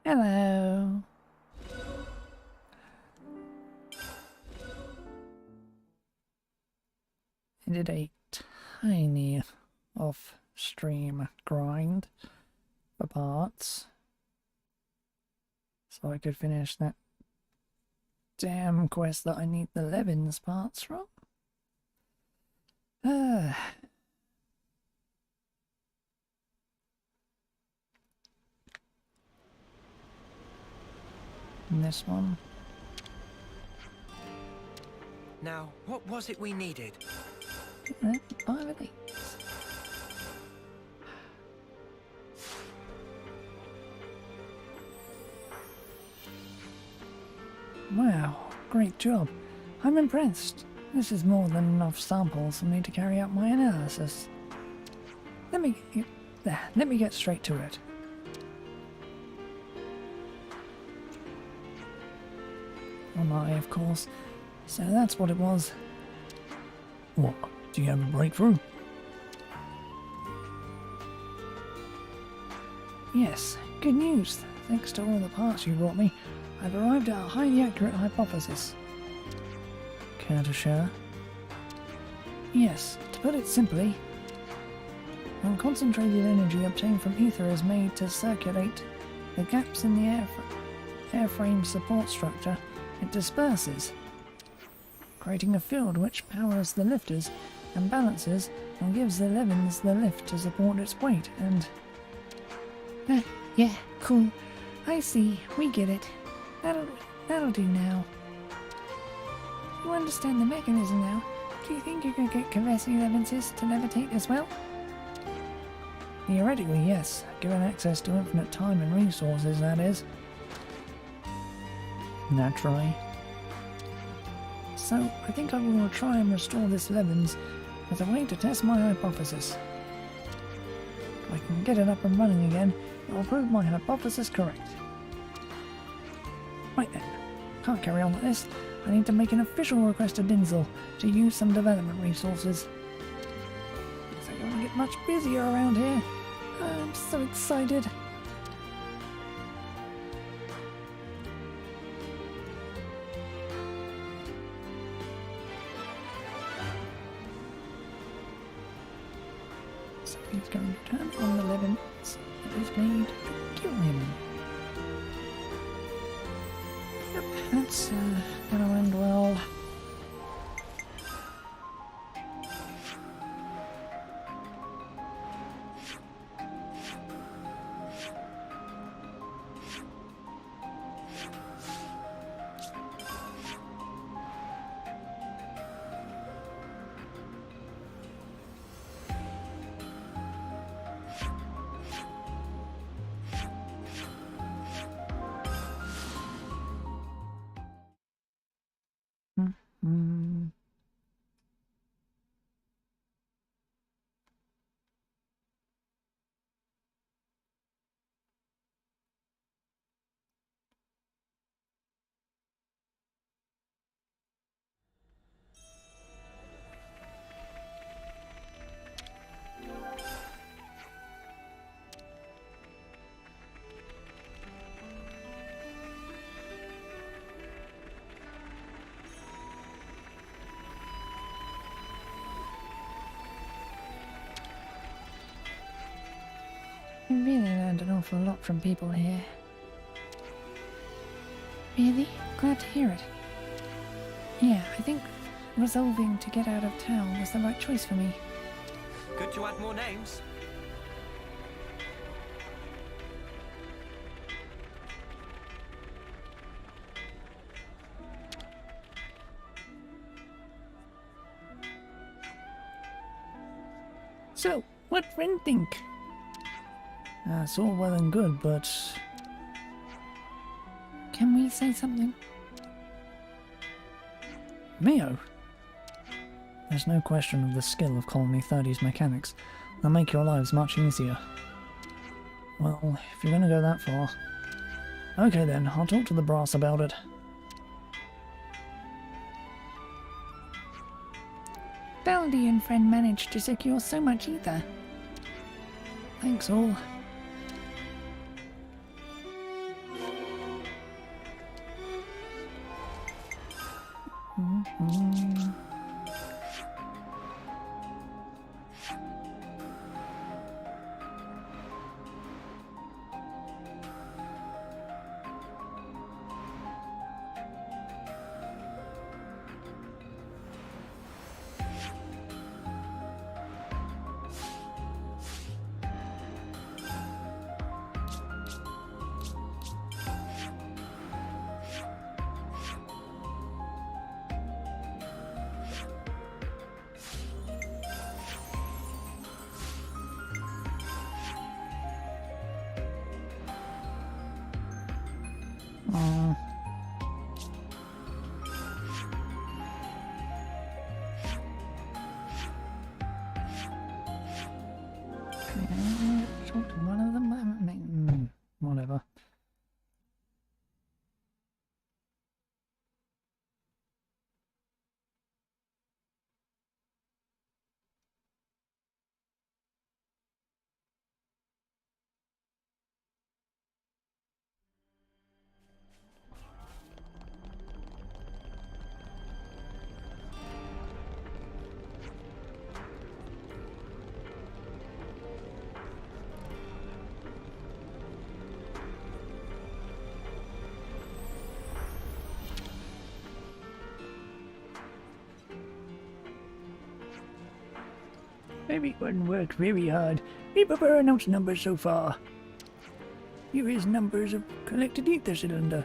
Hello. I did a tiny off-stream grind for parts so I could finish that damn quest that I need the Levins parts from. And this one. Now, what was it we needed? 5 of these. Wow, great job. I'm impressed. This is more than enough samples for me to carry out my analysis. Let me get straight to it. Oh my, of course. So that's what it was. What? Do you have a breakthrough? Yes, good news. Thanks to all the parts you brought me, I've arrived at a highly accurate hypothesis. Care to share? Yes, to put it simply, when concentrated energy obtained from ether is made to circulate the gaps in the airframe support structure, it disperses, creating a field which powers the lifters and balances and gives the Levins the lift to support its weight and... yeah, cool. I see, we get it. That'll do now. You understand the mechanism now. Do you think you could get Conversity Levinses to levitate as well? Theoretically, yes. Given access to infinite time and resources, that is. Naturally. So, I think I will try and restore this Levins as a way to test my hypothesis. If I can get it up and running again, it will prove my hypothesis correct. Right then, can't carry on like this. I need to make an official request to Dinzel to use some development resources. Looks like I'm gonna get much busier around here. I'm so excited. So he's going to turn on the Levins that is made to kill him. Yep, that's gonna end well. I really learned an awful lot from people here. Really? Glad to hear it. Yeah, I think resolving to get out of town was the right choice for me. Good to add more names. So, what friend think? It's all well and good, but... Can we say something? Mio? There's no question of the skill of Colony 30's mechanics. They'll make your lives much easier. Well, if you're gonna go that far... Okay then, I'll talk to the brass about it. Baldy and friend managed to secure so much ether. Thanks all. Oh. Talk to one of them. Whatever. Everyone worked very hard. We prefer announced numbers so far. Here is numbers of collected ether cylinder.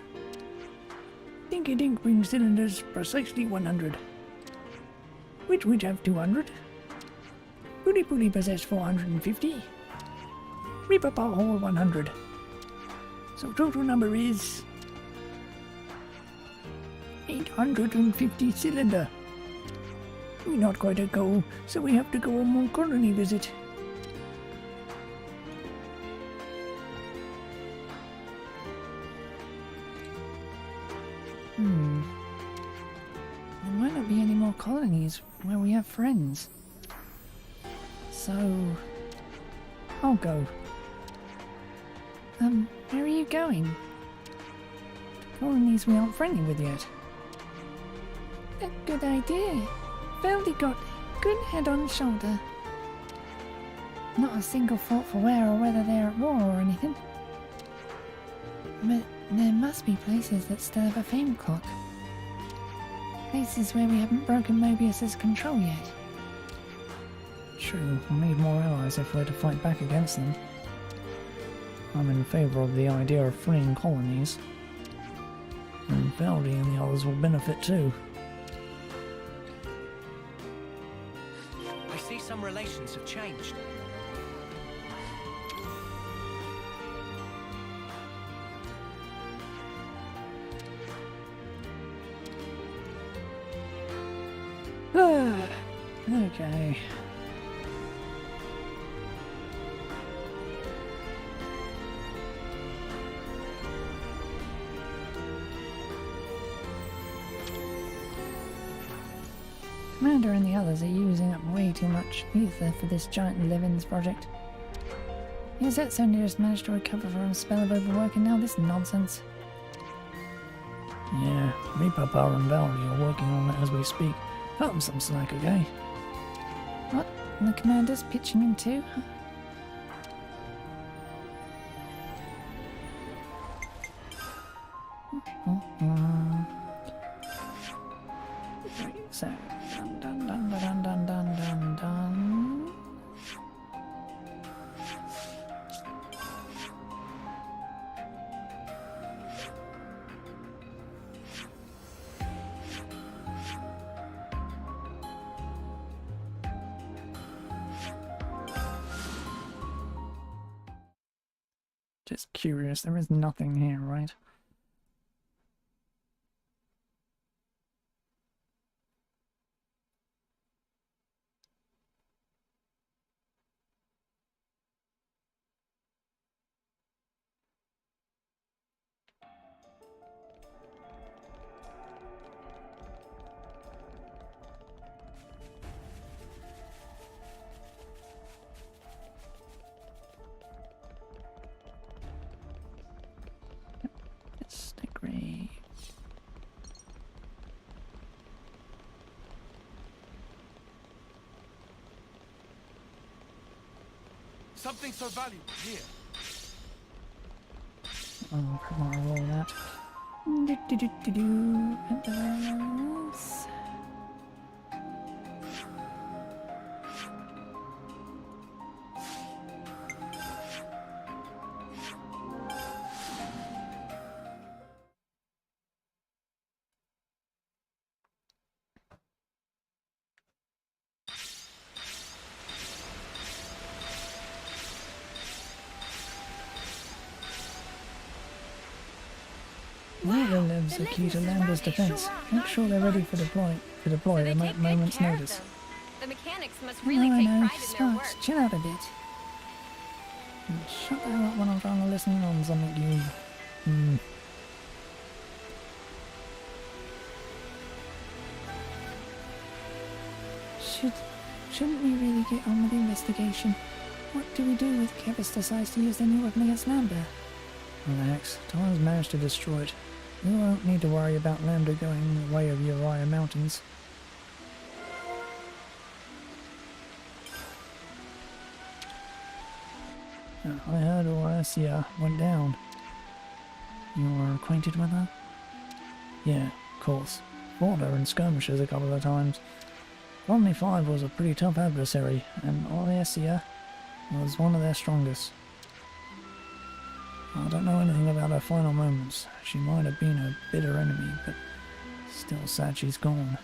Dinky Dink brings cylinders precisely 100. Which have 200. Pooly Pooly possess 450. Reaper Paw Hole 100. So total number is 850 cylinder. We're not quite at goal, so we have to go on more colony visit. There might not be any more colonies where we have friends. So I'll go. Where are you going? Colonies we aren't friendly with yet. A good idea. Veldy got good head on shoulder. Not a single fault for where or whether they're at war or anything. But there must be places that still have a fame clock. Places where we haven't broken Mobius's control yet. True, we'll need more allies if we're to fight back against them. I'm in favour of the idea of freeing colonies. And Veldy and the others will benefit too. I see some relations have changed. Okay. Commander and the others are using up way too much ether for this giant Livins project. Is that only just managed to recover from a spell of overwork and now this nonsense? Yeah, Reaper Power and Valry are working on it as we speak. Cut them some slack, okay? What? And the commander's pitching in too? Right, so dun dun dun dun dun dun dun dun. Just curious, there is nothing here, right? Great. Something so valuable here. Oh, come on, roll that. And those. All the levs are key to Lambda's defense. Make sure they're ready for deploy at a moment's notice. The mechanics must I really take know. pride in their Sparks, work. chill out a bit. And shut the hell up when I'm trying to listen on something you... Shouldn't we really get on with the investigation? What do we do if Kevis decides to use their new weapon against Lambda? Relax. Tyler's managed to destroy it. We won't need to worry about Lambda going in the way of Uriah Mountains. I heard Orsia went down. You're acquainted with her? Yeah, of course. Fought her in skirmishes a couple of times. Colony 5 was a pretty tough adversary, and Orsia was one of their strongest. I don't know anything about her final moments. She might have been a bitter enemy, but still sad she's gone.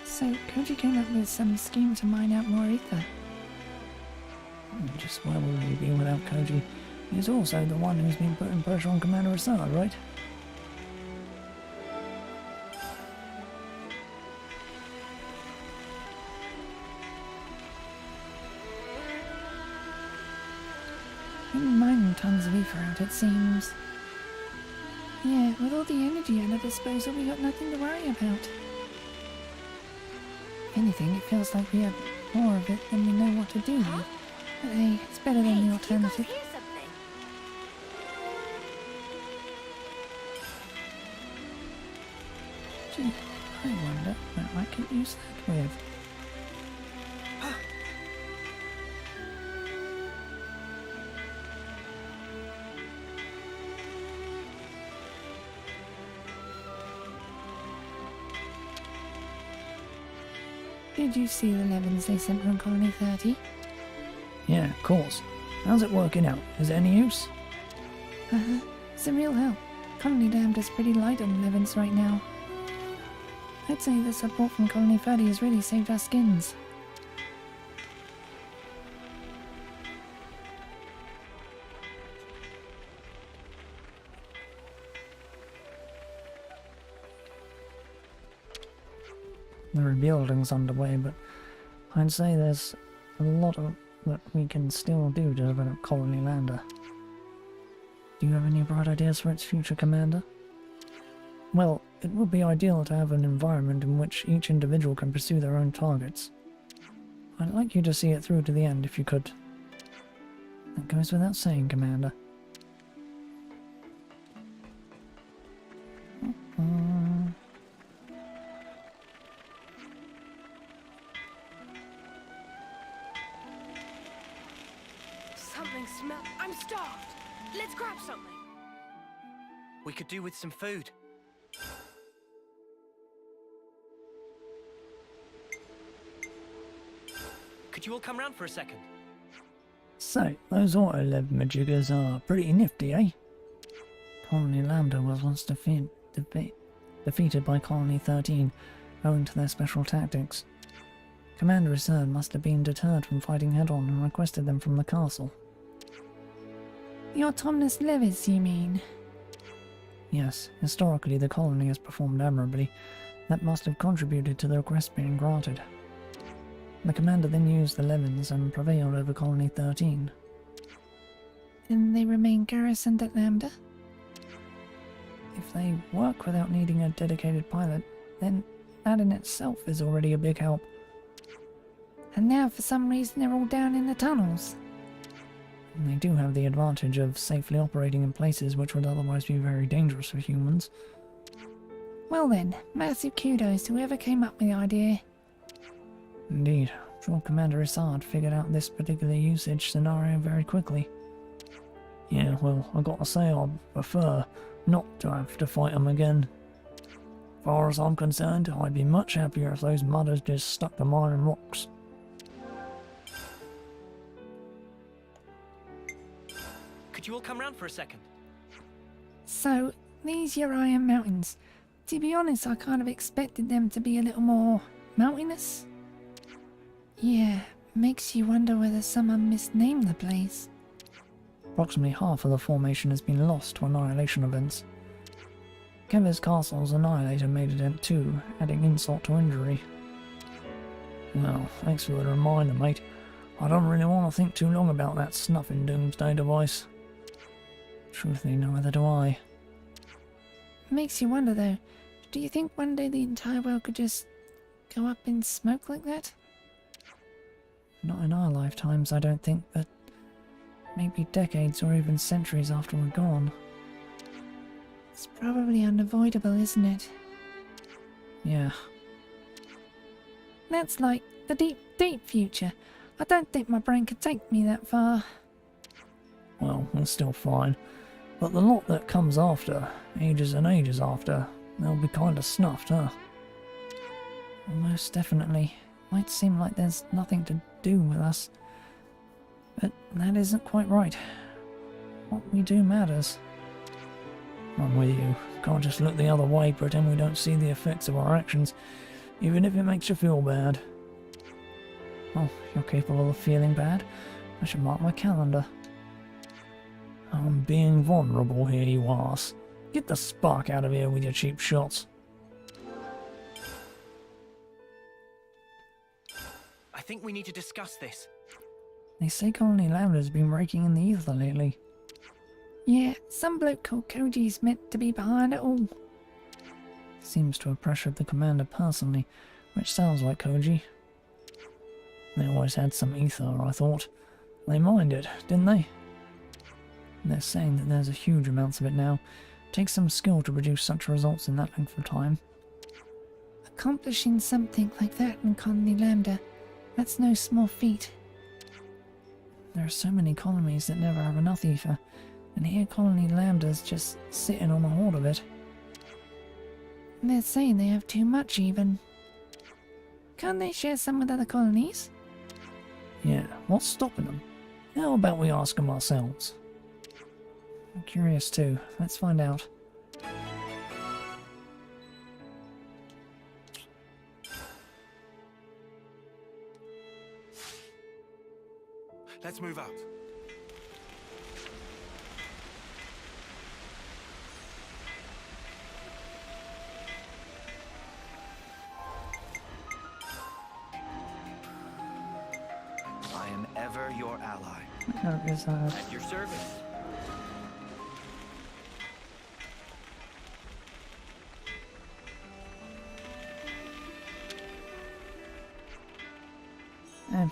So, Koji came up with some scheme to mine out more ether. Just where would we be without Koji? He's also the one who's been putting pressure on Commander Assad, right? Been mining tons of ether out, it seems. Yeah, with all the energy at our disposal, we got nothing to worry about. If anything, it feels like we have more of it than we know what to do with. But hey, it's better than the alternative. Hear something? Gee, I wonder what I could use that with. Did you see the Levins they sent from Colony 30? Yeah, of course. How's it working out? Is it any use? Some real help. Colony Damned is pretty light on Levins right now. I'd say the support from Colony 30 has really saved our skins. The rebuilding's underway, but I'd say there's a lot of that we can still do to develop Colony Lander. Do you have any bright ideas for its future, Commander? Well, it would be ideal to have an environment in which each individual can pursue their own targets. I'd like you to see it through to the end if you could. That goes without saying, Commander. Something smells. I'm starved. Let's grab something. We could do with some food. Could you all come round for a second? So, those auto-lev majiggers are pretty nifty, eh? Colony Lambda was once defeated by Colony 13, owing to their special tactics. Commander Assad must have been deterred from fighting head-on and requested them from the castle. The autonomous levies, you mean? Yes, historically the colony has performed admirably. That must have contributed to the request being granted. The commander then used the Levins and prevailed over Colony 13. Then they remain garrisoned at Lambda? If they work without needing a dedicated pilot, then that in itself is already a big help. And now for some reason they're all down in the tunnels. And they do have the advantage of safely operating in places which would otherwise be very dangerous for humans. Well then, massive kudos to whoever came up with the idea. Indeed, I'm sure Commander Assad figured out this particular usage scenario very quickly. Yeah, well, I gotta say I'd prefer not to have to fight them again. As far as I'm concerned, I'd be much happier if those mudders just stuck to mining rocks. Could you all come round for a second? So, these Uriah Mountains. To be honest, I kind of expected them to be a little more mountainous. Yeah, makes you wonder whether someone misnamed the place. Approximately half of the formation has been lost to annihilation events. Kevin's castle's annihilator made a dent too, adding insult to injury. Well, thanks for the reminder, mate. I don't really want to think too long about that snuffing doomsday device. Truthfully, neither do I. Makes you wonder though, do you think one day the entire world could just go up in smoke like that? Not in our lifetimes, I don't think, but maybe decades or even centuries after we're gone. It's probably unavoidable, isn't it? Yeah. That's like the deep, deep future. I don't think my brain could take me that far. Well, it's still fine. But the lot that comes after, ages and ages after, they'll be kinda snuffed, huh? Most definitely. Might seem like there's nothing to do with us. But that isn't quite right. What we do matters. I'm with you. Can't just look the other way, pretend we don't see the effects of our actions, even if it makes you feel bad. Oh, you're capable of feeling bad? I should mark my calendar. I'm being vulnerable here, you arse. Get the spark out of here with your cheap shots. I think we need to discuss this. They say Colony Lambda's been raking in the ether lately. Yeah, some bloke called Koji's meant to be behind it all. Seems to have pressured the commander personally, which sounds like Koji. They always had some ether, I thought. They mined it, didn't they? They're saying that there's a huge amounts of it now. It takes some skill to produce such results in that length of time. Accomplishing something like that in Colony Lambda, that's no small feat. There are so many colonies that never have enough ether, and here Colony Lambda's just sitting on a hoard of it. They're saying they have too much even. Can't they share some with other colonies? Yeah, what's stopping them? How about we ask them ourselves? I'm curious too. Let's find out. Let's move out. I am ever your ally. At your service.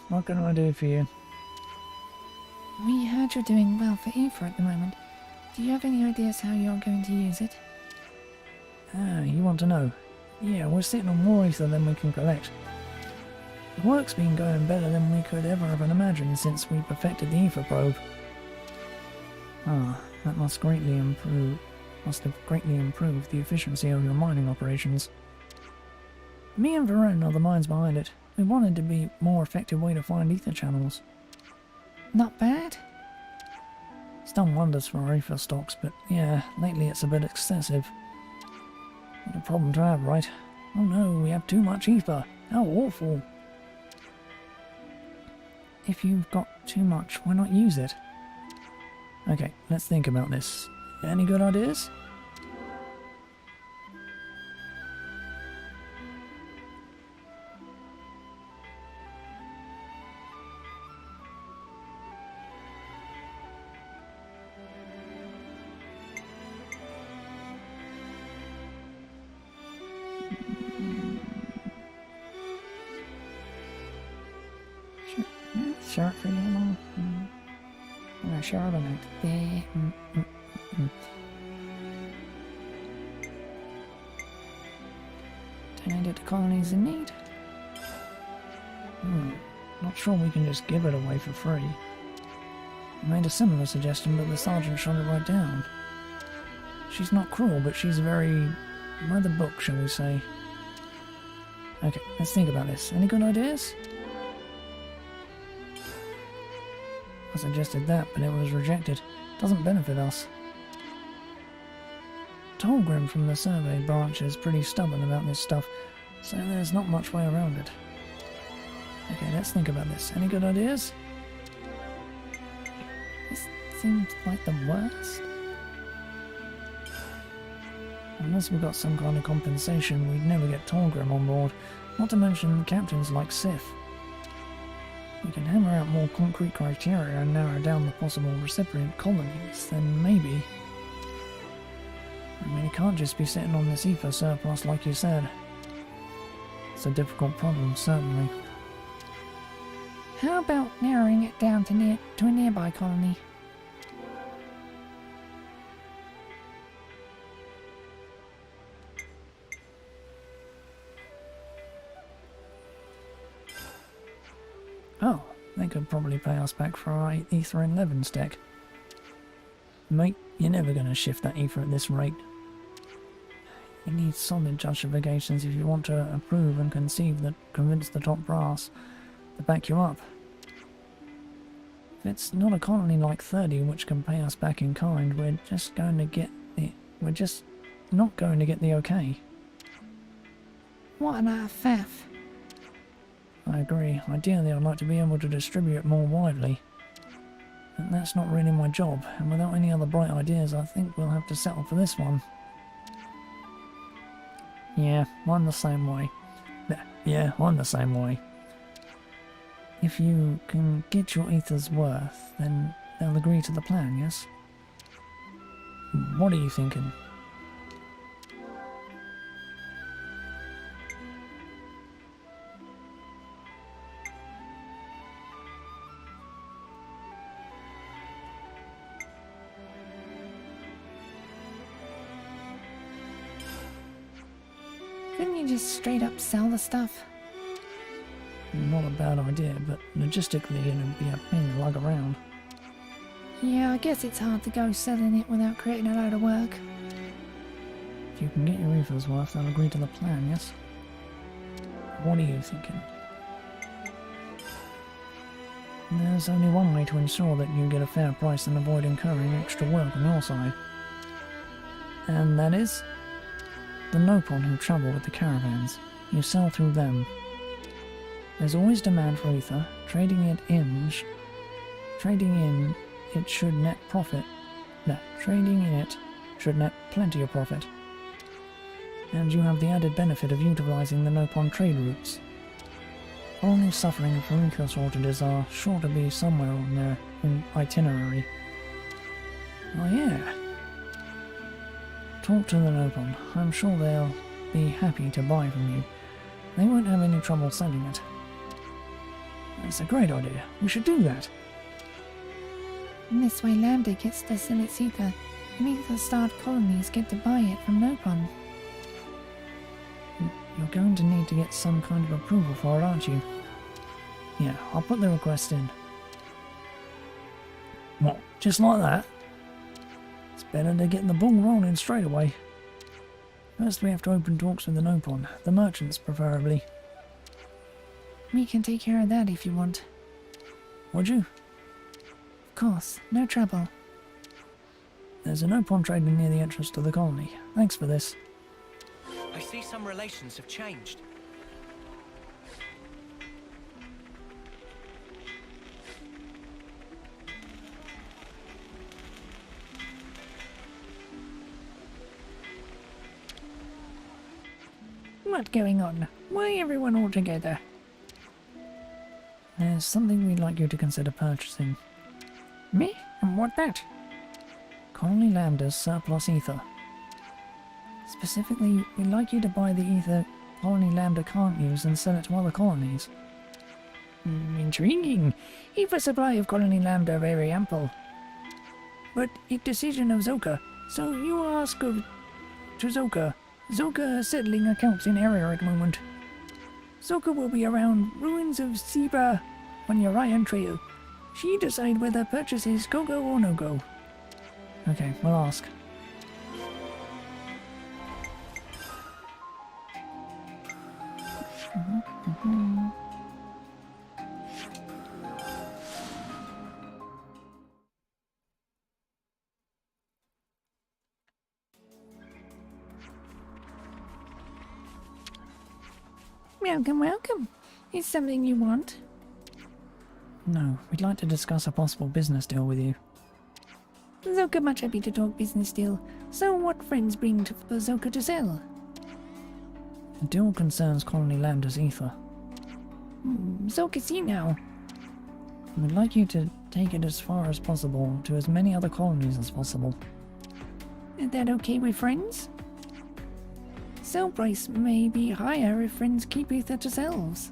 What can I do for you? We heard you're doing well for ether at the moment. Do you have any ideas how you're going to use it? Ah, you want to know? Yeah, we're sitting on more ether than we can collect. The work's been going better than we could ever have imagined since we perfected the ether probe. Ah, that must have greatly improved the efficiency of your mining operations. Me and Varone are the minds behind it. We wanted to be a more effective way to find ether channels. Not bad. It's done wonders for our ether stocks, but yeah, lately it's a bit excessive. What a problem to have, right? Oh no, we have too much ether. How awful. If you've got too much, why not use it? Okay, let's think about this. Any good ideas? Shirt for you, Mom? Yeah, sure, I don't know. Donate it to colonies in need? Not sure we can just give it away for free. I made a similar suggestion, but the sergeant shot it right down. She's not cruel, but she's very... by the book, shall we say. Okay, let's think about this. Any good ideas? I suggested that, but it was rejected. Doesn't benefit us. Tolgrim from the survey branch is pretty stubborn about this stuff, so there's not much way around it. Okay, let's think about this. Any good ideas? This seems like the worst. Unless we got some kind of compensation, we'd never get Tolgrim on board, not to mention captains like Sif. We can hammer out more concrete criteria and narrow down the possible recipient colonies, then maybe... I mean, it can't just be sitting on this ether surplus like you said. It's a difficult problem, certainly. How about narrowing it down to a nearby colony? Oh, they could probably pay us back for our ether and Levin's deck. Mate, you're never going to shift that ether at this rate. You need solid justifications if you want to approve and convince the top brass to back you up. If it's not a colony like 30 which can pay us back in kind, we're just not going to get the okay. What an faff. I agree. Ideally, I'd like to be able to distribute it more widely. But that's not really my job, and without any other bright ideas, I think we'll have to settle for this one. Yeah, I'm the same way. Yeah, I'm the same way. If you can get your ether's worth, then they'll agree to the plan, yes? What are you thinking? Couldn't you just straight up sell the stuff? Not a bad idea, but logistically it'd be a pain to lug around. Yeah, I guess it's hard to go selling it without creating a load of work. If you can get your ether's worth, they'll agree to the plan, yes? What are you thinking? There's only one way to ensure that you get a fair price and avoid incurring extra work on your side. And that is? The Nopon who travel with the caravans. You sell through them. There's always demand for ether. Trading in it should net profit. No, trading in it should net plenty of profit. And you have the added benefit of utilizing the Nopon trade routes. Colonies suffering from ether shortages are sure to be somewhere on their itinerary. Oh yeah. Talk to the Nopon. I'm sure they'll be happy to buy from you. They won't have any trouble selling it. That's a great idea. We should do that. And this way Lambda gets to sell its ether, and ether-starved colonies get to buy it from Nopon. You're going to need to get some kind of approval for it, aren't you? Yeah, I'll put the request in. What, just like that? It's better to get the ball rolling straight away. First we have to open talks with the Nopon, the merchants preferably. We can take care of that if you want. Would you? Of course, no trouble. There's a Nopon trading near the entrance to the colony. Thanks for this. I see some relations have changed. What's going on? Why everyone all together? There's something we'd like you to consider purchasing. Me? And what that? Colony Lambda's surplus ether. Specifically, we'd like you to buy the ether Colony Lambda can't use and sell it to other colonies. Intriguing. Ether supply of Colony Lambda very ample. But it decision of Zoka. So you ask of to Zoka. Zoka settling accounts in area at moment. Zoka will be around ruins of Seba on your Ryan Trail. She decide whether purchases go or no go. Okay, we'll ask. Welcome, welcome. Is something you want? No, we'd like to discuss a possible business deal with you. Zoka much happy to talk business deal. So what friends bring for Zoka to sell? The deal concerns Colony Lambda's ether. Zoka see now. We'd like you to take it as far as possible to as many other colonies as possible. Is that okay with friends? Sell price may be higher if friends keep ether to selves.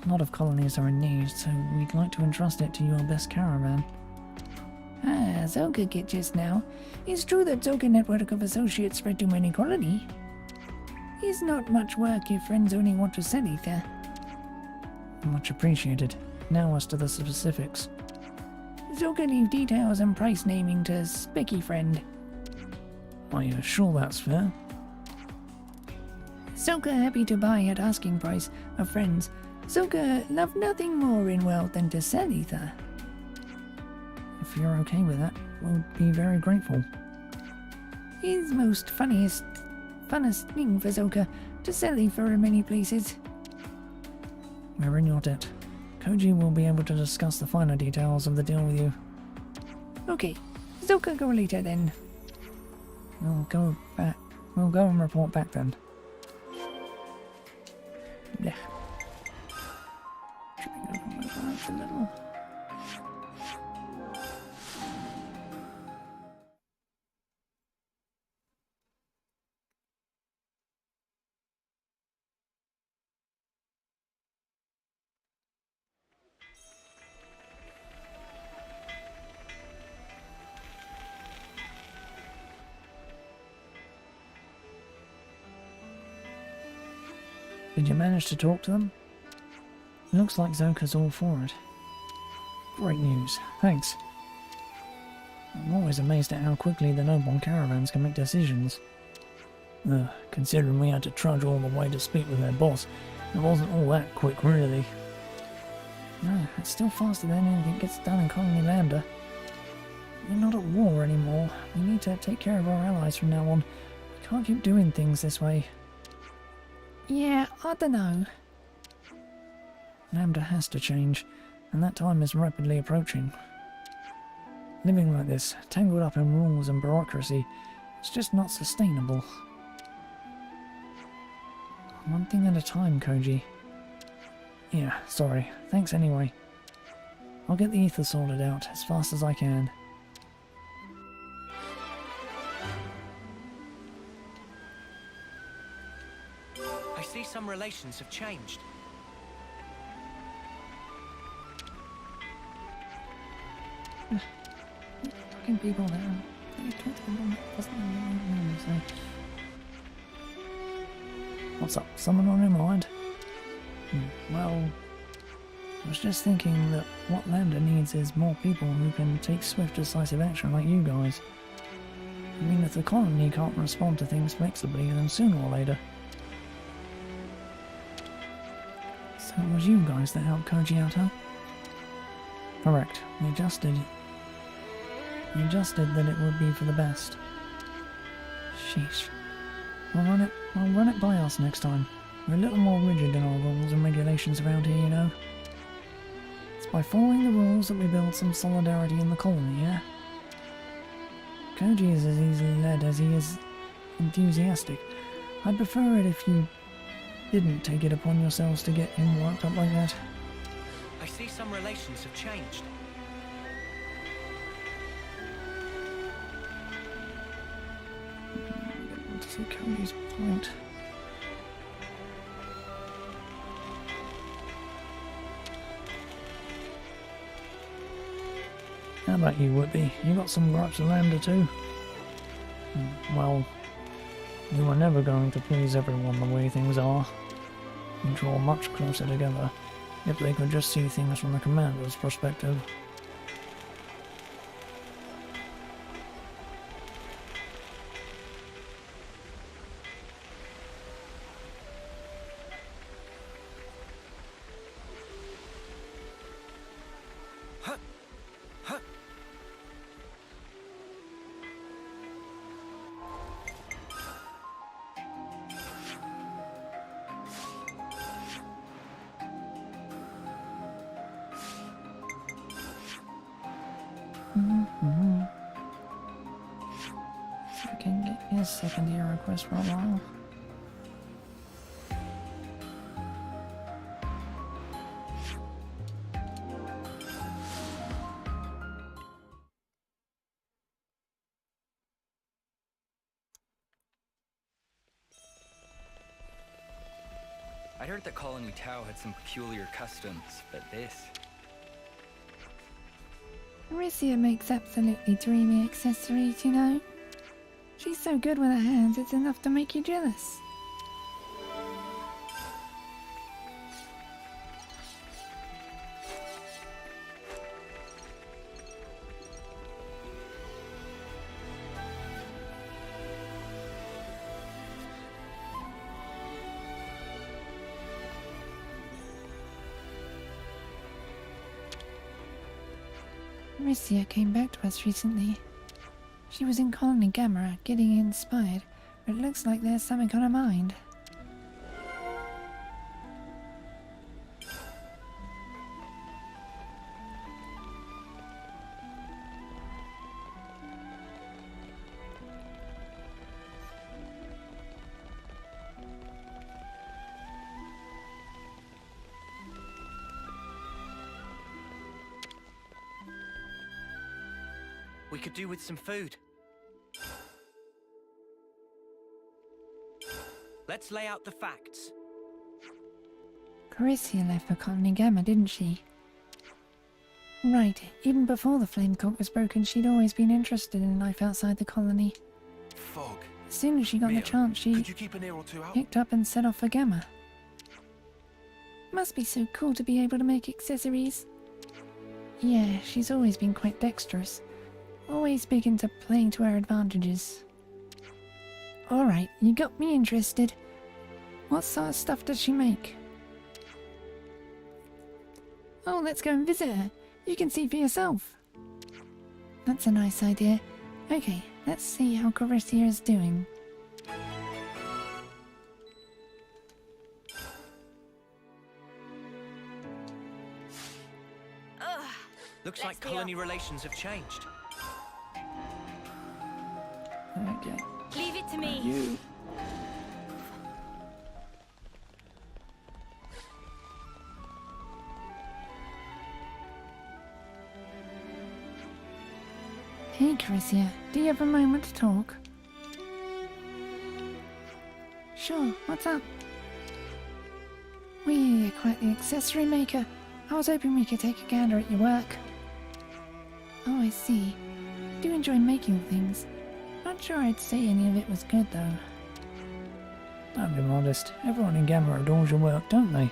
A lot of colonies are in need, so we'd like to entrust it to your best caravan. Ah, Zoka get just now. It's true that Zoka network of associates spread to many colony. It's not much work if friends only want to sell ether. Much appreciated. Now as to the specifics. Zoka leave details and price naming to Specky friend. Are you sure that's fair? Zoka happy to buy at asking price of friends. Zoka love nothing more in world than to sell ether. If you're okay with that, we'll be very grateful. It's most funnest thing for Zoka to sell ether in many places. We're in your debt. Koji will be able to discuss the finer details of the deal with you. Okay, Zoka go later then. We'll go and report back then. Yeah. A little. Did you manage to talk to them? Looks like Zoka's all for it. Great news. Thanks. I'm always amazed at how quickly the noble caravans can make decisions. Considering we had to trudge all the way to speak with their boss, it wasn't all that quick, really. No, it's still faster than anything gets done in Colony Lambda. We're not at war anymore. We need to take care of our allies from now on. We can't keep doing things this way. Yeah, I dunno. Lambda has to change, and that time is rapidly approaching. Living like this, tangled up in rules and bureaucracy, it's just not sustainable. One thing at a time, Koji. Yeah, sorry. Thanks anyway. I'll get the ether sorted out as fast as I can. I see some relations have changed. Fucking people there. What's up? Someone on your mind? Well, I was just thinking that what Lambda needs is more people who can take swift, decisive action like you guys. I mean, if the colony can't respond to things flexibly, then sooner or later. So it was you guys that helped Koji out, huh? Correct. We adjusted that it would be for the best. Sheesh. I'll run it by us next time. We're a little more rigid in our rules and regulations around here, you know. It's by following the rules that we build some solidarity in the colony, yeah? Koji is as easily led as he is enthusiastic. I'd prefer it if you didn't take it upon yourselves to get him worked up like that. I see some relations have changed. To see Cody's point. How about you, Whitby? You got some gripes with Lambda too? Well, you are never going to please everyone the way things are. You draw much closer together if they could just see things from the commander's perspective. Mm-hmm. So I can get his second year request for a while. I'd heard that Colony Tau had some peculiar customs, but this... Aricia makes absolutely dreamy accessories, you know. She's so good with her hands, it's enough to make you jealous. Aricia came back to us recently. She was in Colony Gamma, getting inspired, but it looks like there's something on her mind. We could do with some food. Let's lay out the facts. Caricia left for Colony Gamma, didn't she? Right, even before the flame court was broken, she'd always been interested in life outside the colony. Fog. As soon as she got the Mia, chance, she could you keep an ear or two out? picked up and set off for Gamma. Must be so cool to be able to make accessories. Yeah, she's always been quite dexterous. Always big into playing to her advantages. Alright, you got me interested. What sort of stuff does she make? Oh, let's go and visit her. You can see for yourself. That's a nice idea. Okay, let's see how Caricia is doing. Ugh. Looks Let's like be colony off. relations have changed. Okay. Leave it to me. You. Hey, Caricia, do you have a moment to talk? Sure, what's up? You're quite the accessory maker. I was hoping we could take a gander at your work. Oh, I see. Do enjoy making things. Not sure I'd say any of it was good, though. Don't be modest. Everyone in Gamma adores your work, don't they?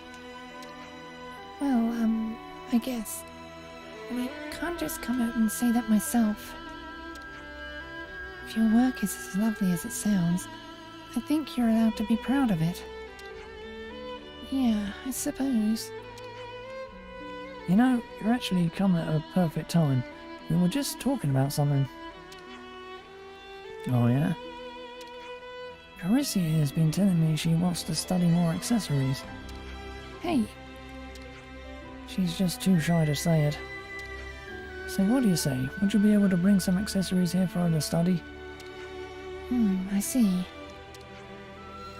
Well, I guess. But I can't just come out and say that myself. If your work is as lovely as it sounds, I think you're allowed to be proud of it. Yeah, I suppose. You know, you're actually come at a perfect time. We were just talking about something. Oh yeah? Caricia has been telling me she wants to study more accessories. Hey, She's just too shy to say it. So what do you say? Would you be able to bring some accessories here for her to study? I see.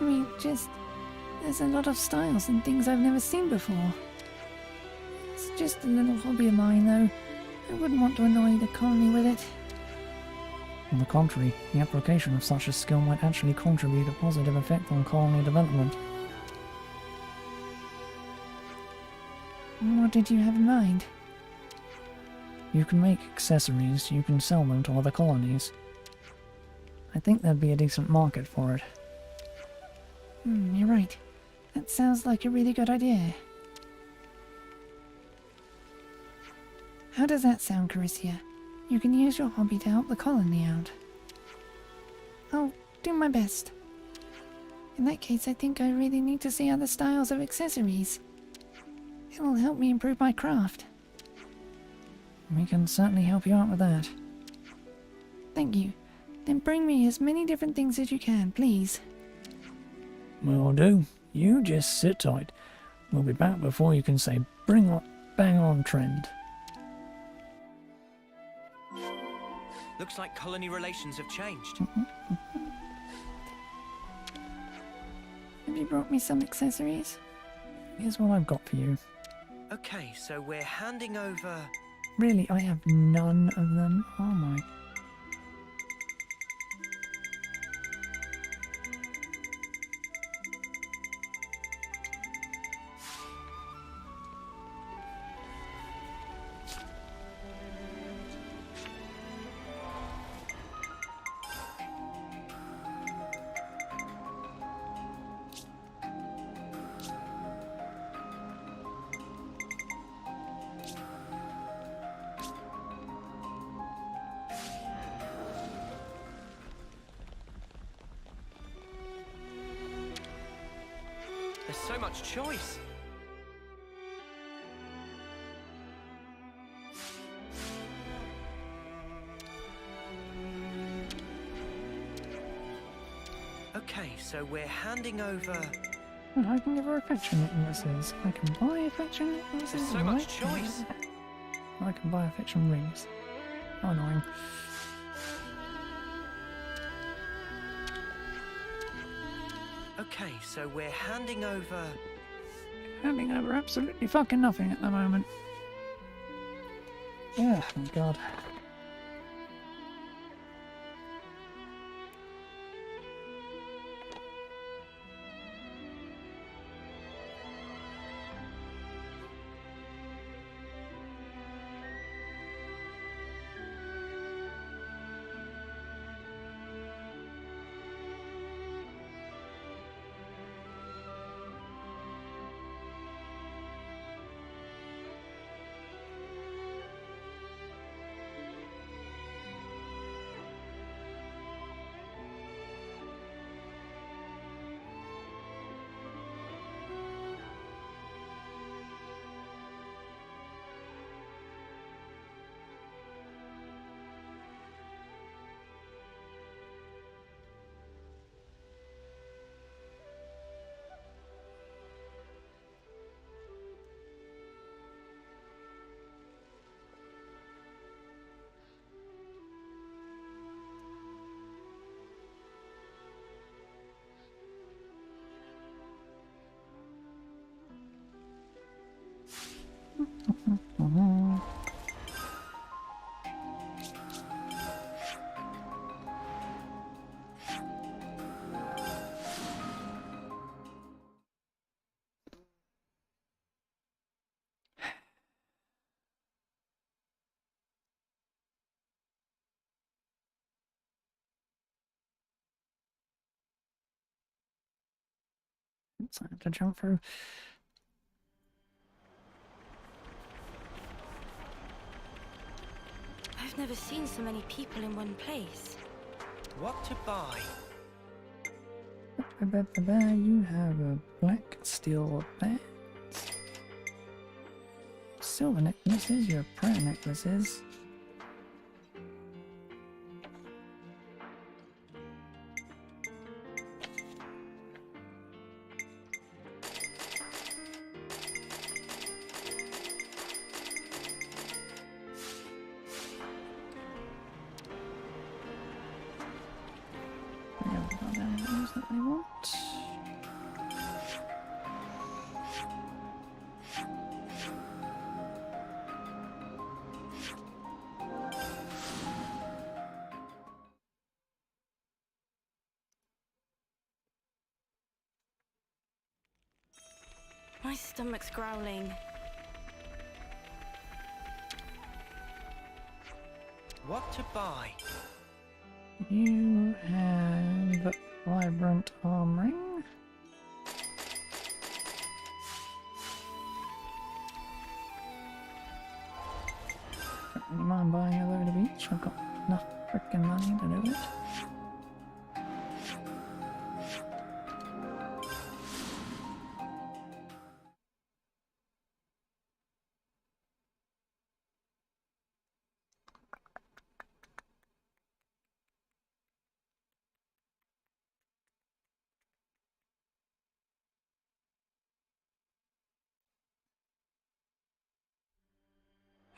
I mean, there's a lot of styles and things I've never seen before. It's just a little hobby of mine, though. I wouldn't want to annoy the colony with it. On the contrary, the application of such a skill might actually contribute a positive effect on colony development. What did you have in mind? You can make accessories, you can sell them to other colonies. I think there'd be a decent market for it. You're right. That sounds like a really good idea. How does that sound, Caricia? You can use your hobby to help the colony out. I'll do my best. In that case, I think I really need to see other styles of accessories. It'll help me improve my craft. We can certainly help you out with that. Thank you. Then bring me as many different things as you can, please. Will do. You just sit tight. We'll be back before you can say bang on trend. Looks like colony relations have changed. Have you brought me some accessories? Here's what I've got for you. Okay, so we're handing over... Really, I have none of them. Oh my. There's so much choice. Okay, so we're handing over... Oh, I can give her affection necklaces. I can buy affection necklaces. There's so much choice. I can buy affection rings. How annoying. Okay, so we're handing over... Handing over absolutely fucking nothing at the moment. Oh my god. So I have to jump through. I've never seen so many people in one place. What to buy? You have a black steel bat. Silver necklaces, your prayer necklaces. We have got down those that we want. My stomach's growling. What to buy? You have vibrant arm ring. Don't really mind buying a load of each. I've got enough frickin' money to do it.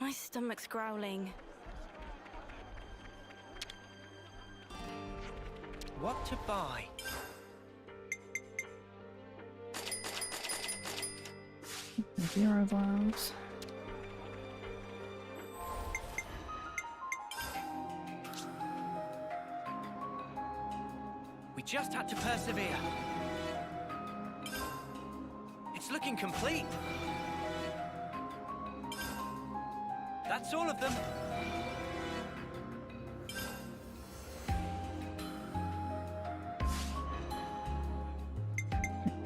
My stomach's growling. What to buy? Zero vials. We just had to persevere. It's looking complete. That's all of them.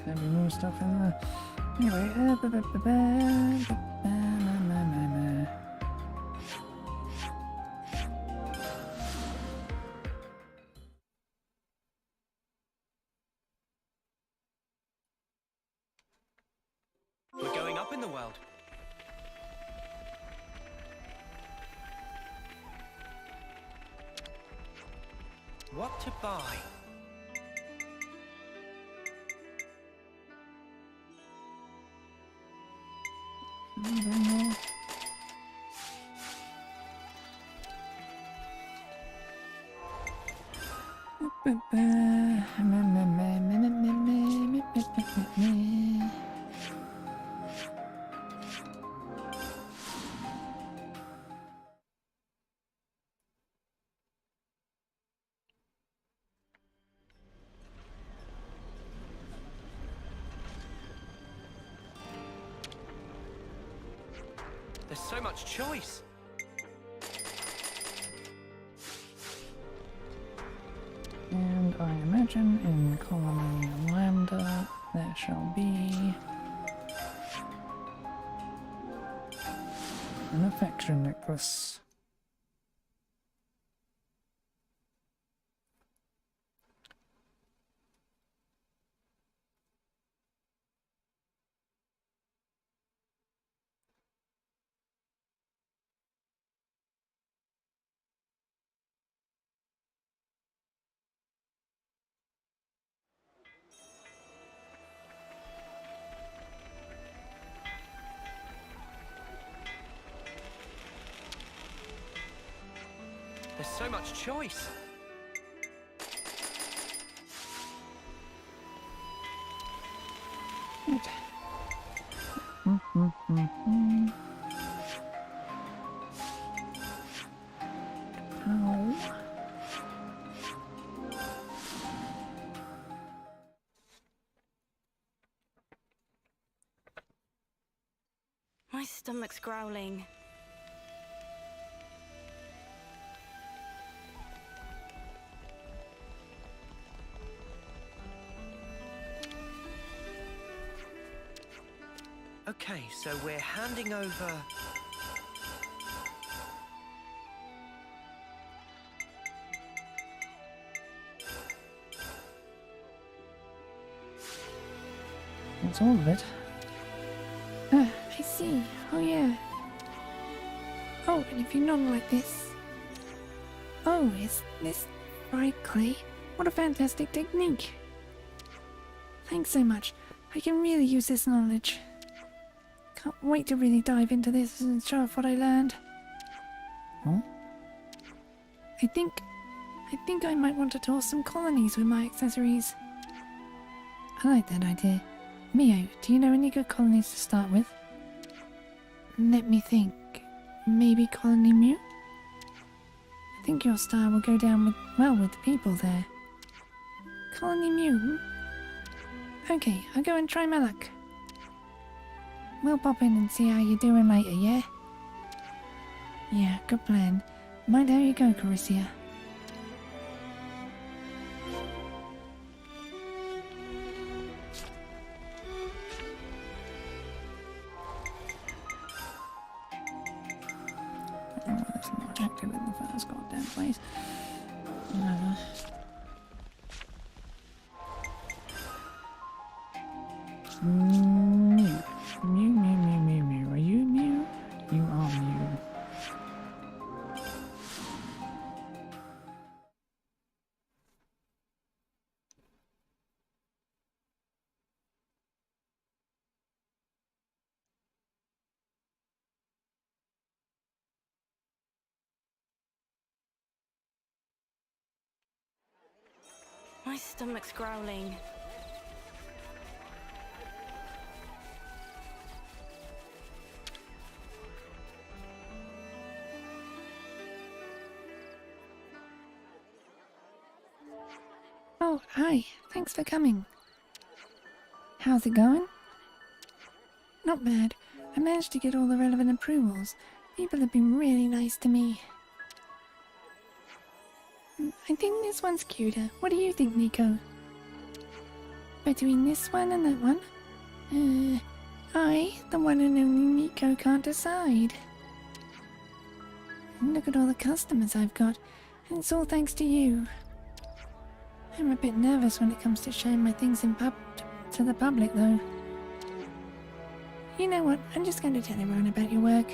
There'll be more stuff in there. Anyway, We're going up in the world. What to buy? There's so much choice. and I imagine in Colony Lambda there shall be an affection necklace. There's so much choice. Ow. My stomach's growling. Okay, so we're handing over... That's all of it. I see. Oh, yeah. Oh, and if you nod like this. Oh, is this right, Clay? What a fantastic technique. Thanks so much. I can really use this knowledge. Can't wait to really dive into this and show off what I learned. Huh? I think I might want to toss some colonies with my accessories. I like that idea. Mio, do you know any good colonies to start with? Let me think. Maybe Colony Mew? I think your style will go down well with the people there. Colony Mew? Okay, I'll go and try my luck. We'll pop in and see how you're doing later, yeah? Yeah, good plan. Mind how you go, Carisia. Oh, that's not active in the first goddamn place. Mew. Mew, mew, mew, mew, mew. Are you Mew? You are Mew. My stomach's growling. Oh, hi. Thanks for coming. How's it going? Not bad. I managed to get all the relevant approvals. People have been really nice to me. I think this one's cuter. What do you think, Nico? Between this one and that one? The one and only Nico, can't decide. Look at all the customers I've got, and it's all thanks to you. I'm a bit nervous when it comes to showing my things to the public, though. You know what? I'm just going to tell everyone about your work.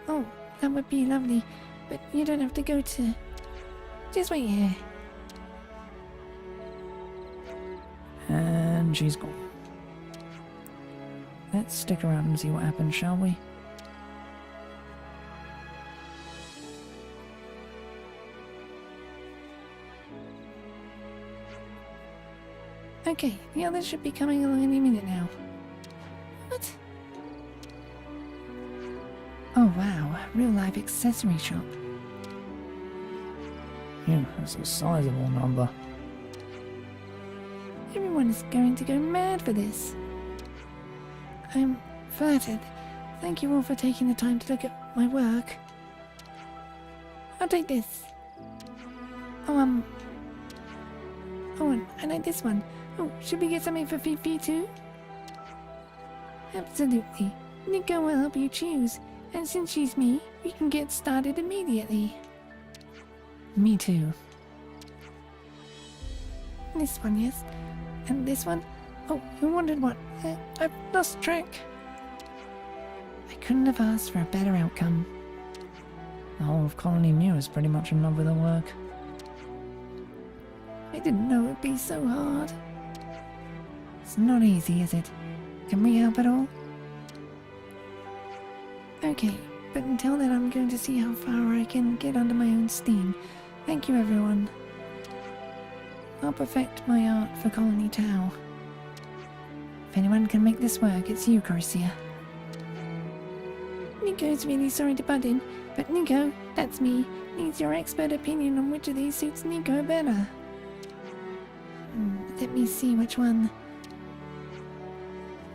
Oh, that would be lovely, but you don't have to go to... Just wait here. And she's gone. Let's stick around and see what happens, shall we? Okay, the others should be coming along any minute now. What? Oh wow, real-life accessory shop. Yeah, that's a sizable number. Everyone is going to go mad for this. I'm flattered. Thank you all for taking the time to look at my work. I'll take this. Oh, I like this one. Oh, should we get something for Fifi too? Absolutely. Nico will help you choose. And since she's me, we can get started immediately. Me too. This one, yes. And this one? Oh, you wondered what? I've lost track. I couldn't have asked for a better outcome. The whole of Colony Mu is pretty much in love with her work. I didn't know it'd be so hard. It's not easy, is it? Can we help at all? Okay, but until then I'm going to see how far I can get under my own steam. Thank you, everyone. I'll perfect my art for Colony Tau. If anyone can make this work, it's you, Caricia. Nico's really sorry to butt in, but Nico, that's me, needs your expert opinion on which of these suits Nico better. Let me see which one.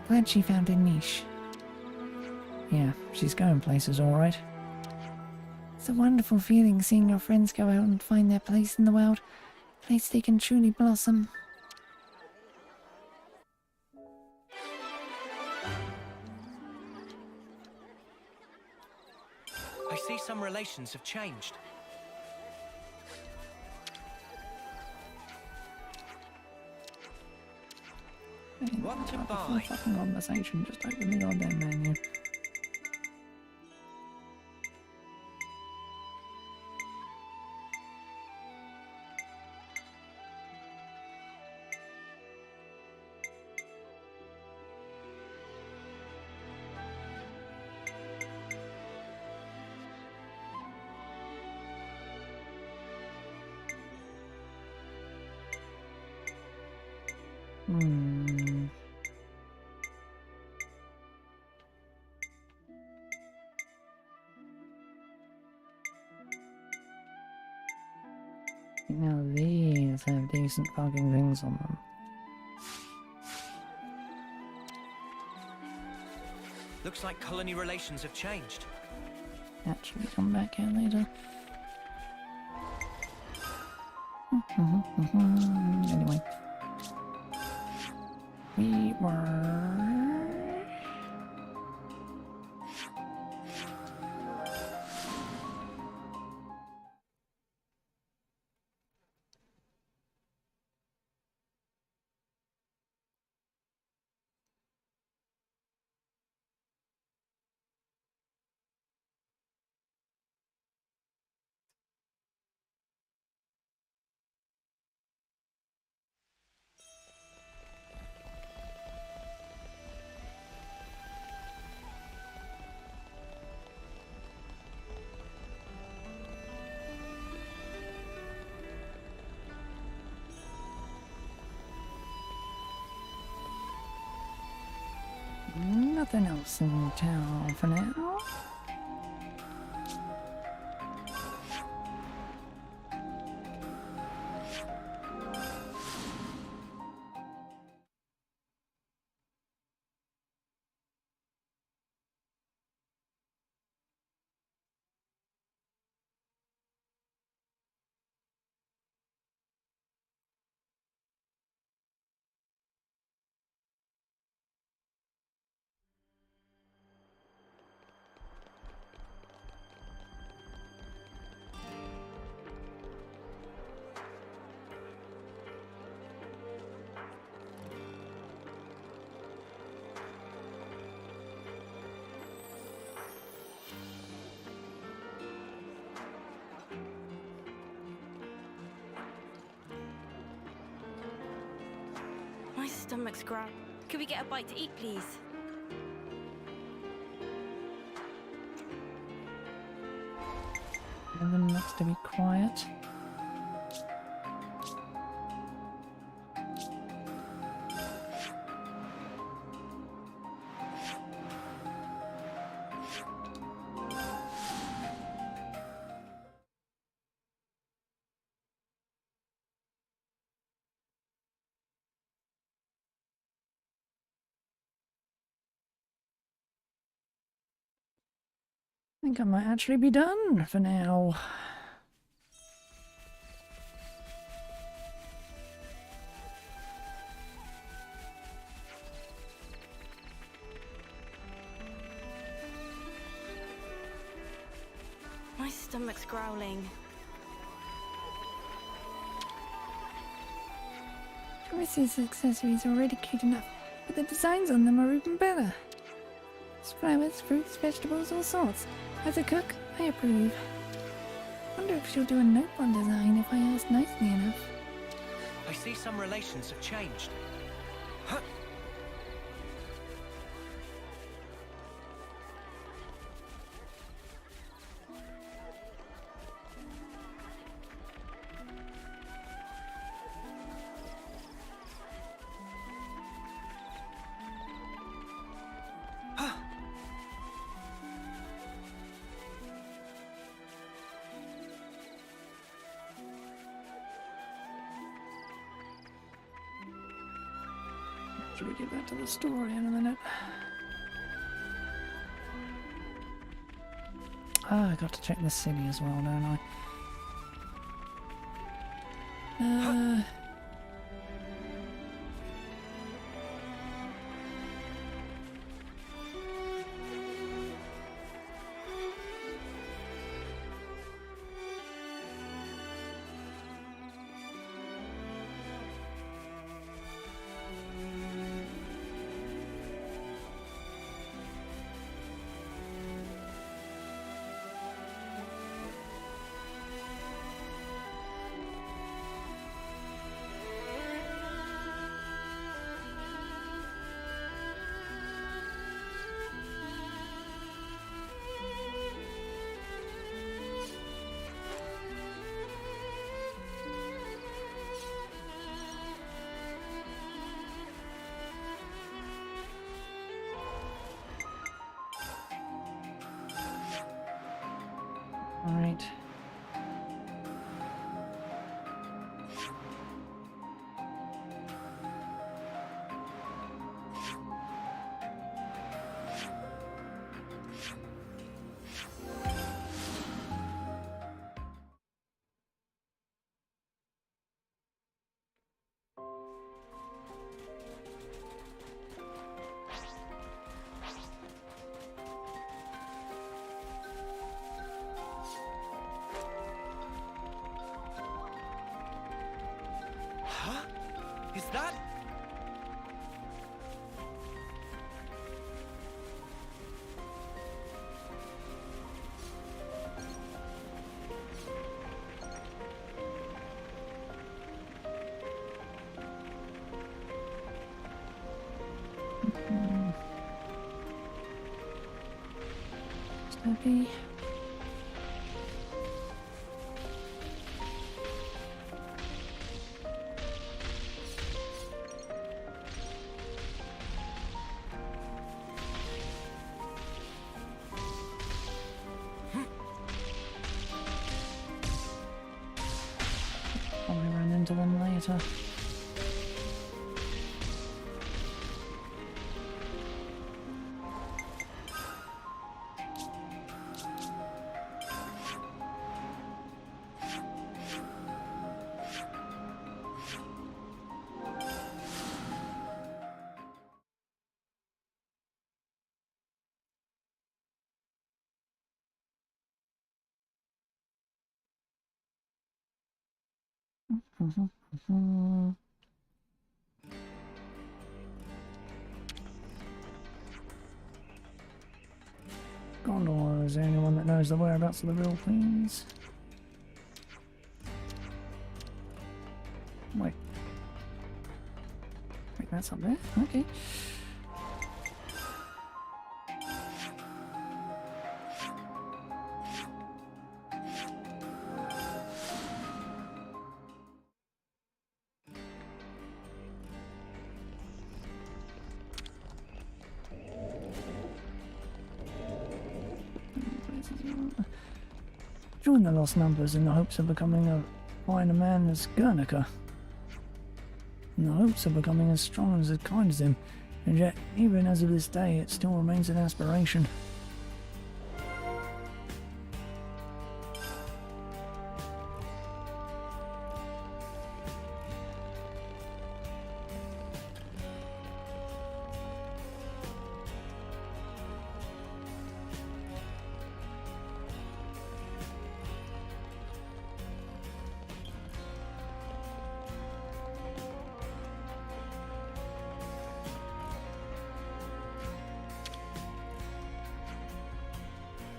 Glad she found a niche. Yeah, she's going places alright. It's a wonderful feeling seeing your friends go out and find their place in the world, a place they can truly blossom. I see some relations have changed. What to buy? Fucking conversation, just open the goddamn menu. Now these have decent fucking things on them. Looks like colony relations have changed. Actually, come back here later. Anyway. We were... Nothing else in town for now. My stomach's growling. Could we get a bite to eat, please? Everyone looks to be quiet. I think I might actually be done for now. My stomach's growling. Chris's accessories are already cute enough, but the designs on them are even better. There's flowers, fruits, vegetables, all sorts. As a cook, I approve. Wonder if she'll do a note on design if I ask nicely enough. I see some relations have changed. Huh. Should we get back to the story in a minute? Ah, I got to check the city as well, don't I? All right. Huh? Is that? Steady. to them later. Gondor, is there anyone that knows the whereabouts of the real queens? Wait. Wait, that's up there? Okay. Join the lost numbers in the hopes of becoming a fine a man as Guernica. In the hopes of becoming as strong and as kind as him, and yet, even as of this day, it still remains an aspiration.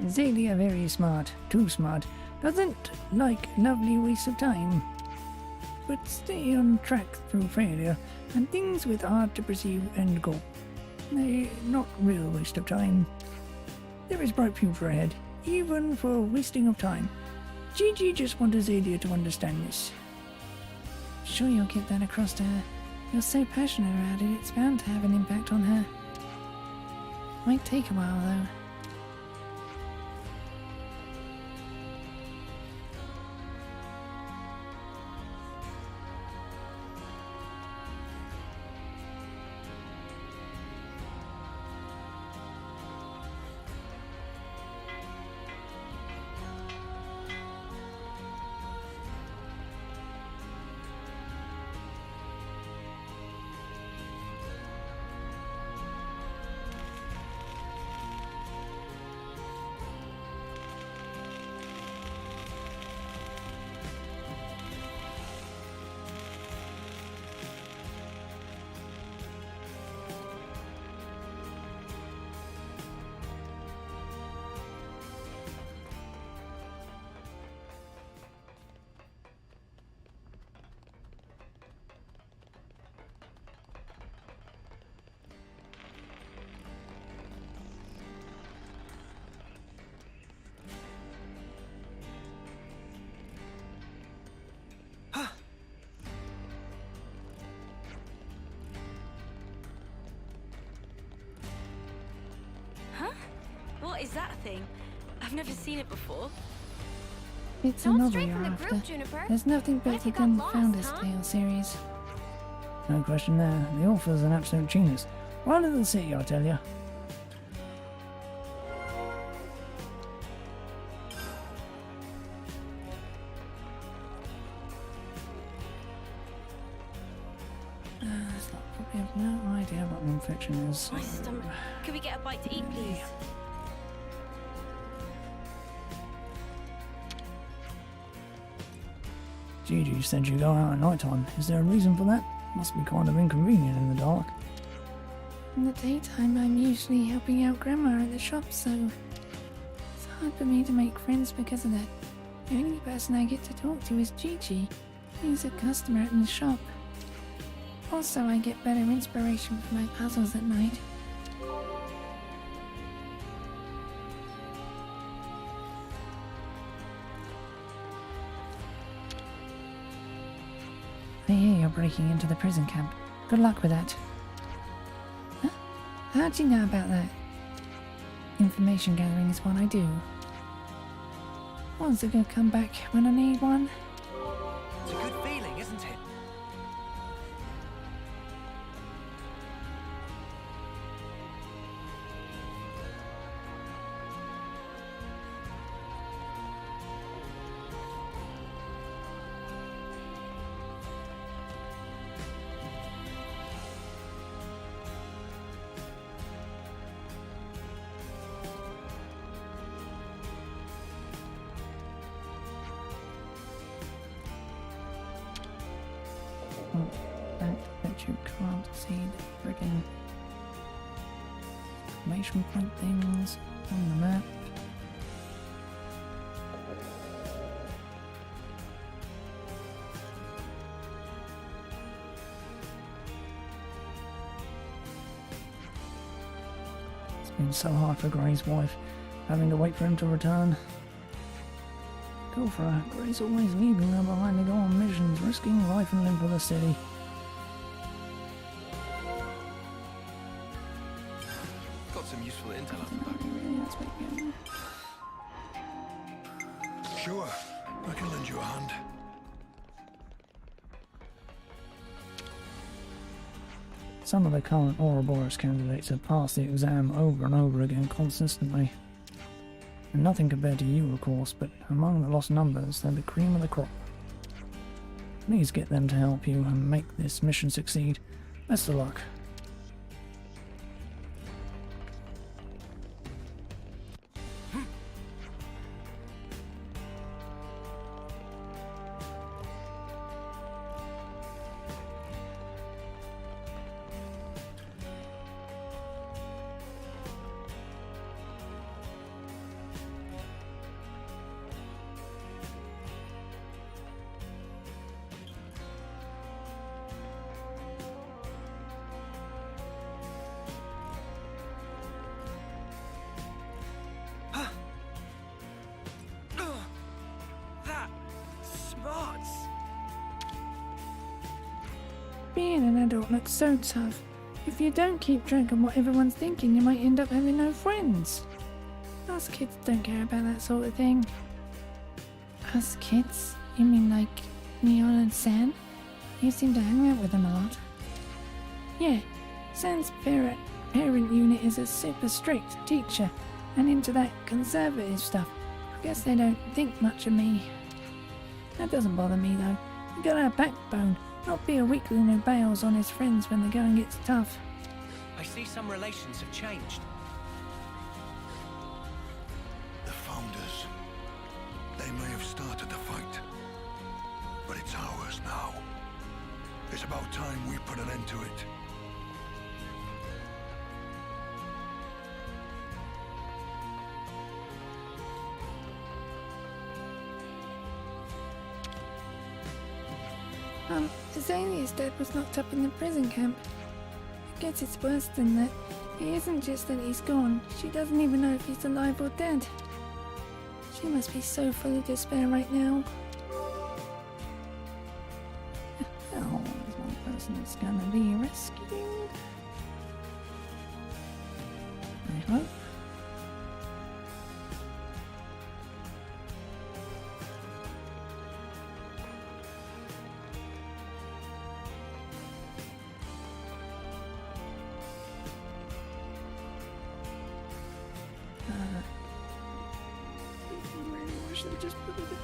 Zelia very smart, too smart, doesn't like lovely waste of time, but stay on track through failure and things with hard to perceive end goal. They not real waste of time. There is bright future ahead, even for wasting of time. Gigi just wanted Zelia to understand this. Sure you'll get that across to her. You're so passionate about it, it's bound to have an impact on her. Might take a while though. What is that thing? I've never seen it before. It's a Not novel straight you're from the after. group, Juniper. There's nothing What if better you got than lost, Founder's huh? Tale series. No question there. The author's an absolute genius. Right in the city, I tell you. I have no idea what non-fiction is. My stomach. Could we get a bite to eat, please? Gigi said you go out at night time. Is there a reason for that? Must be kind of inconvenient in the dark. In the daytime, I'm usually helping out Grandma at the shop, so it's hard for me to make friends because of that. The only person I get to talk to is Gigi. He's a customer at the shop. Also, I get better inspiration for my puzzles at night. I hear you're breaking into the prison camp. Good luck with that. Huh? How'd you know about that? Information gathering is what I do. One's a good come back when I need one. It's a good feeling, isn't it? Oh, fact that you can't see the friggin' exclamation point things on the map. It's been so hard for Gray's wife, having to wait for him to return. Go for her. Gray's always leaving her behind to go on missions, risking life and limb for the city. Got some useful intel off the back. Really, that's what you get. Sure, I can lend you a hand. Some of the current Ouroboros candidates have passed the exam over and over again consistently. And nothing compared to you, of course, but among the lost numbers, they're the cream of the crop. Please get them to help you and make this mission succeed. Best of luck. That smarts. Being an adult looks so tough. If you don't keep track of what everyone's thinking, you might end up having no friends. Us kids don't care about that sort of thing. Us kids? You mean like Neon and San? You seem to hang out with them a lot. Yeah, San's parent unit is a super strict teacher and into that conservative stuff. I guess they don't think much of me. That doesn't bother me though. You gotta have backbone, not be a weakling who bails on his friends when the going gets tough. I see some relations have changed. The founders. They may have started the fight, but it's ours now. It's about time we put an end to it. Azalea's dad was locked up in the prison camp. I guess it's worse than that. It isn't just that he's gone, she doesn't even know if he's alive or dead. She must be so full of despair right now. Oh, there's one person that's gonna be rescued. I hope. I really wish they just put it in.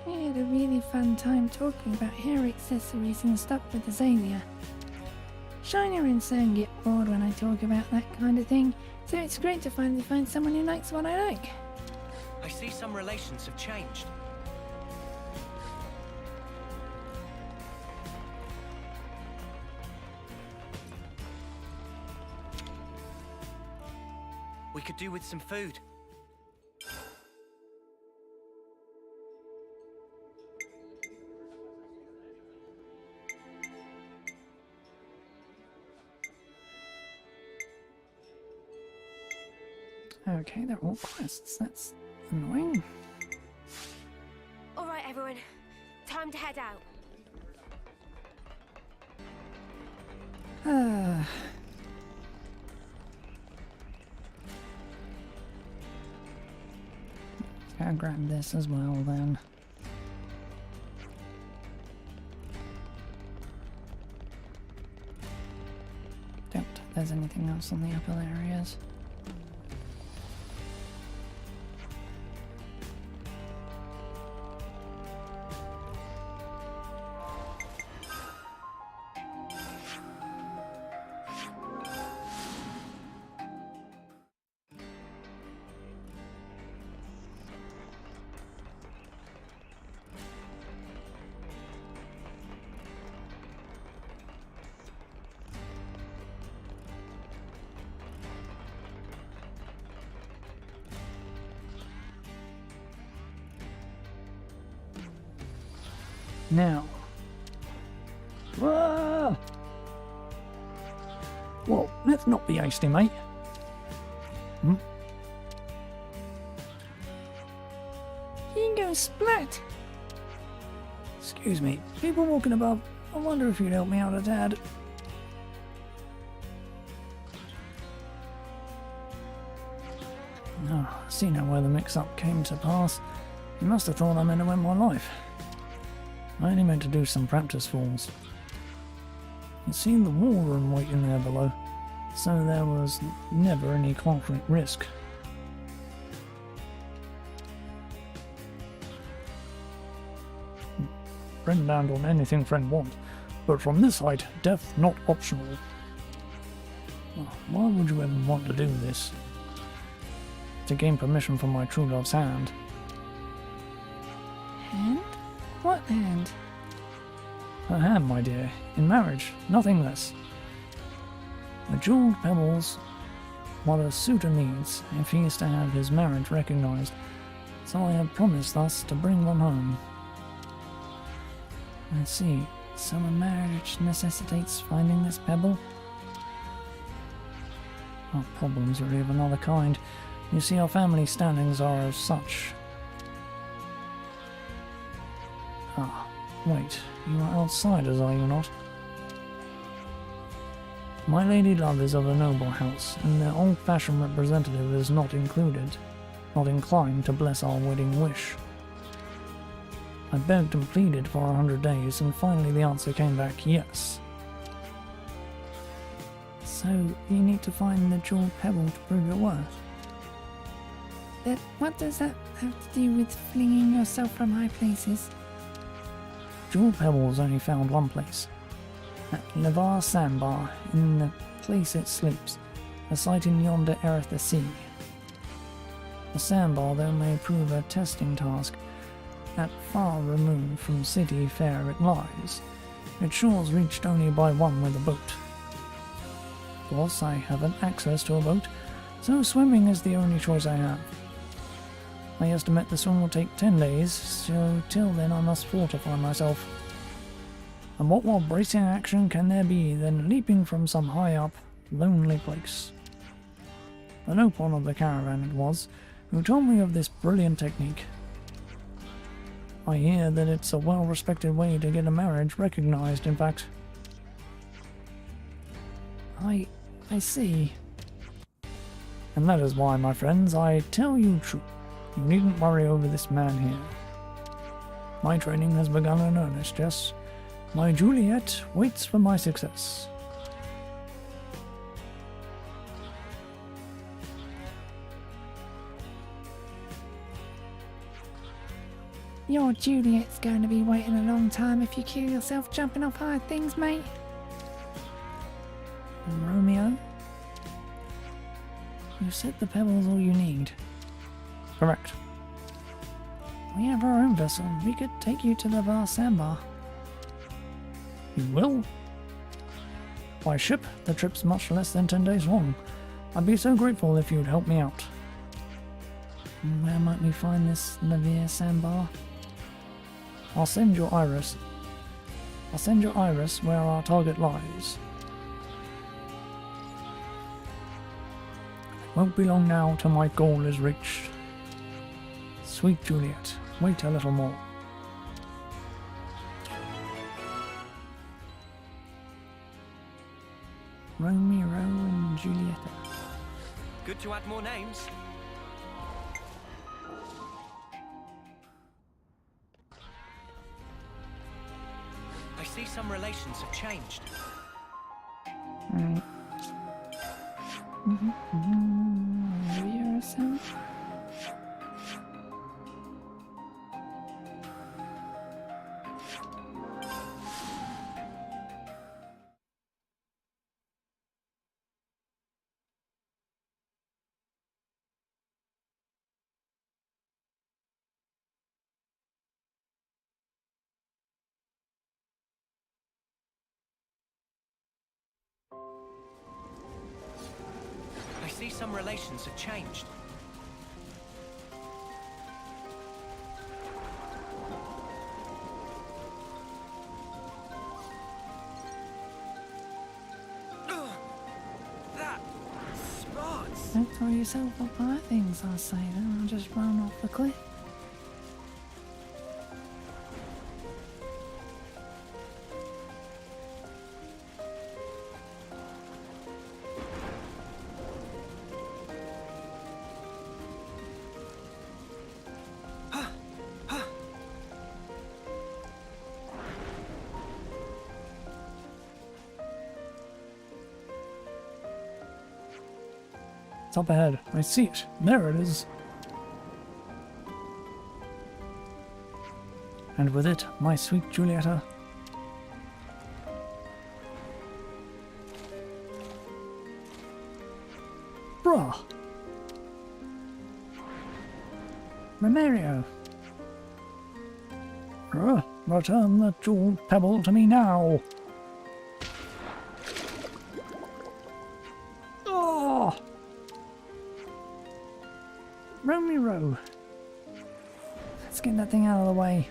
We had a really fun time talking about hair accessories and stuff with Azalea. Shiner and San get bored when I talk about that kind of thing, so it's great to finally find someone who likes what I like. I see some relations have changed. We could do with some food. Okay, they're all quests. That's annoying. All right, everyone. Time to head out. I'll grab this as well then. Don't think there's anything else on the upper areas. Now. Whoa! Well, let's not be hasty, mate. You can go splat! Excuse me, people walking above. I wonder if you'd help me out a tad. Oh, I see now where the mix-up came to pass. You must have thought I meant to end my life. I only meant to do some practice falls. You see the war room waiting there below, so there was never any concrete risk. Friend land on anything friend want, but from this height, death not optional. Why would you ever want to do this? To gain permission from my true love's hand. Hand? What hand? Her hand, my dear. In marriage, nothing less. The jeweled pebbles, what a suitor needs if he is to have his marriage recognized, so I have promised thus to bring one home. I see. So a marriage necessitates finding this pebble? Our problems are of another kind. You see, our family standings are as such. Ah, wait, you are outsiders, are you not? My lady love is of a noble house, and their old-fashioned representative is not included, not inclined to bless our wedding wish. I begged and pleaded for 100 days, and finally the answer came back yes. So, you need to find the jeweled pebble to prove your worth. But what does that have to do with flinging yourself from high places? Jeweled pebbles only found one place. At Levar Sandbar, in the place it sleeps, a site in yonder Eretha Sea. The sandbar, though, may prove a testing task. At far removed from city fair it lies, its shores reached only by one with a boat. Of course, I haven't access to a boat, so swimming is the only choice I have. I estimate the swim will take 10 days, so till then I must fortify myself. And what more bracing action can there be than leaping from some high-up, lonely place? The Nopon of the caravan it was, who told me of this brilliant technique. I hear that it's a well-respected way to get a marriage recognized, in fact. I see. And that is why, my friends, I tell you true. You needn't worry over this man here. My training has begun in earnest, yes. My Juliet waits for my success. Your Juliet's going to be waiting a long time if you kill yourself jumping off high things, mate. And Romeo? You said the pebble's all you need. Correct. We have our own vessel. We could take you to the Var Sandbar. You will? By ship, the trip's much less than 10 days long. I'd be so grateful if you'd help me out. And where might we find this Levar Sandbar? I'll send your iris where our target lies. It won't be long now till my goal is reached. Sweet Juliet, wait a little more. Romeo and Julieta. Good to add more names. I see some relations have changed. Right. Romeo or something? I see some relations have changed. Ugh, that smarts. Don't throw yourself up high things, I say, then I'll just run off the cliff. It's up ahead. I see it. There it is. And with it, my sweet Julieta. Bruh! Romario! Return the jeweled pebble to me now! Oh! Romeo! Let's get that thing out of the way.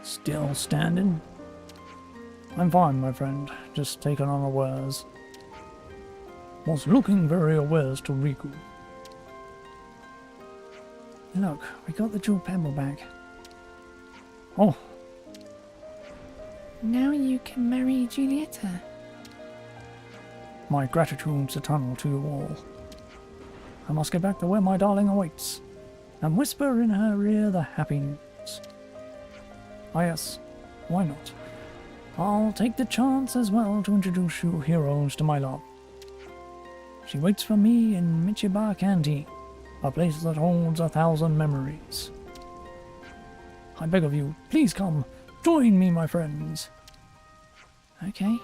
Still standing? I'm fine, my friend. Just taking on unawares. Was looking very awares to Riku. Look, we got the jewel pebble back. Oh. Now you can marry Julieta. My gratitude's eternal to you all. I must get back to where my darling awaits, and whisper in her ear the happy news. Ah yes, why not? I'll take the chance as well to introduce you heroes to my love. She waits for me in Michiba Canteen, a place that holds 1,000 memories. I beg of you, please come, join me, my friends. Okay.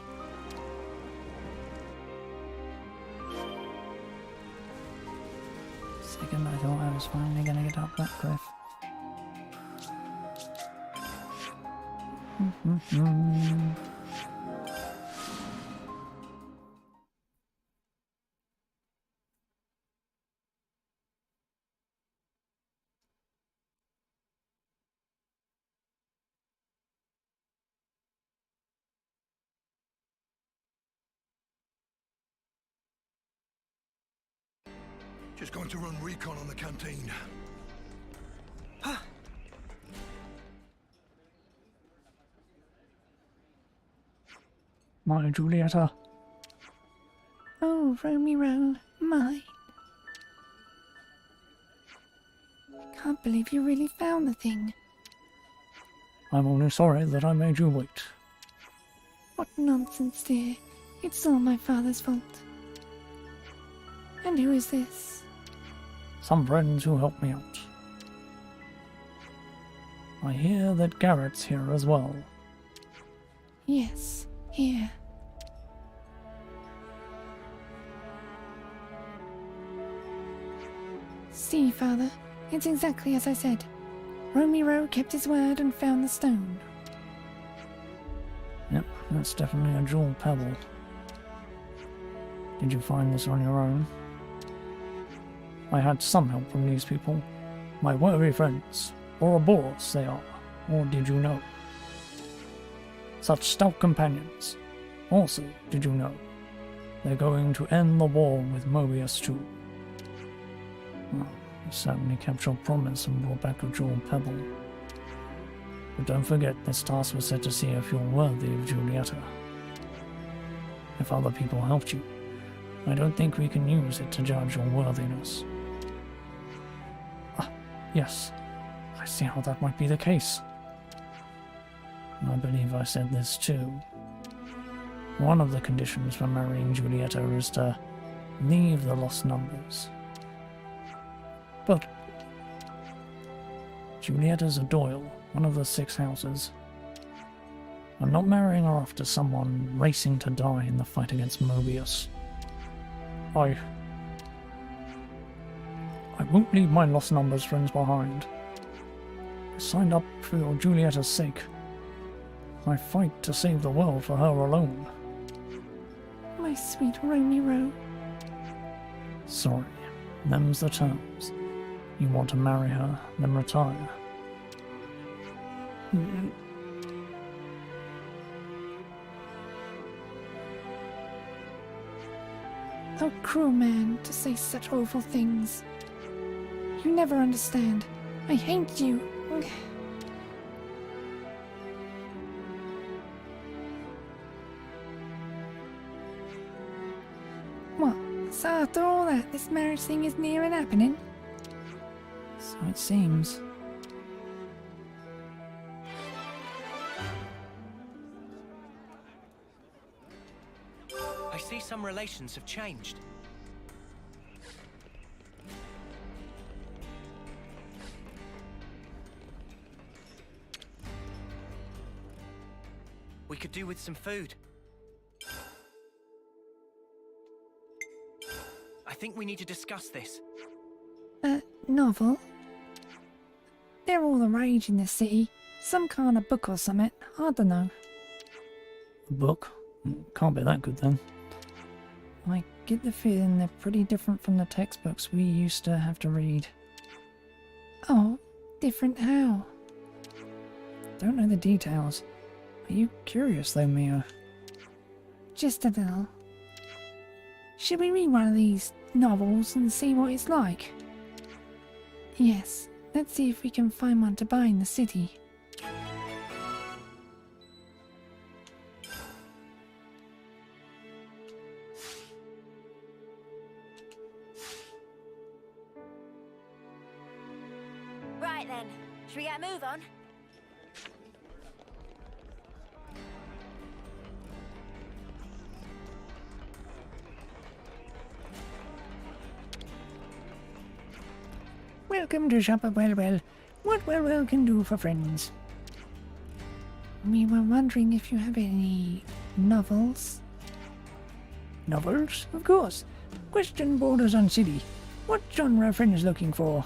Second, I thought I was finally gonna get up that cliff. Just going to run recon on the canteen. My Julieta. Oh, Romeo, mine. Can't believe you really found the thing. I'm only sorry that I made you wait. What nonsense, dear. It's all my father's fault. And who is this? Some friends who helped me out. I hear that Garrett's here as well. Yes, here. See, Father, it's exactly as I said. Romero kept his word and found the stone. Yep, that's definitely a jewel pebble. Did you find this on your own? I had some help from these people. My worthy friends. Ouroboros they are. Or did you know? Such stout companions. Also, did you know? They're going to end the war with Mobius too. Well, you certainly kept your promise and brought back a jewel pebble. But don't forget, this task was set to see if you're worthy of Julieta. If other people helped you, I don't think we can use it to judge your worthiness. Ah, yes. I see how that might be the case. I believe I said this too. One of the conditions for marrying Julieta is to leave the Lost Numbers. But Julieta's a Doyle, one of the 6 houses. I'm not marrying her off to someone racing to die in the fight against Mobius. I won't leave my Lost Numbers friends behind. I signed up for your Julieta's sake. I fight to save the world for her alone. My sweet Romero. Sorry, them's the terms. You want to marry her, then retire. How cruel man to say such awful things. You never understand. I hate you. What? So after all that, this marriage thing is near and happening? So it seems. I see some relations have changed. We could do with some food. I think we need to discuss this. Novel? They're all the rage in the city. Some kind of book or something. I don't know. A book? Can't be that good then. I get the feeling they're pretty different from the textbooks we used to have to read. Oh, different how? Don't know the details. Are you curious though, Mia? Just a little. Should we read one of these novels and see what it's like? Yes, let's see if we can find one to buy in the city. Right then, should we get a move on? Welcome to Shop at Well. What Well can do for friends. We were wondering if you have any novels. Novels? Of course. Question borders on city. What genre are friends looking for?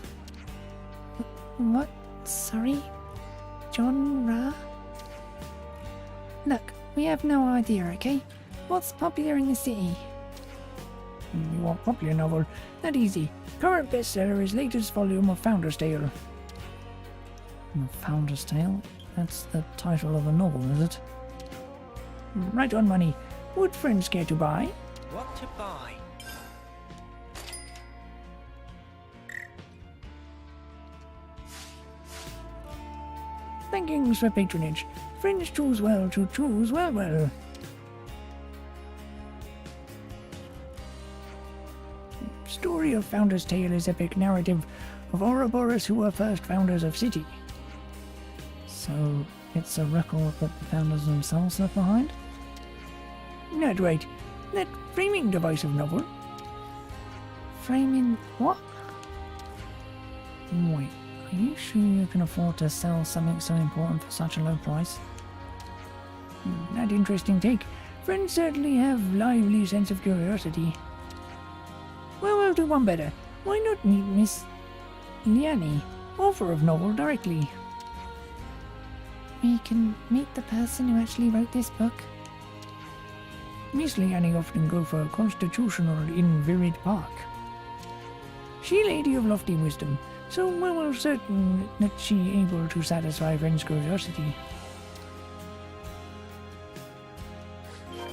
What? Sorry? Genre? Look, we have no idea, okay? What's popular in the city? You want popular novel? Not easy. Current bestseller is latest volume of Founder's Tale. Founder's Tale? That's the title of a novel, is it? Right on money. Would friends care to buy? What to buy? Thankings for patronage. Friends choose well to choose well. Story of Founder's Tale is epic narrative of Ouroboros who were first founders of city. So, it's a record that the founders themselves left behind? Not right. That framing device of novel. Framing what? Wait, are you sure you can afford to sell something so important for such a low price? That interesting take. Friends certainly have lively sense of curiosity. Well, we'll do one better. Why not meet Miss Liani, author of novel, directly? We can meet the person who actually wrote this book. Miss Liani often go for constitutional in Virid Park. She lady of lofty wisdom, so we will certain that she able to satisfy friends' curiosity.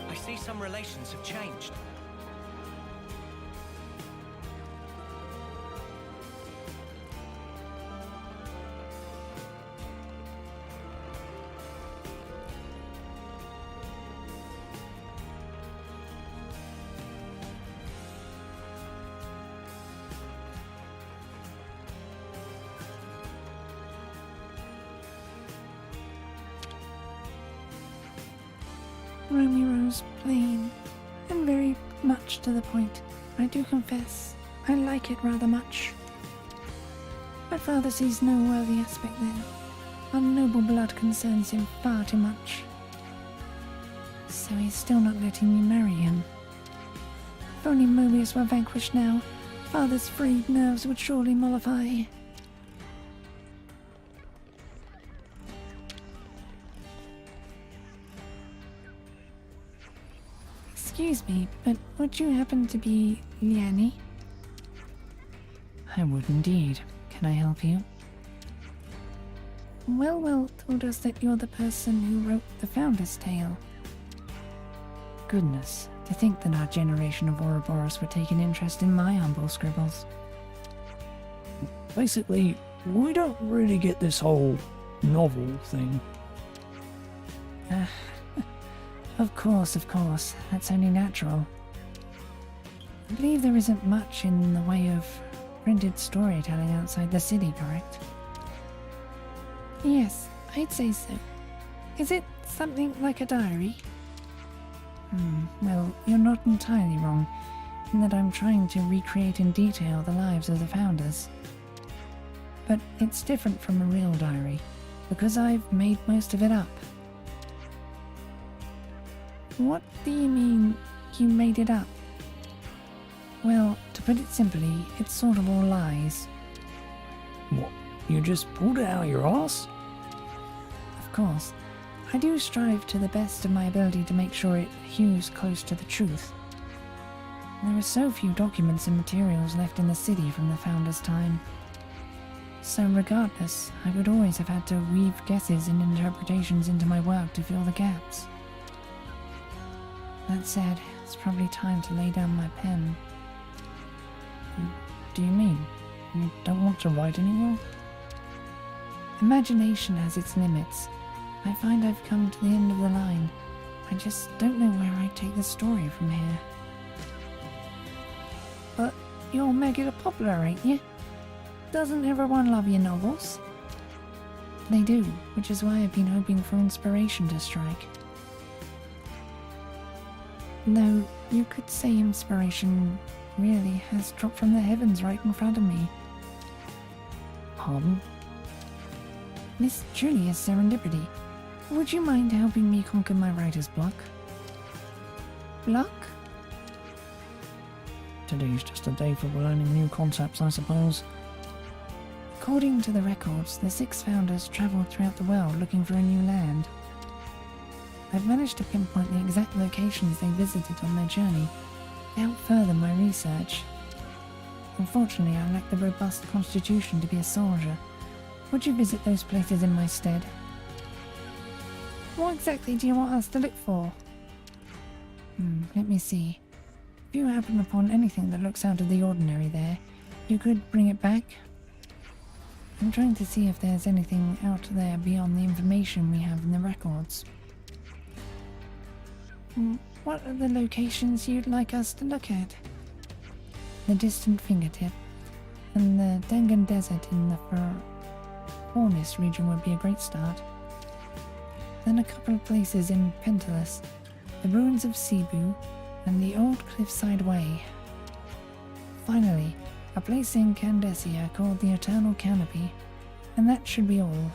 I see some relations have changed. Romeo's plain and very much to the point. I do confess, I like it rather much. My father sees no worthy aspect there. Our noble blood concerns him far too much. So he's still not letting me marry him. If only Mobius were vanquished now, father's frayed nerves would surely mollify. Excuse me, but would you happen to be Liani? I would indeed. Can I help you? Well told us that you're the person who wrote the Founder's Tale. Goodness, to think that our generation of Ouroboros would take an interest in my humble scribbles. Basically, we don't really get this whole novel thing. Of course, that's only natural. I believe there isn't much in the way of printed storytelling outside the city, correct? Yes, I'd say so. Is it something like a diary? Well, you're not entirely wrong, in that I'm trying to recreate in detail the lives of the founders. But it's different from a real diary, because I've made most of it up. What do you mean, you made it up? Well, to put it simply, it's sort of all lies. What? You just pulled it out of your ass? Of course. I do strive to the best of my ability to make sure it hews close to the truth. There are so few documents and materials left in the city from the founder's time. So regardless, I would always have had to weave guesses and interpretations into my work to fill the gaps. That said, it's probably time to lay down my pen. Do you mean? You don't want to write anymore? Imagination has its limits. I find I've come to the end of the line. I just don't know where I'd take the story from here. But you're mega popular, ain't you? Doesn't everyone love your novels? They do, which is why I've been hoping for inspiration to strike. Though, you could say inspiration really has dropped from the heavens right in front of me. Pardon? This truly is serendipity. Would you mind helping me conquer my writer's block? Block? Today's just a day for learning new concepts, I suppose. According to the records, the 6 founders travelled throughout the world looking for a new land. I've managed to pinpoint the exact locations they visited on their journey, without further my research. Unfortunately, I lack the robust constitution to be a soldier. Would you visit those places in my stead? What exactly do you want us to look for? Let me see. If you happen upon anything that looks out of the ordinary there, you could bring it back. I'm trying to see if there's anything out there beyond the information we have in the records. What are the locations you'd like us to look at? The distant fingertip, and the Dengan Desert in the Fornis region would be a great start. Then a couple of places in Pentelis, the ruins of Cebu, and the old cliffside way. Finally, a place in Candesia called the Eternal Canopy, and that should be all.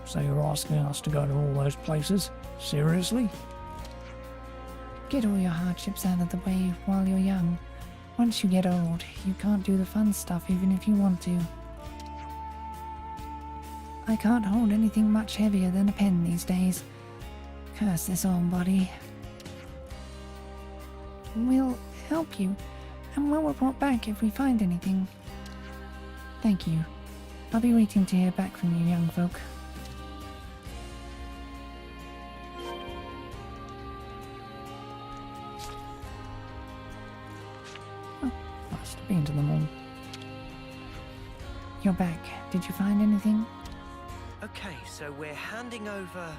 So you're asking us to go to all those places? Seriously? Get all your hardships out of the way while you're young. Once you get old, you can't do the fun stuff even if you want to. I can't hold anything much heavier than a pen these days. Curse this old body. We'll help you, and we'll report back if we find anything. Thank you. I'll be waiting to hear back from you, young folk. Oh, must have been to them all. You're back. Did you find anything? Okay, so we're handing over...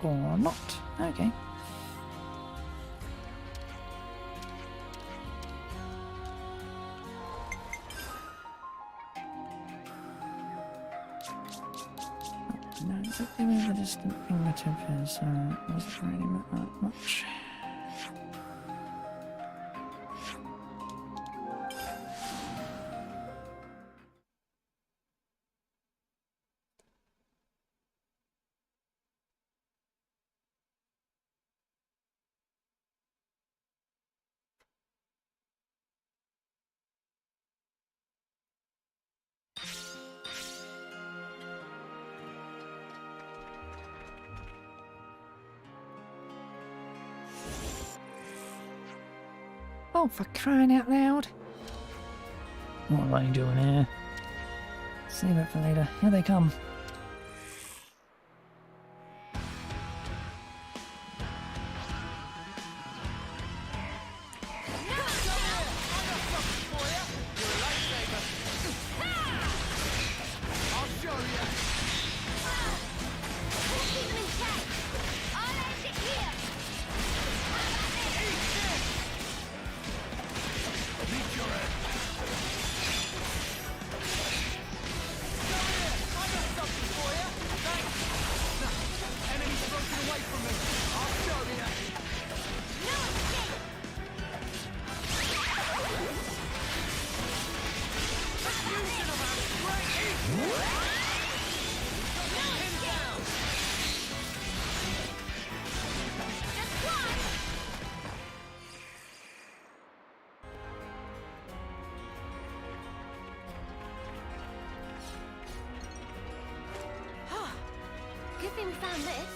Or not? Okay. No, exactly where the distant fingertip is, it wasn't really that much. Oh, for crying out loud! What are they doing here? Save it for later. Here they come. Good thing we found this.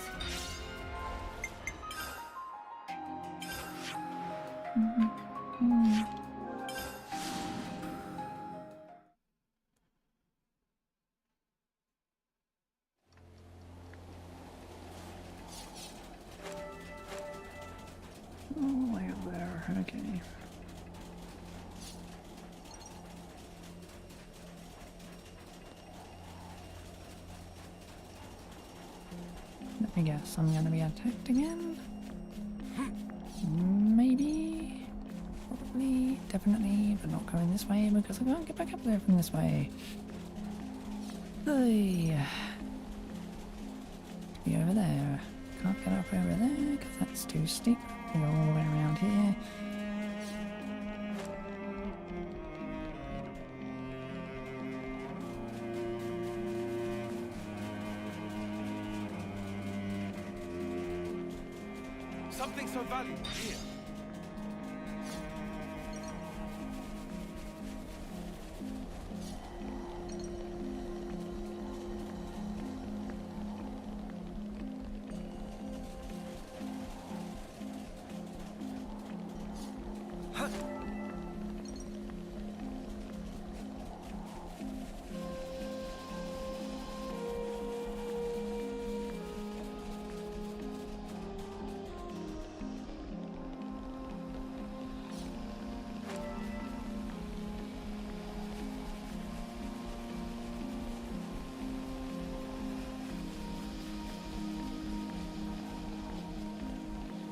Oh, way up there. Okay. Let me guess, I'm gonna be attacked again? Maybe? Probably? Definitely, but not going this way because I can't get back up there from this way. Hey. Be over there. Can't get up over there because that's too steep. We go all the way around here. Something so valuable here.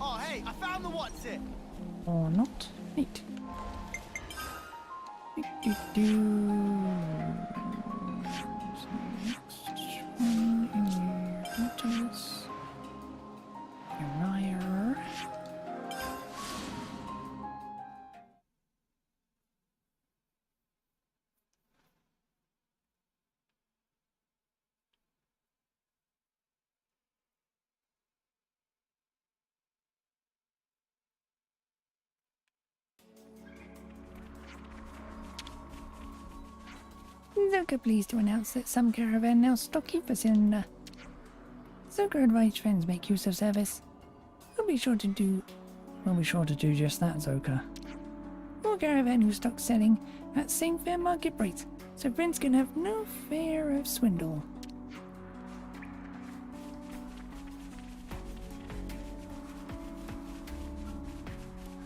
Oh, hey, I found the what's it. Or not. Neat. Do-do-do. So next one in here. Photos. Uriah. Zoka pleased to announce that some caravan now stock keep us in. Zoka advised friends make use of service. We'll be sure to do just that, Zoka. More caravan who stock selling at same fair market rates, so friends can have no fear of swindle.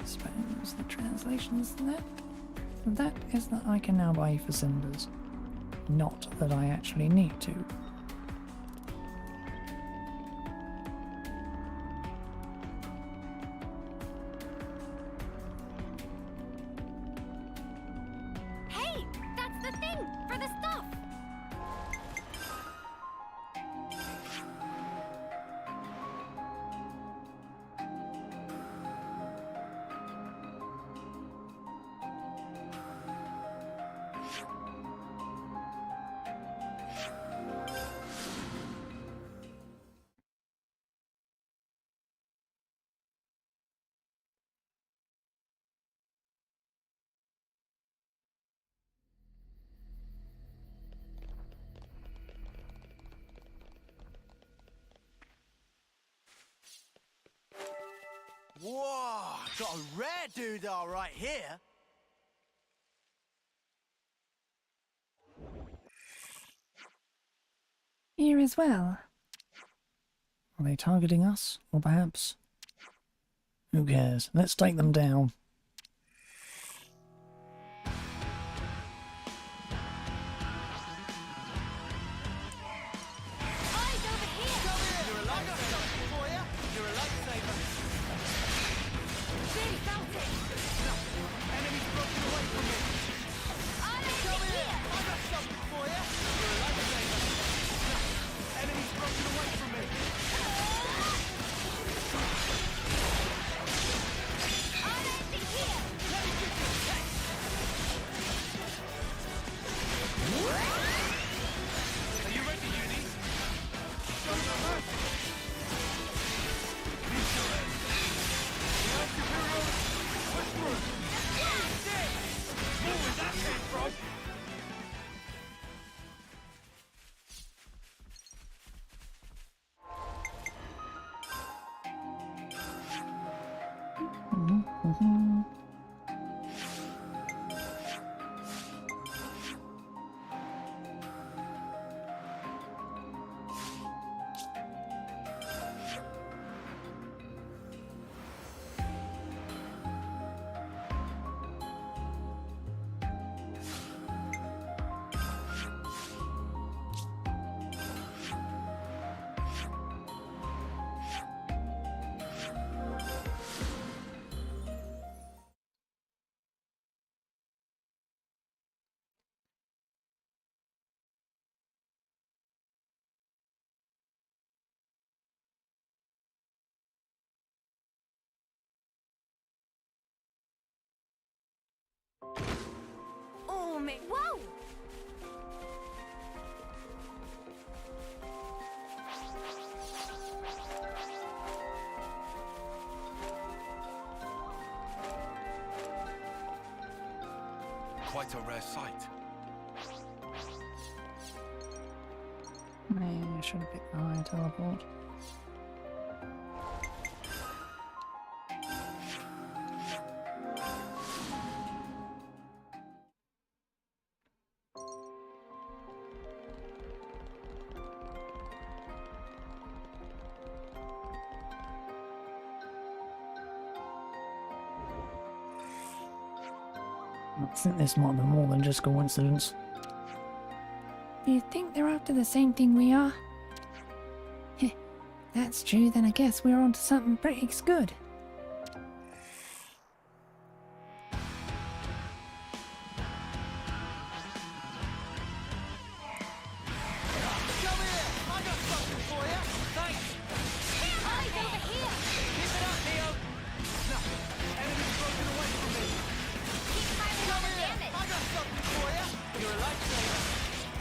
I suppose the translation is that is that I can now buy for cinders. Not that I actually need to. Hey, that's the thing for the stuff. Whoa, got a rare doodah right here. Here as well. Are they targeting us? Or perhaps... Who cares? Let's take them down. Eyes over here. You're a lifesaver for ya. You're a lifesaver. Really felt it. Enemy's broken away from me. Eyes here. I got something for ya. You're a lifesaver. Enemy's broken away from me. Eyes here. Let me give you a taste. Are you ready, Uni? Show no mercy. Leave your end. The anti-heroes push through. Dead. Where was that came from? Oh, me. Whoa. Quite a rare sight. I should have picked the high teleport. I think this might be more than just coincidence. Do you think they're after the same thing we are? Heh, that's true, then I guess we're onto something pretty good. Come here. I got something for ya. Thanks. Eyes over here. Keep it up, Neo. No, enemy's broken away from me. Keep piling on the damage. I got something for ya. You're a lifesaver.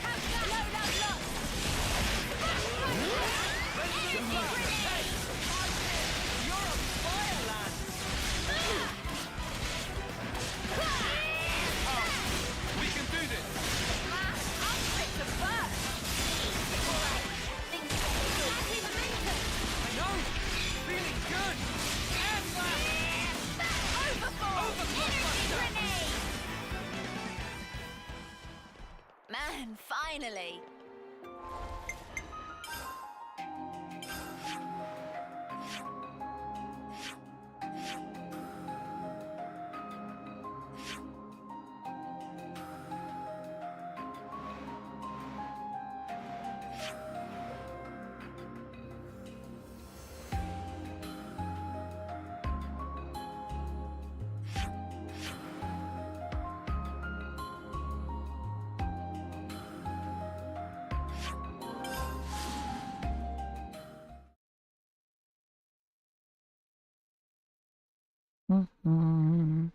Have that. Load. Hey, you're a fire lad. We can do this. man, finally! Mm-hmm.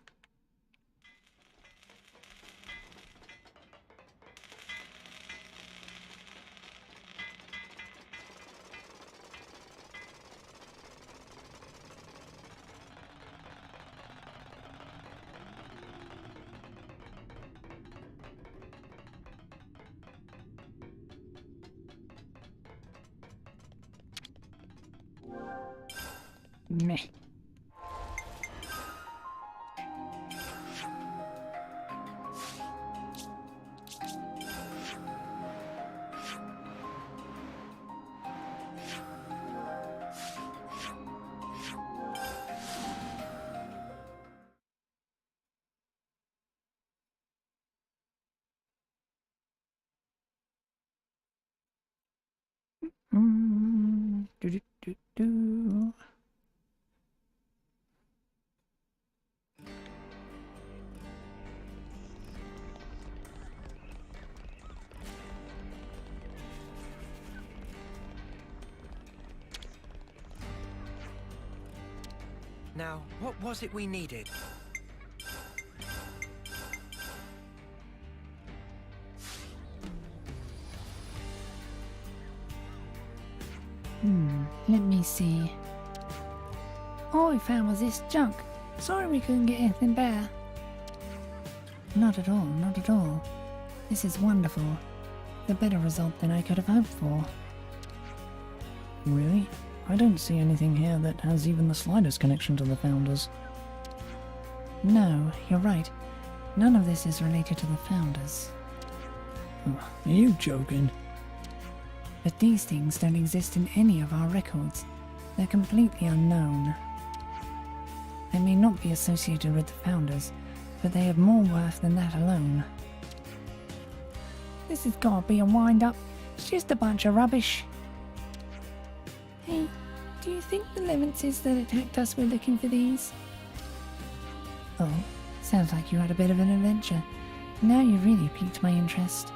Meh. Do. Now, what was it we needed? Let me see. All we found was this junk. Sorry we couldn't get anything better. Not at all, not at all. This is wonderful. A better result than I could have hoped for. Really? I don't see anything here that has even the slightest connection to the Founders. No, you're right. None of this is related to the Founders. Are you joking? But these things don't exist in any of our records. They're completely unknown. They may not be associated with the Founders, but they have more worth than that alone. This has got to be a wind-up. It's just a bunch of rubbish. Hey, do you think the Levenses that attacked us were looking for these? Oh, sounds like you had a bit of an adventure. Now you really piqued my interest.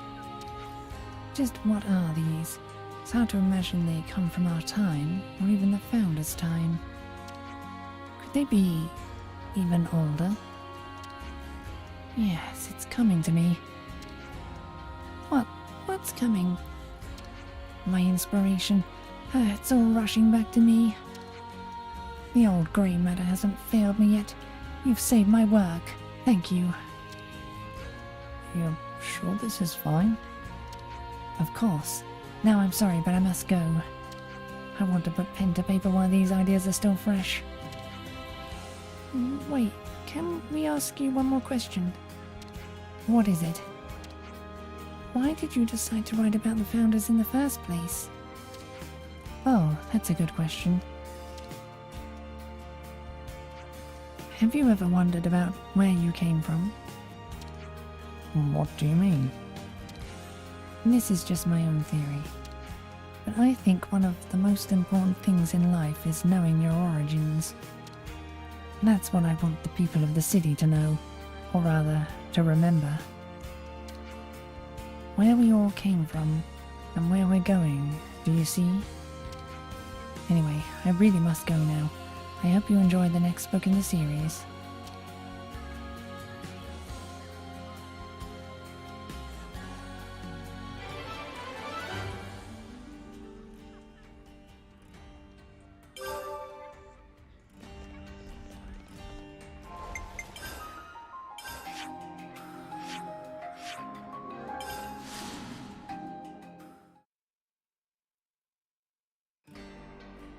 Just what are these? It's hard to imagine they come from our time, or even the Founders' time. Could they be even older? Yes, it's coming to me. What's coming? My inspiration. It's all rushing back to me. The old grey matter hasn't failed me yet. You've saved my work. Thank you. You're sure this is fine? Of course. Now I'm sorry, but I must go. I want to put pen to paper while these ideas are still fresh. Wait, can we ask you one more question? What is it? Why did you decide to write about the Founders in the first place? Oh, that's a good question. Have you ever wondered about where you came from? What do you mean? This is just my own theory. But I think one of the most important things in life is knowing your origins. That's what I want the people of the city to know, or rather, to remember. Where we all came from, and where we're going, do you see? Anyway, I really must go now. I hope you enjoy the next book in the series.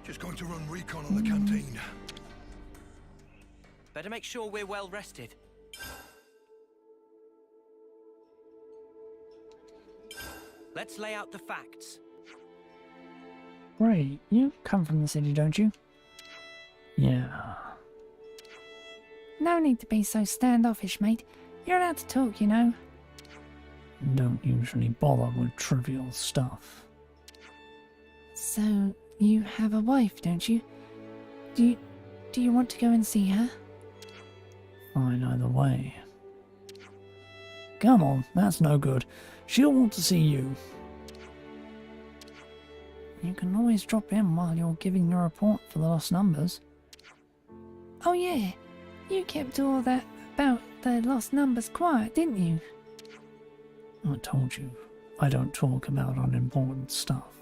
Just going to run recon on the canteen. Better make sure we're well rested. Let's lay out the facts. Ray, you come from the city, don't you? Yeah. No need to be so standoffish, mate. You're allowed to talk, you know. Don't usually bother with trivial stuff. So, you have a wife, don't you? Do you want to go and see her? Fine either way. Come on, that's no good. She'll want to see you. You can always drop in while you're giving your report for the lost numbers. Oh yeah, you kept all that about the lost numbers quiet, didn't you? I told you, I don't talk about unimportant stuff.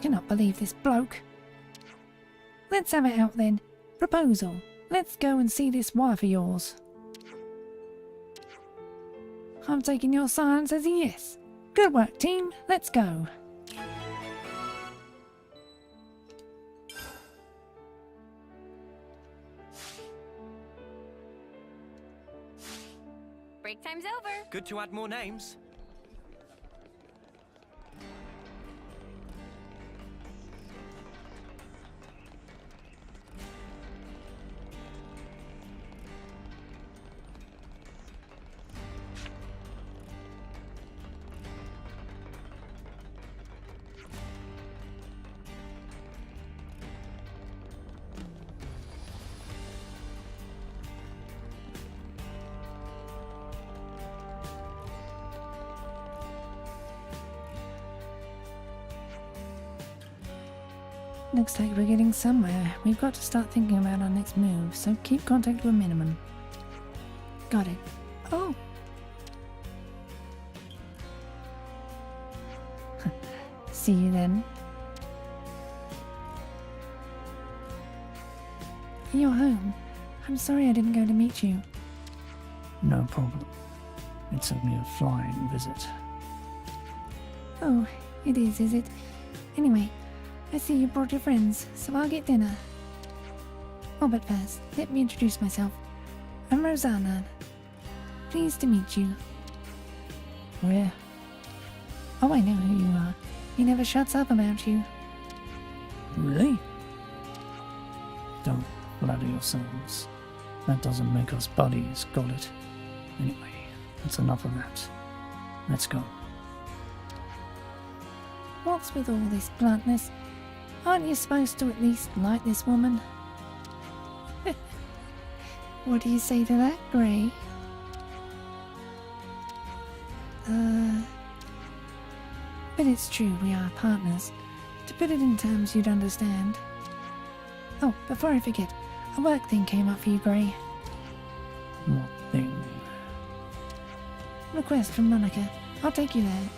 Cannot believe this bloke. Let's have it out then. Proposal. Let's go and see this wife of yours. I'm taking your silence as a yes. Good work, team. Let's go. Break time's over. Good to add more names. Looks like we're getting somewhere. We've got to start thinking about our next move, so keep contact to a minimum. Got it. Oh! See you then. You're home. I'm sorry I didn't go to meet you. No problem. It's only a flying visit. Oh, it is it? Anyway, I see you brought your friends, so I'll get dinner. Oh, but first, let me introduce myself. I'm Rosanna. Pleased to meet you. Where? Oh, I know who you are. He never shuts up about you. Really? Don't flatter yourselves. That doesn't make us buddies, got it? Anyway, that's enough of that. Let's go. What's with all this bluntness? Aren't you supposed to at least like this woman? What do you say to that, Gray? But it's true, we are partners. To put it in terms you'd understand. Oh, before I forget, a work thing came up for you, Gray. What thing? Request from Monica. I'll take you there.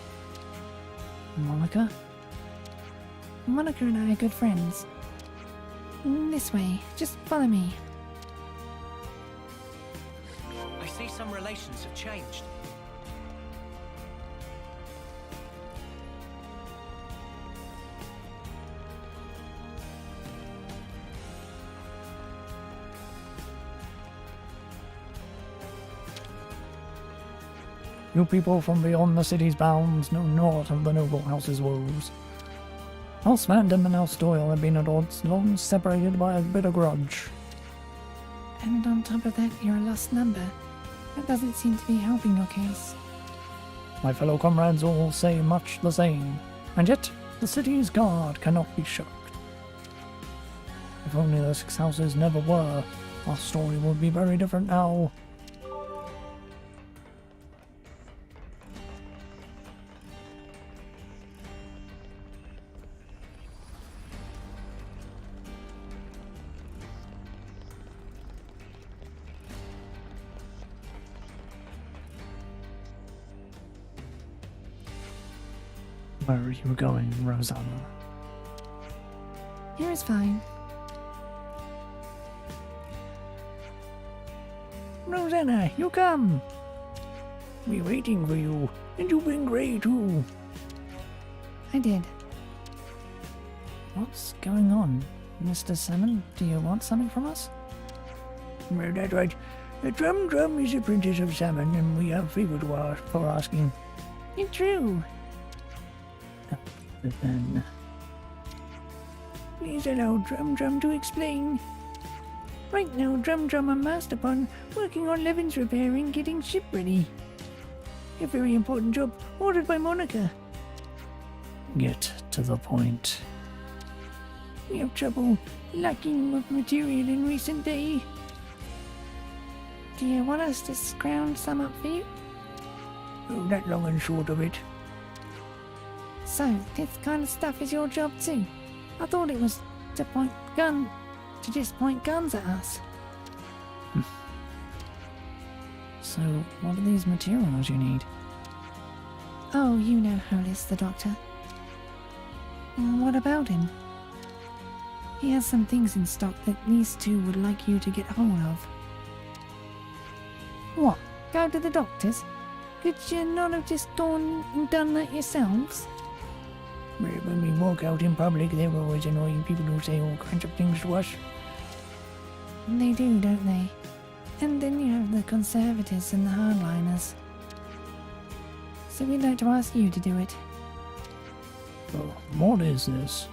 Monica? Monica and I are good friends. This way, just follow me. I see some relations have changed. You people from beyond the city's bounds know naught of the noble house's woes. House Vandam and House Doyle have been at odds, long separated by a bitter grudge. And on top of that, you're a lost number. That doesn't seem to be helping your case. My fellow comrades all say much the same, and yet the city's guard cannot be shocked. If only the 6 houses never were, our story would be very different now. Where are you going, Rosanna? Here is fine. Rosanna, you come! We're waiting for you, and you bring Gray too. I did. What's going on? Mr. Salmon, do you want something from us? That's right. The Drum is apprentice of Salmon, and we have favor to ask for asking. It's true. But then... Please allow Drum Drum to explain. Right now, Drum Drum and Master Pun working on Levin's repairing, getting ship ready. A very important job ordered by Monica. Get to the point. We have trouble lacking of material in recent day. Do you want us to scrounge some up for you? Oh, that long and short of it. So, this kind of stuff is your job too? I thought it was to just point guns at us. So, what are these materials you need? Oh, you know Hollis, the doctor. What about him? He has some things in stock that these two would like you to get hold of. What? Go to the doctors? Could you not have just gone and done that yourselves? When we walk out in public, there are always annoying people who say all kinds of things to us. They do, don't they? And then you have the conservatives and the hardliners. So we'd like to ask you to do it. Oh, what is this?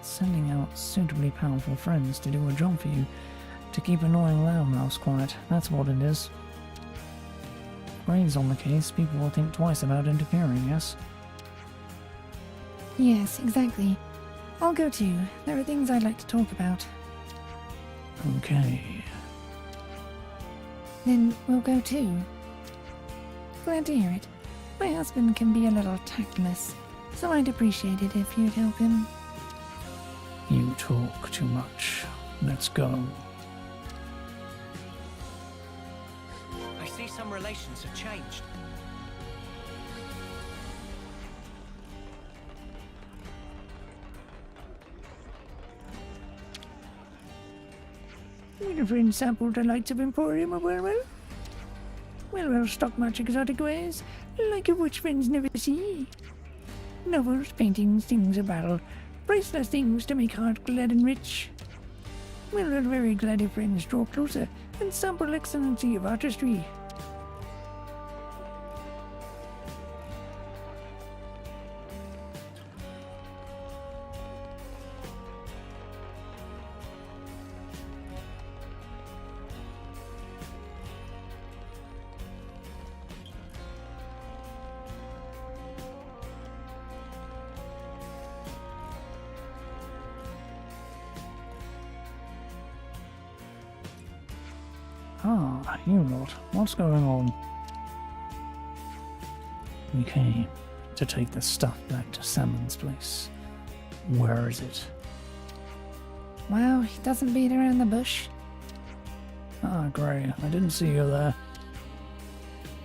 Sending out suitably powerful friends to do a job for you, to keep annoying loudmouths quiet. That's what it is. Brains on the case, people will think twice about interfering, yes? Yes, exactly. I'll go too. There are things I'd like to talk about. Okay. Then we'll go too. Glad to hear it. My husband can be a little tactless, so I'd appreciate it if you'd help him. You talk too much. Let's go. I see some relations have changed. Will a friend sample delights of Emporium of Well, we'll stock much exotic wares, like of which friends never see. Novels, paintings, things of battle, priceless things to make heart glad and rich. We're very glad if friends draw closer and sample excellency of artistry. Ah, you lot. What's going on? We came to take the stuff back to Salmon's place. Where is it? Well, he doesn't beat around the bush. Ah, great. I didn't see you there.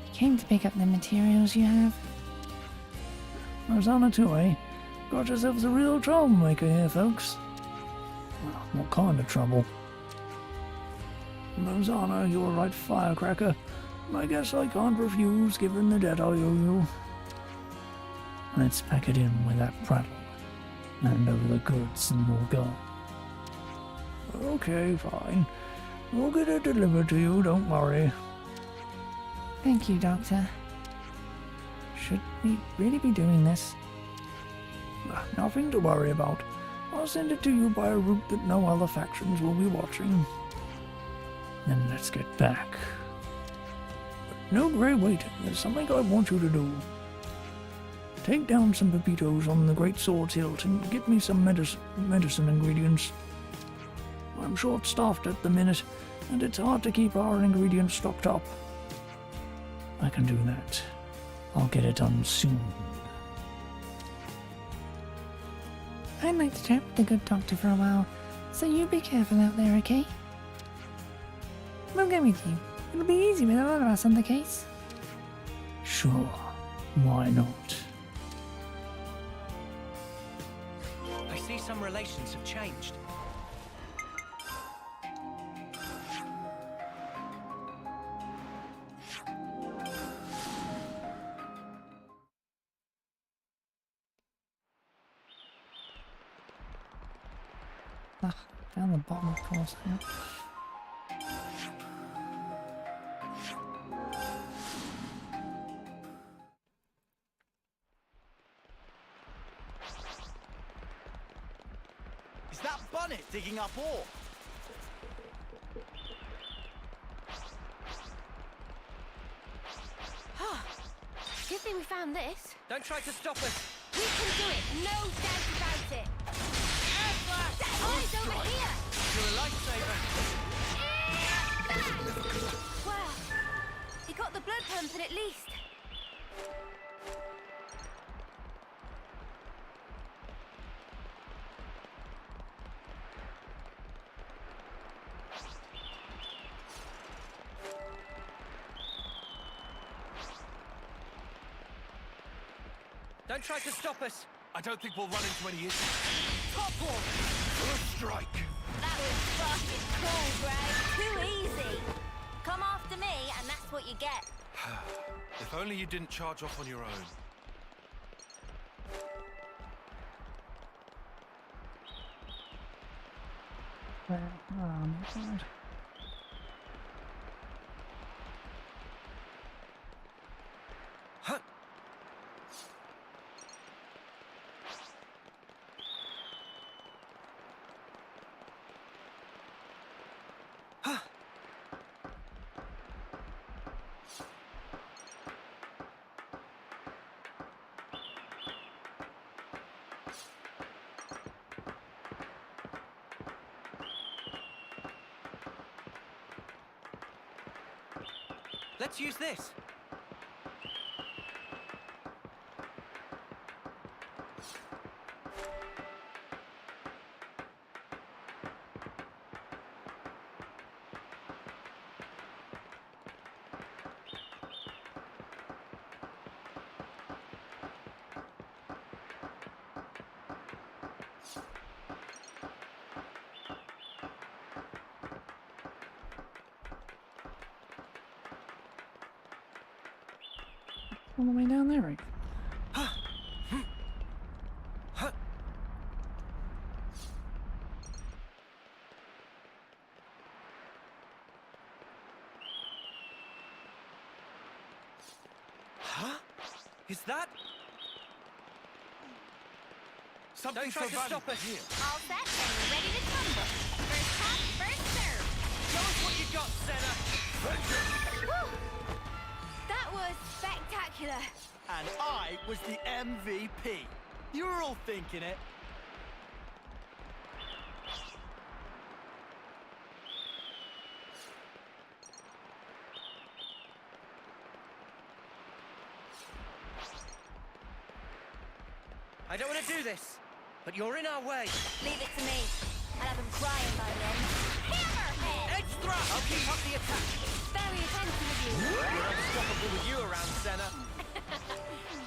He came to pick up the materials you have. Rosanna too, eh? Got yourselves a real troublemaker here, folks. Well, what kind of trouble? Rosanna, you're a right firecracker. I guess I can't refuse given the debt I owe you. Let's pack it in with that prattle. Hand over the goods and we'll go. Okay, fine. We'll get it delivered to you, don't worry. Thank you, Doctor. Should we really be doing this? Nothing to worry about. I'll send it to you by a route that no other factions will be watching. Then let's get back. But no great waiting. There's something I want you to do. Take down some pepitos on the Great Sword's hilt and get me some medicine ingredients. I'm short-staffed at the minute, and it's hard to keep our ingredients stocked up. I can do that. I'll get it done soon. I'd like to chat with the good doctor for a while, so you be careful out there, okay? We'll go with you. It'll be easy with all of us on the case. Sure. Why not? I see some relations have changed. Ah, down the bottom, of course. Yeah. Is that Bunnet digging up ore? Good thing we found this. Don't try to stop us. We can do it, no doubt about it. Air flash! Eyes over here! You're a lifesaver. Well, he got the blood pumping at least. Don't try to stop us. I don't think we'll run into any issues. Topple! First strike. That was fucking cool, Greg. Too easy. Come after me, and that's what you get. If only you didn't charge off on your own. Oh my god. Let's use this. All the way down there, right? Huh? Is that? Something Don't try so to valuable stop us. here. All set and we're ready to tumble. First come, first serve. Show us what you got, Senna. Whew. That was spectacular. And I was the MVP. You were all thinking it. I don't want to do this, but you're in our way. Leave it to me. I'll have them crying by the end. Hammerhead! Edge thrust! I'll keep up the attack. Very attentive of you. We're unstoppable with you around, Senna.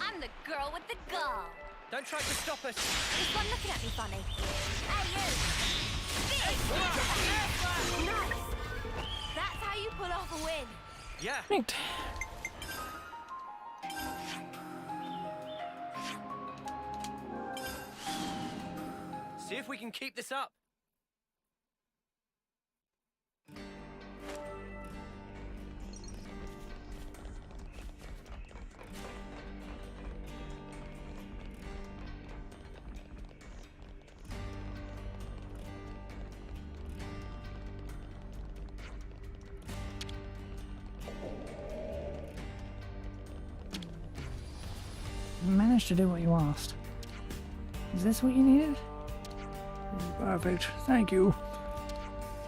I'm the girl with the gall. Don't try to stop us. Is one looking at me funny? Hey, you! Big Nice! That's how you pull off a win. Yeah. Right. See if we can keep this up. You managed to do what you asked. Is this what you needed? Perfect, thank you.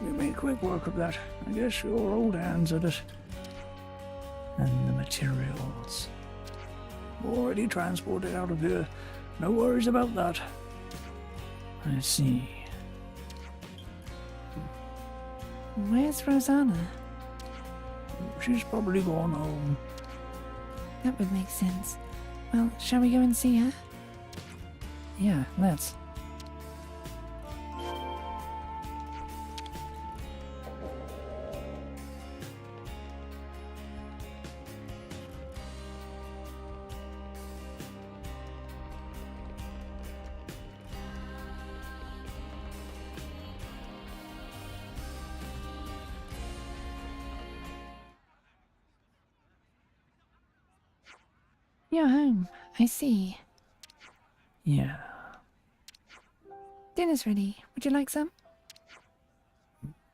You made quick work of that. I guess your old hands at it. And the materials. Already transported out of here. No worries about that. I see. Where's Rosanna? She's probably gone home. That would make sense. Well, shall we go and see her? Yeah, let's. You're home, I see. Yeah. Dinner's ready. Would you like some?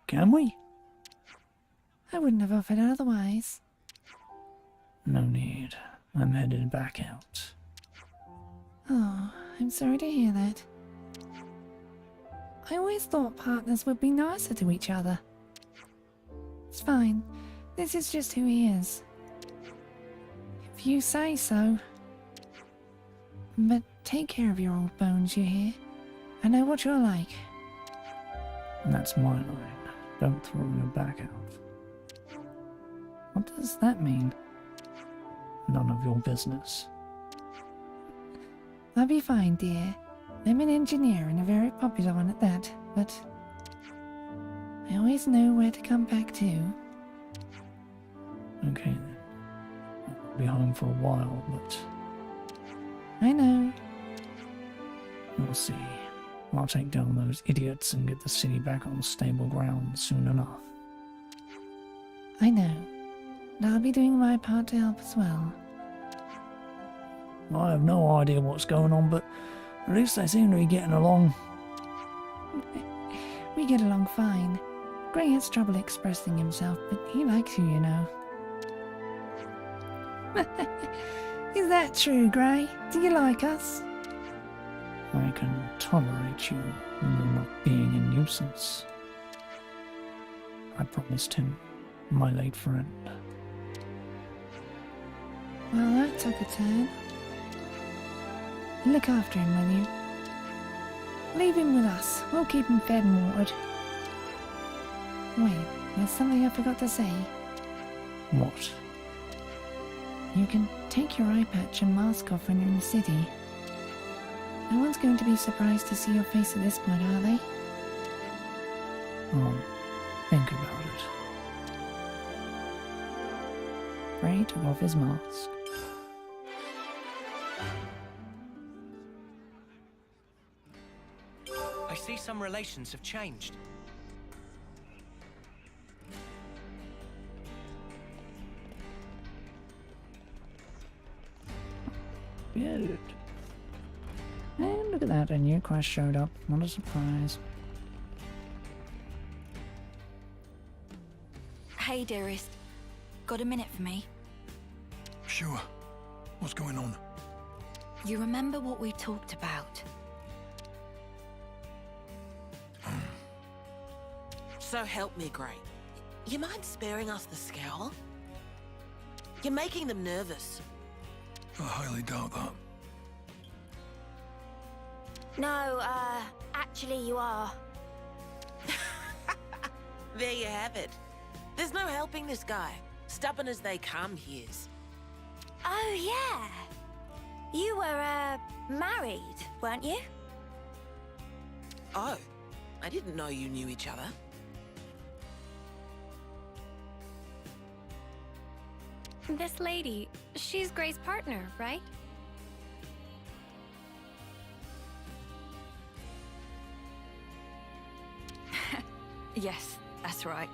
Can we? I wouldn't have offered otherwise. No need. I'm headed back out. Oh, I'm sorry to hear that. I always thought partners would be nicer to each other. It's fine. This is just who he is. If you say so. But take care of your old bones, you hear? I know what you're like. That's my line. Don't throw your back out. What does that mean? None of your business. I'll be fine, dear. I'm an engineer and a very popular one at that, but I always know where to come back to. Okay then. I'll be home for a while, but I know. we'll see. I'll take down those idiots and get the city back on stable ground soon enough. I know. And I'll be doing my part to help as well. I have no idea what's going on, but at least they seem to be getting along. We get along fine. Gray has trouble expressing himself, but he likes you, you know. Is that true, Gray? Do you like us? I can tolerate you when you're not being a nuisance. I promised him, my late friend. Well, that took a turn. Look after him, will you? Leave him with us. We'll keep him fed and watered. Wait, there's something I forgot to say. What? You can take your eye patch and mask off when you're in the city. No one's going to be surprised to see your face at this point, are they? I'll think about it. Ray took off his mask. I see some relations have changed. Good. And look at that, a new quest showed up. What a surprise. Hey, dearest. Got a minute for me? Sure. What's going on? You remember what we talked about? So help me, Gray. You mind sparing us the scowl? You're making them nervous. I highly doubt that. No, actually you are. There you have it. There's no helping this guy. Stubborn as they come, he is. Oh, yeah. You were, married, weren't you? Oh, I didn't know you knew each other. This lady, she's Gray's partner, right? Yes, that's right.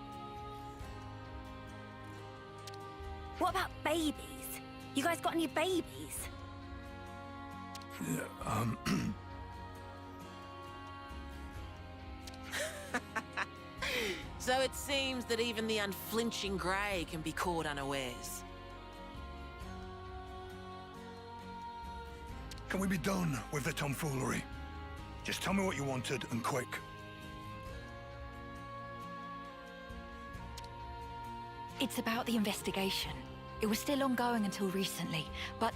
What about babies? You guys got any babies? Yeah, So it seems that even the unflinching Gray can be caught unawares. Can we be done with the tomfoolery? Just tell me what you wanted, and quick. It's about the investigation. It was still ongoing until recently, but...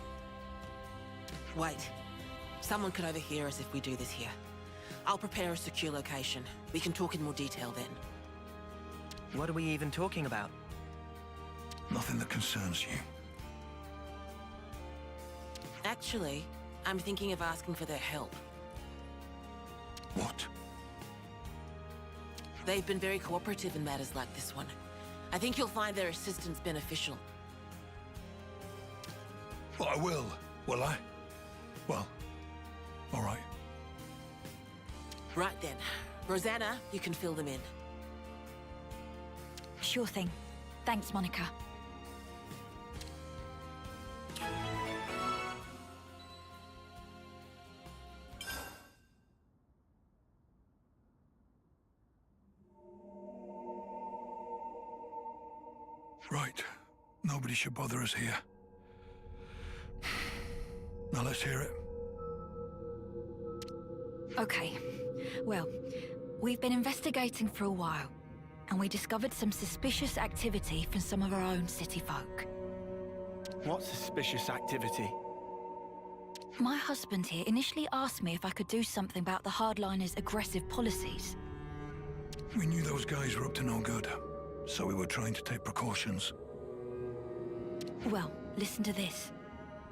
Wait. Someone could overhear us if we do this here. I'll prepare a secure location. We can talk in more detail then. What are we even talking about? Nothing that concerns you. Actually, I'm thinking of asking for their help. What? They've been very cooperative in matters like this one. I think you'll find their assistance beneficial. Well, I will I? Well, all right. Right then. Rosanna, you can fill them in. Sure thing. Thanks, Monica. Right. Nobody should bother us here. Now let's hear it. Okay. Well, we've been investigating for a while, and we discovered some suspicious activity from some of our own city folk. What suspicious activity? My husband here initially asked me if I could do something about the hardliners' aggressive policies. We knew those guys were up to no good, so we were trying to take precautions. Well, listen to this.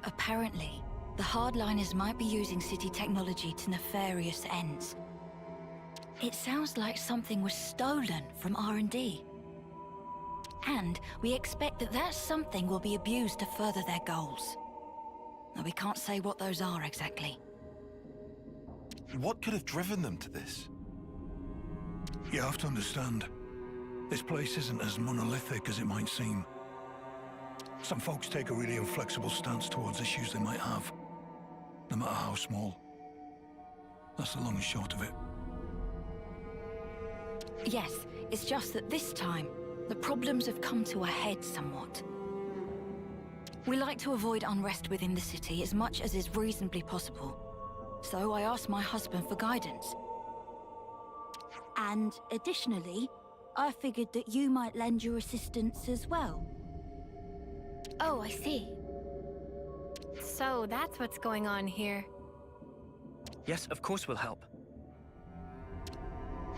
Apparently, the hardliners might be using city technology to nefarious ends. It sounds like something was stolen from R&D. And we expect that that something will be abused to further their goals. Now, we can't say what those are exactly. What could have driven them to this? You have to understand, this place isn't as monolithic as it might seem. Some folks take a really inflexible stance towards issues they might have, no matter how small. That's the long and short of it. Yes, it's just that this time, the problems have come to a head somewhat. We like to avoid unrest within the city as much as is reasonably possible. So I asked my husband for guidance. And additionally, I figured that you might lend your assistance as well. Oh, I see. So that's what's going on here. Yes, of course we'll help.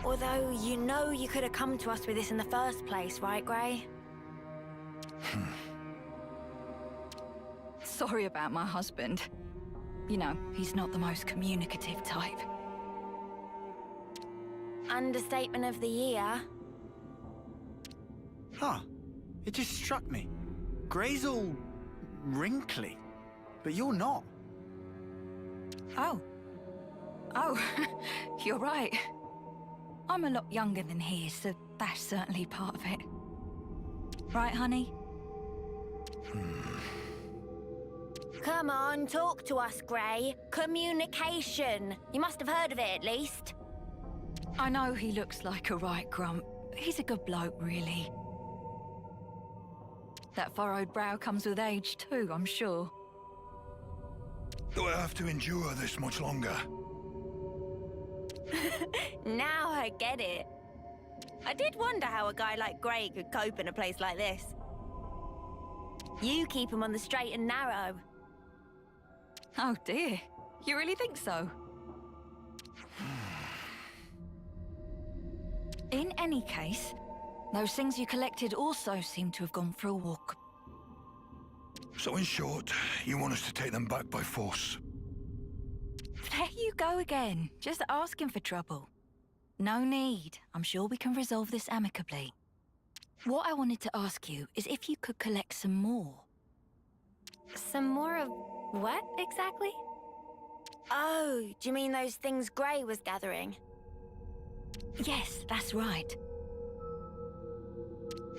Although you know you could have come to us with this in the first place, right, Grey? Sorry about my husband. You know, he's not the most communicative type. Understatement of the year. Huh. It just struck me. Grey's all wrinkly, but you're not. Oh. Oh, you're right. I'm a lot younger than he is, so that's certainly part of it. Right, honey? Come on, talk to us, Grey. Communication. You must have heard of it, at least. I know he looks like a right grump. He's a good bloke, really. That furrowed brow comes with age too, I'm sure. Do I have to endure this much longer? Now I get it. I did wonder how a guy like Grey could cope in a place like this. You keep him on the straight and narrow. Oh dear, you really think so? In any case, those things you collected also seem to have gone for a walk. So in short, you want us to take them back by force? There you go again, just asking for trouble. No need, I'm sure we can resolve this amicably. What I wanted to ask you is if you could collect some more. Some more of what, exactly? Oh, do you mean those things Grey was gathering? Yes, that's right.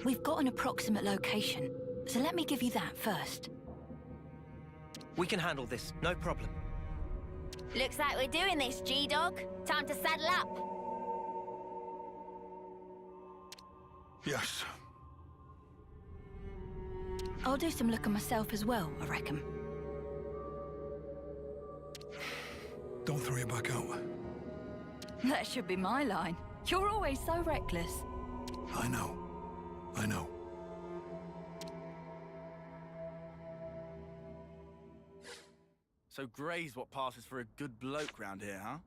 We've got an approximate location, so let me give you that first. We can handle this, no problem. Looks like we're doing this, G-Dog. Time to saddle up. Yes. I'll do some looking myself as well, I reckon. Don't throw your back out. That should be my line. You're always so reckless. I know. I know. So Grey's what passes for a good bloke round here, huh?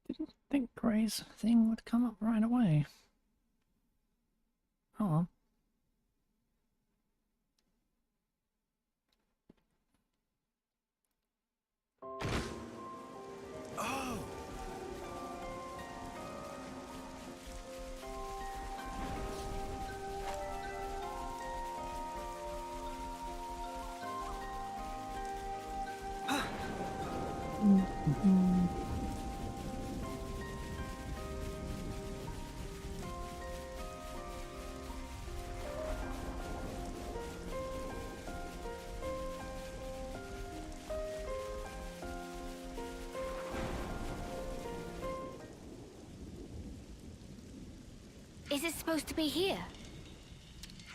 Didn't think Grey's thing would come up right away. Oh well. Oh! Is it supposed to be here?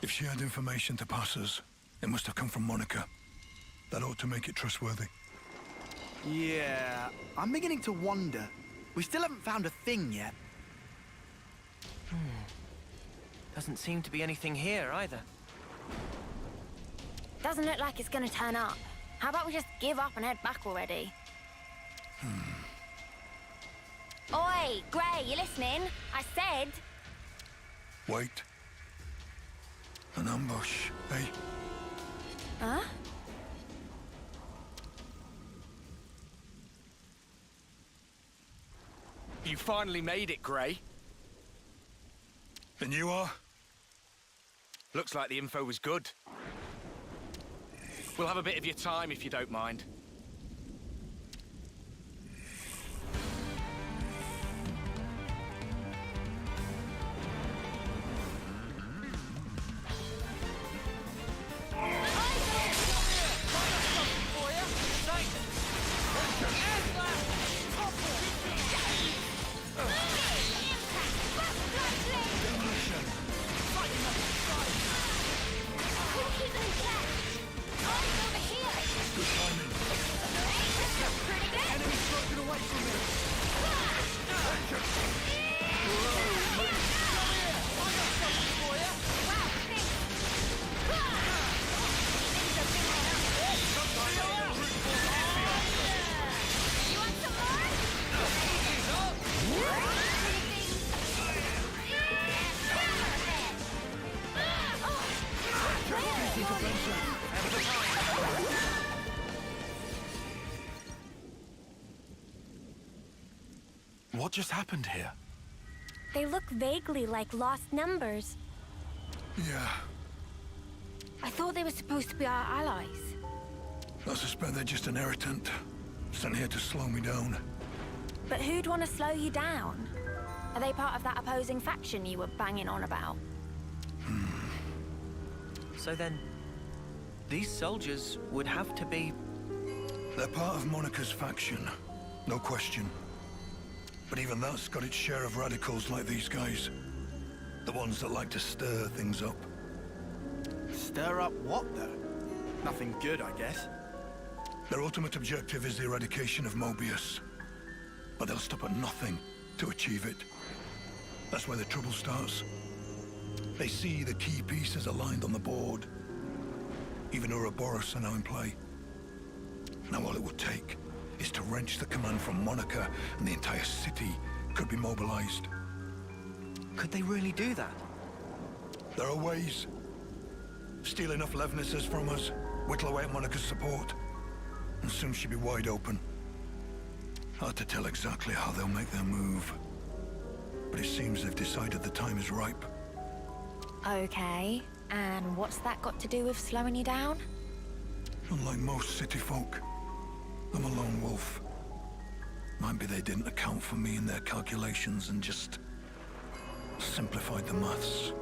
If she had information to pass us, it must have come from Monica. That ought to make it trustworthy. Yeah, I'm beginning to wonder. We still haven't found a thing yet. Doesn't seem to be anything here either. Doesn't look like it's gonna turn up. How about we just give up and head back already? Oi, Gray, you listening? I said... Wait. An ambush, eh? Huh? You finally made it, Gray. And you are? Looks like the info was good. We'll have a bit of your time if you don't mind. What just happened here? They look vaguely like lost numbers. Yeah. I thought they were supposed to be our allies. I suspect they're just an irritant. Sent here to slow me down. But who'd want to slow you down? Are they part of that opposing faction you were banging on about? So then, these soldiers would have to be... They're part of Monica's faction, no question. But even that's got its share of radicals like these guys. The ones that like to stir things up. Stir up what, though? Nothing good, I guess. Their ultimate objective is the eradication of Mobius. But they'll stop at nothing to achieve it. That's where the trouble starts. They see the key pieces aligned on the board. Even Ouroboros are now in play. Now all it would take is to wrench the command from Monica, and the entire city could be mobilized. Could they really do that? There are ways. Steal enough Levnesses from us, whittle away at Monica's support, and soon she'll be wide open. Hard to tell exactly how they'll make their move. But it seems they've decided the time is ripe. Okay, and what's that got to do with slowing you down? Unlike most city folk, I'm a lone wolf. Might be they didn't account for me in their calculations and just simplified the maths.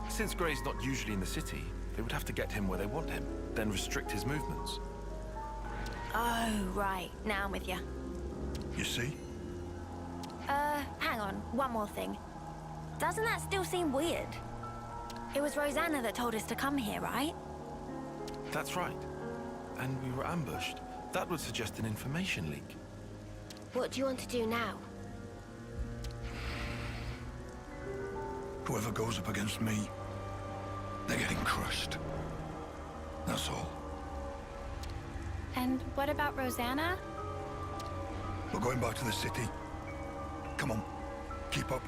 Since Gray's not usually in the city, they would have to get him where they want him, then restrict his movements. Oh, right. Now I'm with you. You see? Hang on. One more thing. Doesn't that still seem weird? It was Rosanna that told us to come here, right? That's right. And we were ambushed. That would suggest an information leak. What do you want to do now? Whoever goes up against me, they're getting crushed. That's all. And what about Rosanna? We're going back to the city. Come on, keep up.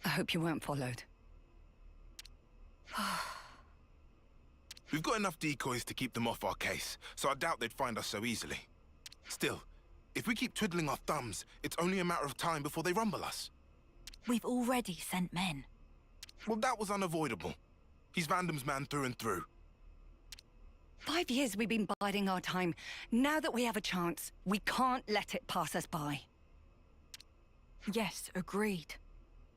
I hope you weren't followed. We've got enough decoys to keep them off our case, so I doubt they'd find us so easily. Still, if we keep twiddling our thumbs, it's only a matter of time before they rumble us. We've already sent men. Well, that was unavoidable. He's Vandam's man through and through. 5 years we've been biding our time. Now that we have a chance, we can't let it pass us by. Yes, agreed.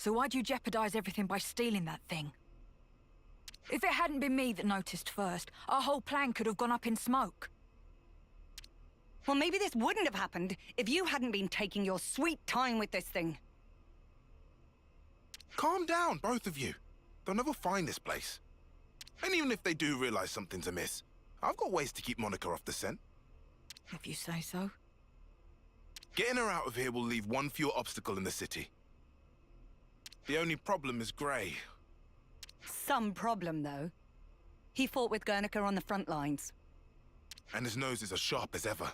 So why'd you jeopardize everything by stealing that thing? If it hadn't been me that noticed first, our whole plan could have gone up in smoke. Well, maybe this wouldn't have happened if you hadn't been taking your sweet time with this thing. Calm down, both of you. They'll never find this place. And even if they do realize something's amiss, I've got ways to keep Monica off the scent. If you say so. Getting her out of here will leave one fewer obstacle in the city. The only problem is Grey. Some problem, though. He fought with Guernica on the front lines. And his nose is as sharp as ever.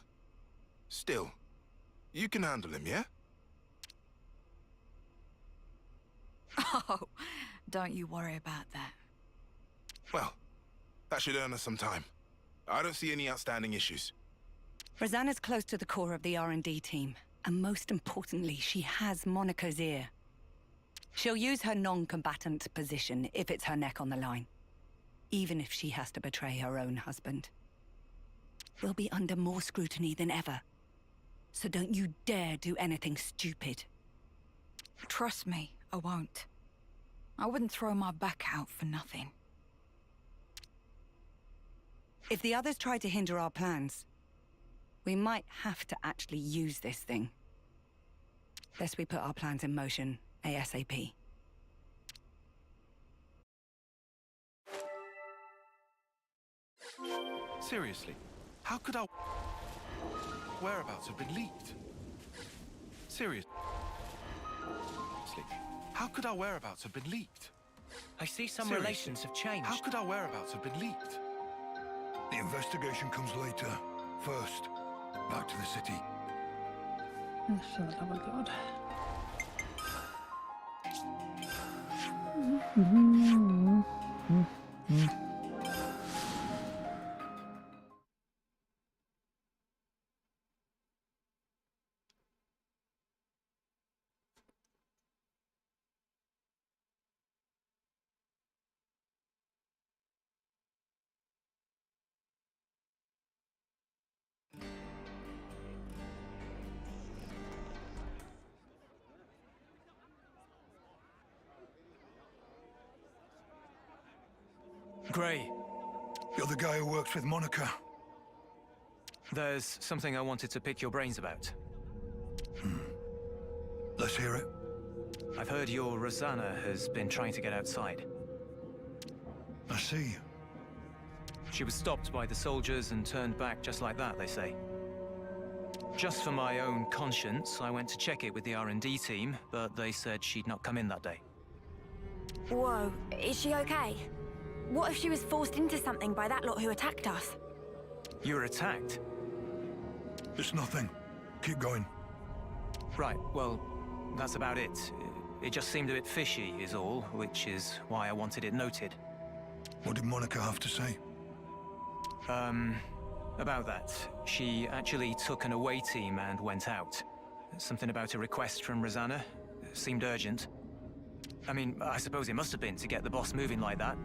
Still, you can handle him, yeah? Oh, don't you worry about that. Well, that should earn us some time. I don't see any outstanding issues. Rosanna's close to the core of the R&D team. And most importantly, she has Monica's ear. She'll use her non-combatant position if it's her neck on the line. Even if she has to betray her own husband. We'll be under more scrutiny than ever. So don't you dare do anything stupid. Trust me, I won't. I wouldn't throw my back out for nothing. If the others try to hinder our plans, we might have to actually use this thing. Best we put our plans in motion ASAP. Seriously, how could our whereabouts have been leaked? Seriously, how could our whereabouts have been leaked? I see some Seriously, relations have changed. How could our whereabouts have been leaked? The investigation comes later. First, back to the city. For the love of God. Gray, You're the guy who works with Monica. there's something I wanted to pick your brains about. Let's hear it. I've heard your Rosanna has been trying to get outside. I see. She was stopped by the soldiers and turned back just like that, they say. Just for my own conscience, I went to check it with the R&D team, but they said she'd not come in that day. Whoa, is she okay? What if she was forced into something by that lot who attacked us? You were attacked? It's nothing. Keep going. Right, well, that's about it. It just seemed a bit fishy, is all, which is why I wanted it noted. What did Monica have to say? About that. She actually took an away team and went out. Something about a request from Rosanna. Seemed urgent. I mean, I suppose it must have been to get the boss moving like that.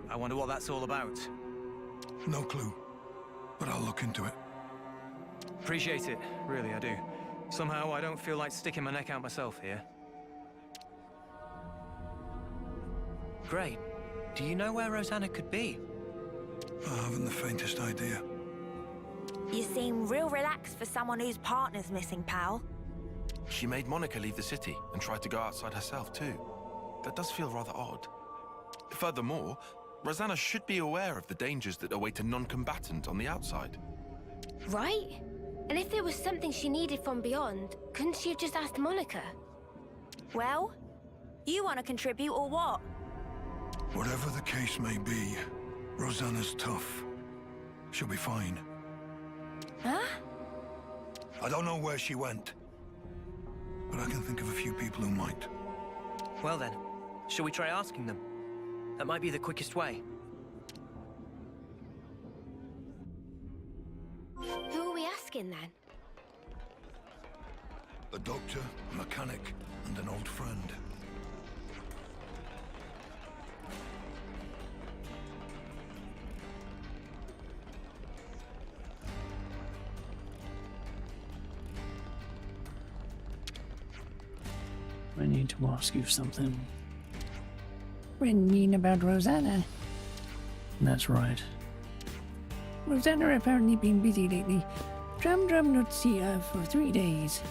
I wonder what that's all about. No clue. But I'll look into it. Appreciate it, really I do. Somehow I don't feel like sticking my neck out myself here. Great. Do you know where Rosanna could be? I haven't the faintest idea. You seem real relaxed for someone whose partner's missing, pal. She made Monica leave the city and tried to go outside herself too. That does feel rather odd. Furthermore, Rosanna should be aware of the dangers that await a non-combatant on the outside. Right? And if there was something she needed from beyond, couldn't she have just asked Monica? Well, you want to contribute or what? Whatever the case may be, Rosanna's tough. She'll be fine. Huh? I don't know where she went, but I can think of a few people who might. Well then, shall we try asking them? That might be the quickest way. Who are we asking then? A doctor, a mechanic, and an old friend. I need to ask you something. You mean about Rosanna? That's right. Rosanna apparently been busy lately. Drum not see her for 3 days.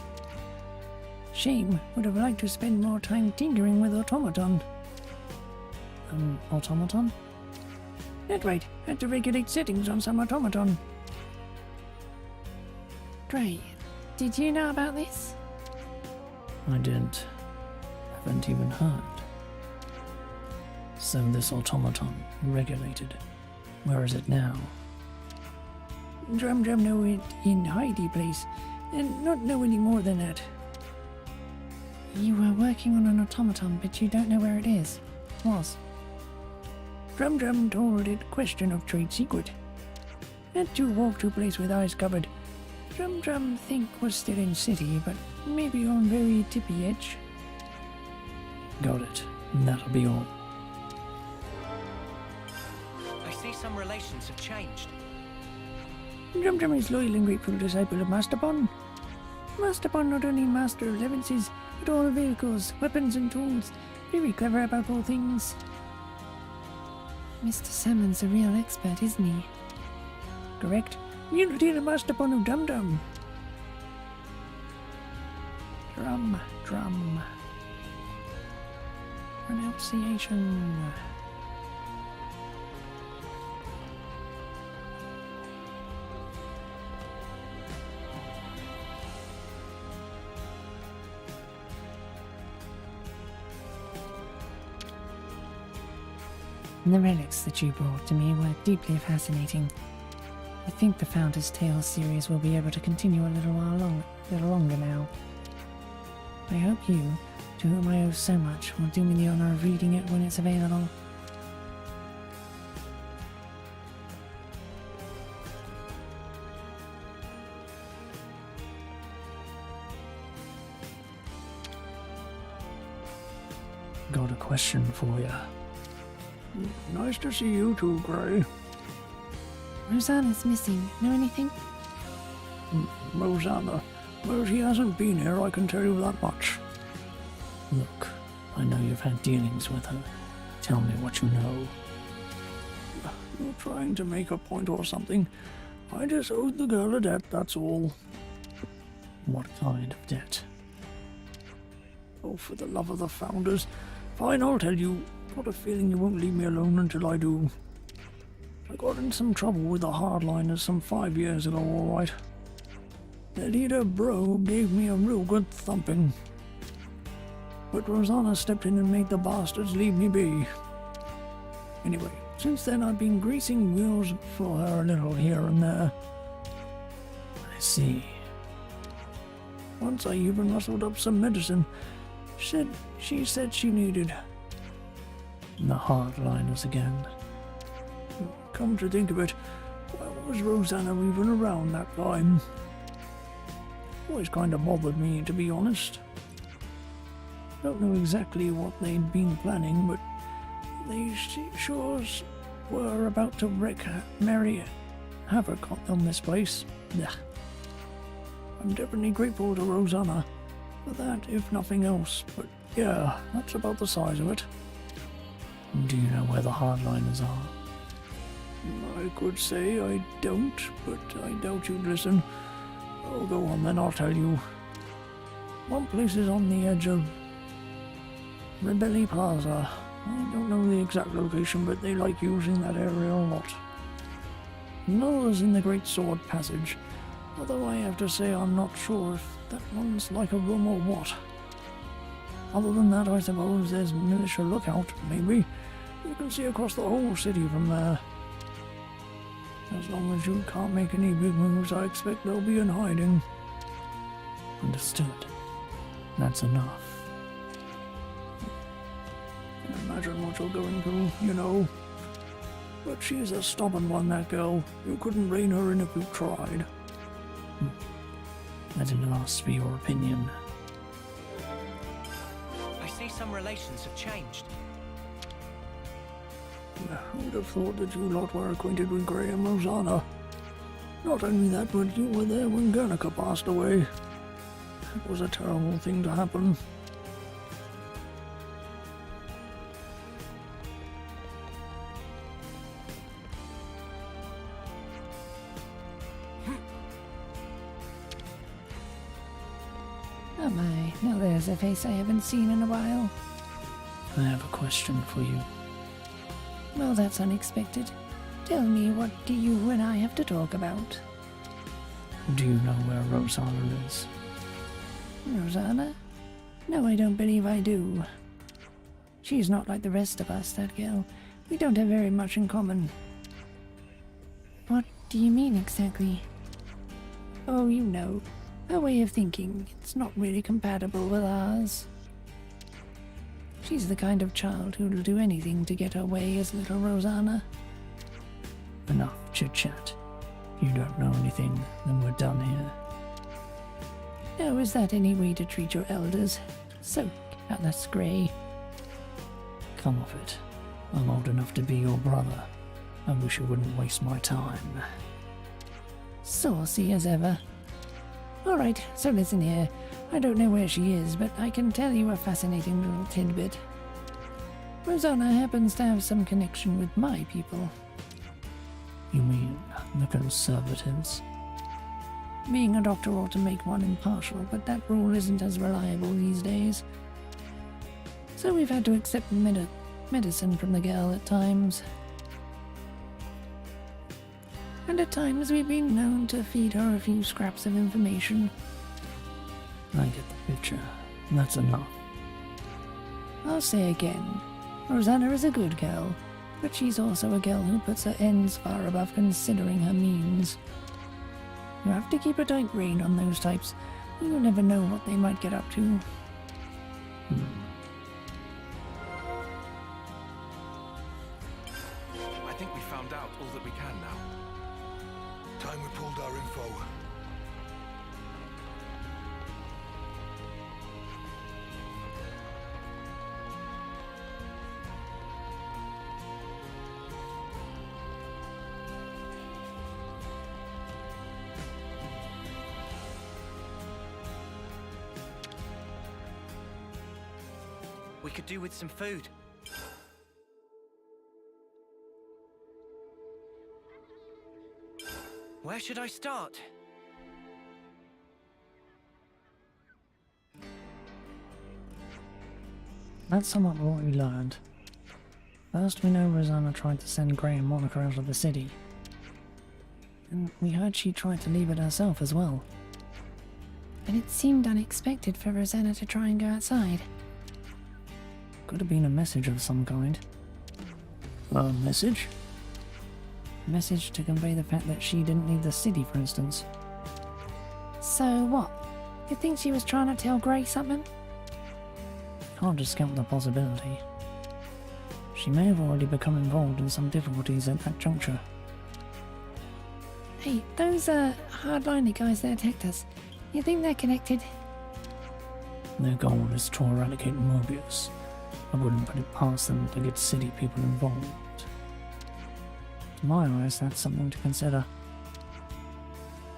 Shame, would have liked to spend more time tinkering with automaton. Automaton? That's right, had to regulate settings on some automaton. Gray, did you know about this? I didn't. Haven't even heard. So this automaton, regulated. Where is it now? Drum know it in Heidi place, and not know any more than that. You were working on an automaton, but you don't know where it is. Was. Drum told it question of trade secret. Had to walk to place with eyes covered. Drum think was still in city, but maybe on very tippy edge. Got it. That'll be all. I see some relations have changed. Drum is loyal and grateful disciple of Masterbon. Masterbon not only master of Levenses, but all vehicles, weapons and tools. Very clever about all things. Mr. Salmon's a real expert, isn't he? Correct. Unity the Masterbon of Drum. Drum. Pronunciation. The relics that you brought to me were deeply fascinating. I think the Founder's Tales series will be able to continue a little longer now. I hope you, to whom I owe so much, will do me the honor of reading it when it's available. Got a question for you. Nice to see you too, Gray. Rosanna's missing. Know anything? Rosanna. Well, she hasn't been here, I can tell you that much. Look, I know you've had dealings with her. Tell me what you know. You're trying to make a point or something. I just owed the girl a debt, that's all. What kind of debt? Oh, for the love of the Founders. Fine, I'll tell you. Got a feeling you won't leave me alone until I do. I got in some trouble with the hardliners some 5 years ago, all right. The leader, Bro, gave me a real good thumping. But Rosanna stepped in and made the bastards leave me be. Anyway, since then I've been greasing wheels for her a little here and there. I see. Once I even rustled up some medicine. She said she needed. The hardliners again. Come to think of it, why was Rosanna even around that time? Always kind of bothered me, to be honest. Don't know exactly what they'd been planning, but they sure were about to wreak merry havoc on this place. Ugh. I'm definitely grateful to Rosanna for that, if nothing else, but yeah, that's about the size of it. Do you know where the hardliners are? I could say I don't, but I doubt you'd listen. Oh, go on then, I'll tell you. One place is on the edge of Rebelli Plaza. I don't know the exact location, but they like using that area a lot. Another's in the Great Sword Passage, although I have to say I'm not sure if that one's like a room or what. Other than that, I suppose there's Militia Lookout, maybe. You can see across the whole city from there. As long as you can't make any big moves, I expect they'll be in hiding. Understood. That's enough. Can imagine what you're going through, you know. But she's a stubborn one, that girl. You couldn't rein her in if you tried. I didn't ask for your opinion. I see some relations have changed. I would have thought that you lot were acquainted with Gray and Rosanna. Not only that, but you were there when Guernica passed away. It was a terrible thing to happen. Oh my, now there's a face I haven't seen in a while. I have a question for you. Well, that's unexpected. Tell me, what do you and I have to talk about? Do you know where Rosanna is? Rosanna? No, I don't believe I do. She's not like the rest of us, that girl. We don't have very much in common. What do you mean exactly? Oh, you know, her way of thinking. It's not really compatible with ours. She's the kind of child who'll do anything to get her way as little Rosanna. Enough chit-chat. You don't know anything, then we're done here. Now, is that any way to treat your elders? So, Atlas Grey. Come off it. I'm old enough to be your brother. I wish you wouldn't waste my time. Saucy as ever. Alright, so listen here. I don't know where she is, but I can tell you a fascinating little tidbit. Rosanna happens to have some connection with my people. You mean the Conservatives? Being a doctor ought to make one impartial, but that rule isn't as reliable these days. So we've had to accept medicine from the girl at times. And at times we've been known to feed her a few scraps of information. I get the picture. That's enough. I'll say again, Rosanna is a good girl, but she's also a girl who puts her ends far above considering her means. You have to keep a tight rein on those types. You never know what they might get up to. I think we found out all that we can now. Time we pulled our info. We could do with some food. Where should I start? That's somewhat what we learned. First, we know Rosanna tried to send Grey and Monica out of the city. And we heard she tried to leave it herself as well. But it seemed unexpected for Rosanna to try and go outside. Could have been a message of some kind. A message? A message to convey the fact that she didn't leave the city, for instance. So what? You think she was trying to tell Grey something? Can't discount the possibility. She may have already become involved in some difficulties at that juncture. Hey, those hardliner guys that attacked us, you think they're connected? Their goal is to eradicate Mobius. I wouldn't put it past them to get city people involved. To my eyes, that's something to consider.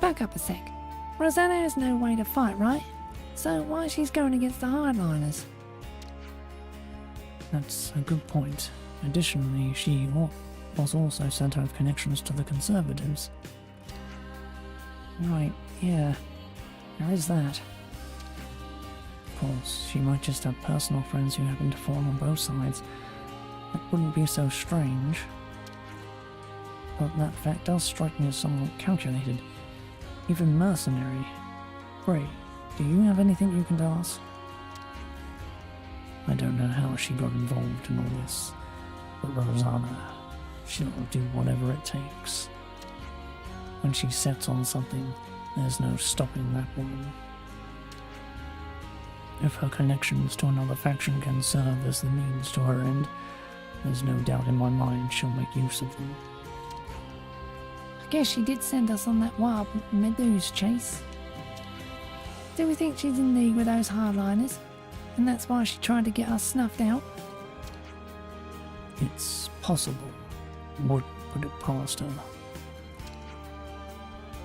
Back up a sec. Rosanna has no way to fight, right? So why she's going against the hardliners? That's a good point. Additionally, she was also said to have connections to the Conservatives. Right, yeah. There is that. Of course, she might just have personal friends who happen to fall on both sides. That wouldn't be so strange. But that fact does strike me as somewhat calculated. Even mercenary. Grey, do you have anything you can tell us? I don't know how she got involved in all this, but Rosanna, she'll do whatever it takes. When she sets on something, there's no stopping that woman. If her connections to another faction can serve as the means to her end, there's no doubt in my mind she'll make use of them. I guess she did send us on that wild Meduse chase. Do we think she's in league with those hardliners? And that's why she tried to get us snuffed out? It's possible. Would put it past her.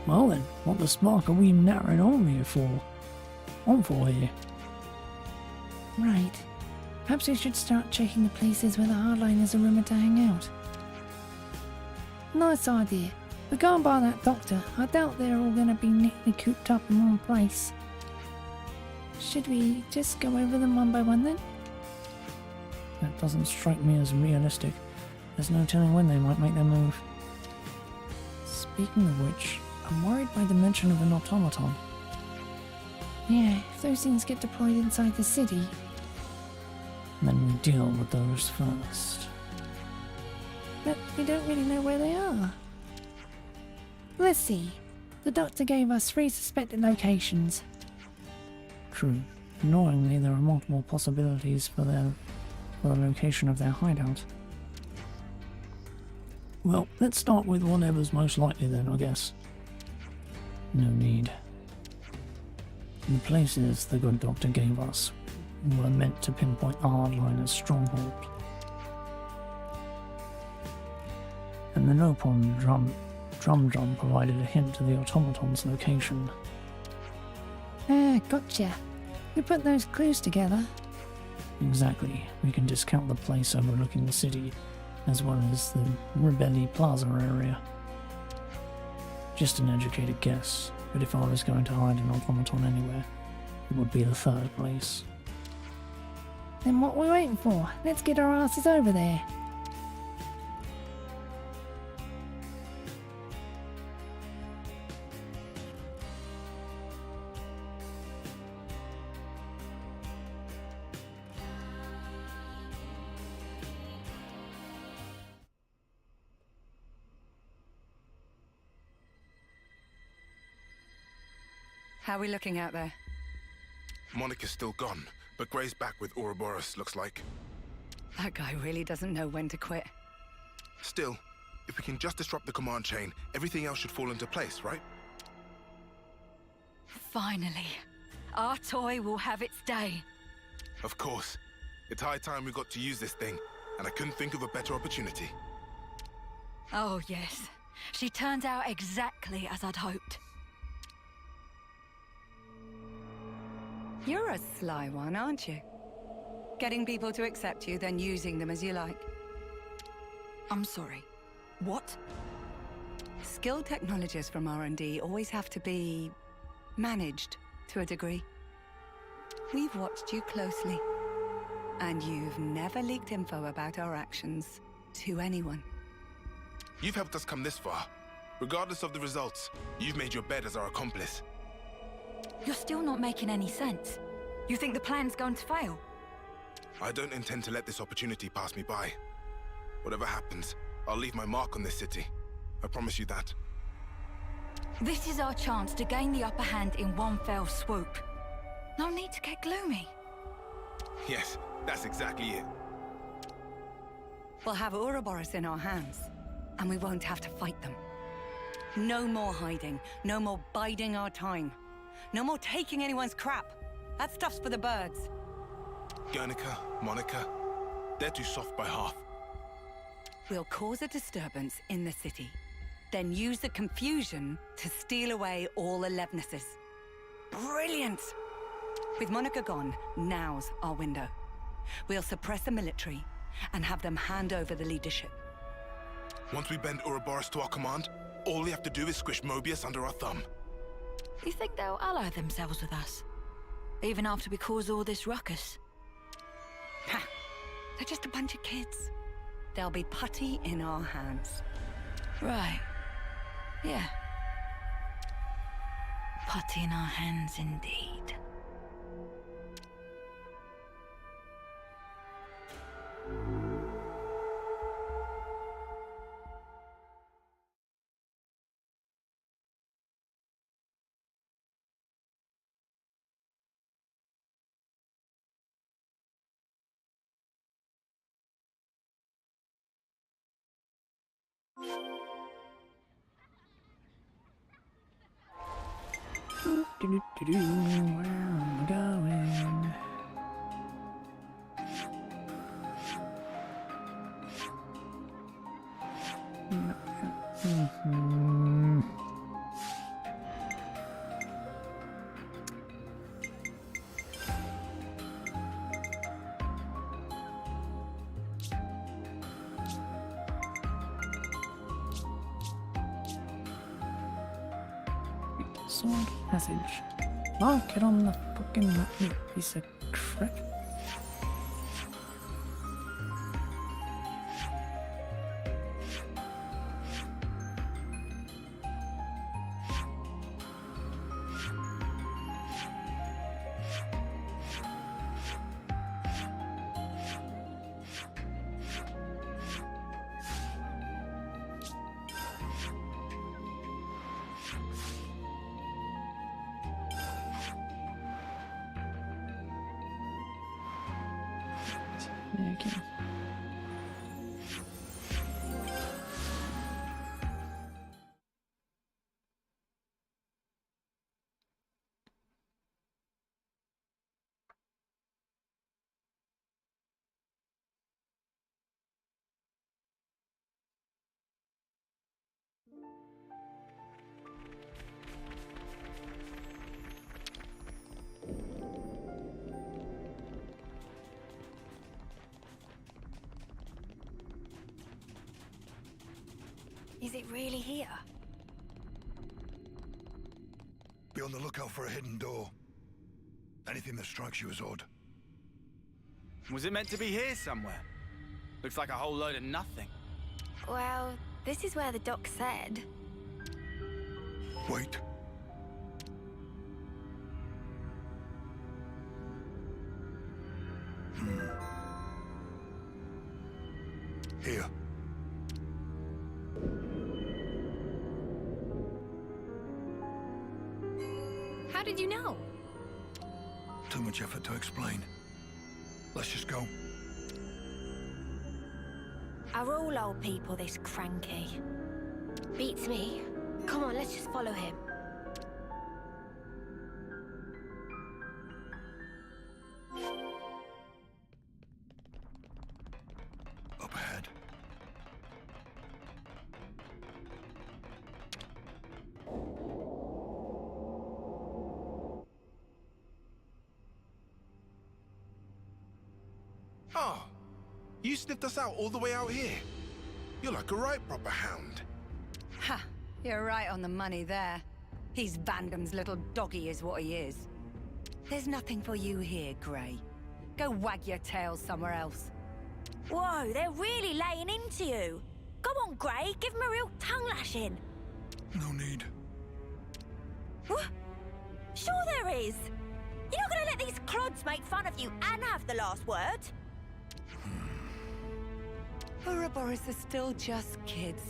Well then, what the spark are we narrowing on here for? Here? Right. Perhaps we should start checking the places where the hardliners are rumoured to hang out. Nice idea. But going by that doctor, I doubt they're all going to be neatly cooped up in one place. Should we just go over them one by one then? That doesn't strike me as realistic. There's no telling when they might make their move. Speaking of which, I'm worried by the mention of an automaton. Yeah, if those things get deployed inside the city. Then we deal with those first. But we don't really know where they are. Let's see. The doctor gave us 3 suspected locations. True. Annoyingly, there are multiple possibilities for the location of their hideout. Well, let's start with whatever's most likely then, I guess. No need. The places the good doctor gave us were meant to pinpoint the hardliner's stronghold. And the Nopon drum provided a hint to the automaton's location. Ah, gotcha. We put those clues together. Exactly. We can discount the place overlooking the city, as well as the Rebelli Plaza area. Just an educated guess, but if I was going to hide an automaton anywhere, it would be the third place. Then what are we waiting for? Let's get our asses over there. How are we looking out there? Monica's still gone, but Gray's back with Ouroboros, looks like. That guy really doesn't know when to quit. Still, if we can just disrupt the command chain, everything else should fall into place, right? Finally. Our toy will have its day. Of course. It's high time we got to use this thing, and I couldn't think of a better opportunity. Oh, yes. She turns out exactly as I'd hoped. You're a sly one, aren't you? Getting people to accept you, then using them as you like. I'm sorry. What? Skilled technologists from R&D always have to be managed to a degree. We've watched you closely, and you've never leaked info about our actions to anyone. You've helped us come this far. Regardless of the results, you've made your bed as our accomplice. You're still not making any sense. You think the plan's going to fail? I don't intend to let this opportunity pass me by. Whatever happens, I'll leave my mark on this city. I promise you that. This is our chance to gain the upper hand in one fell swoop. No need to get gloomy. Yes, that's exactly it. We'll have Ouroboros in our hands, and we won't have to fight them. No more hiding, no more biding our time. No more taking anyone's crap. That stuff's for the birds. Guernica, Monica, they're too soft by half. We'll cause a disturbance in the city, then use the confusion to steal away all the Levnesses. Brilliant! With Monica gone, now's our window. We'll suppress the military and have them hand over the leadership. Once we bend Ouroboros to our command, all we have to do is squish Mobius under our thumb. You think they'll ally themselves with us? Even after we cause all this ruckus? Ha! They're just a bunch of kids. They'll be putty in our hands. Right. Yeah. Putty in our hands indeed. Where am I going? Sword passage. Mark it on the fucking map, you piece of crap. Okay. Is it really here? Be on the lookout for a hidden door. Anything that strikes you as odd. Was it meant to be here somewhere? Looks like a whole load of nothing. Well, this is where the doc said. Wait. Here. How did you know? Too much effort to explain. Let's just go. Are all old people this cranky? Beats me. Come on, let's just follow him. Up ahead. Oh, you sniffed us out all the way out here. You're like a right proper hound. Ha! You're right on the money there. He's Vandam's little doggy is what he is. There's nothing for you here, Grey. Go wag your tail somewhere else. Whoa, they're really laying into you. Go on, Grey, give him a real tongue lashing. No need. What? Sure there is. You're not gonna let these clods make fun of you and have the last word? Ouroboros are still just kids,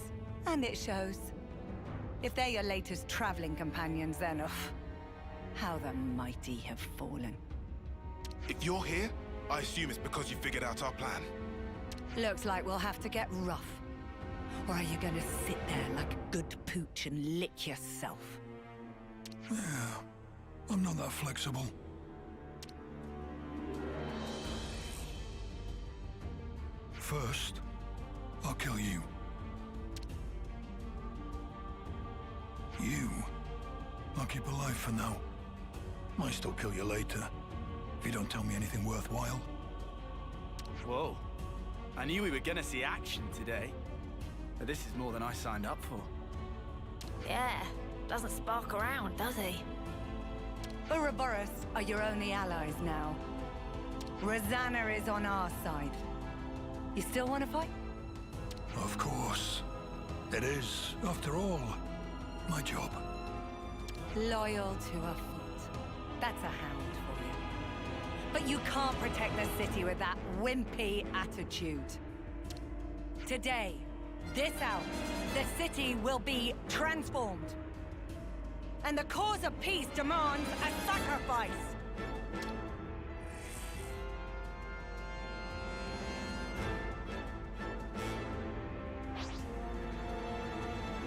and it shows. If they're your latest traveling companions, then how the mighty have fallen. If you're here, I assume it's because you figured out our plan. Looks like we'll have to get rough. Or are you gonna sit there like a good pooch and lick yourself? Yeah, I'm not that flexible. First, I'll kill you. You, I'll keep alive for now. Might still kill you later, if you don't tell me anything worthwhile. Whoa. I knew we were gonna see action today. But this is more than I signed up for. Yeah, doesn't spark around, does he? Ouroboros are your only allies now. Rosanna is on our side. You still want to fight? Of course. It is, after all, my job. Loyal to a fault. That's a hound for you. But you can't protect the city with that wimpy attitude. Today, this hour, the city will be transformed. And the cause of peace demands a sacrifice.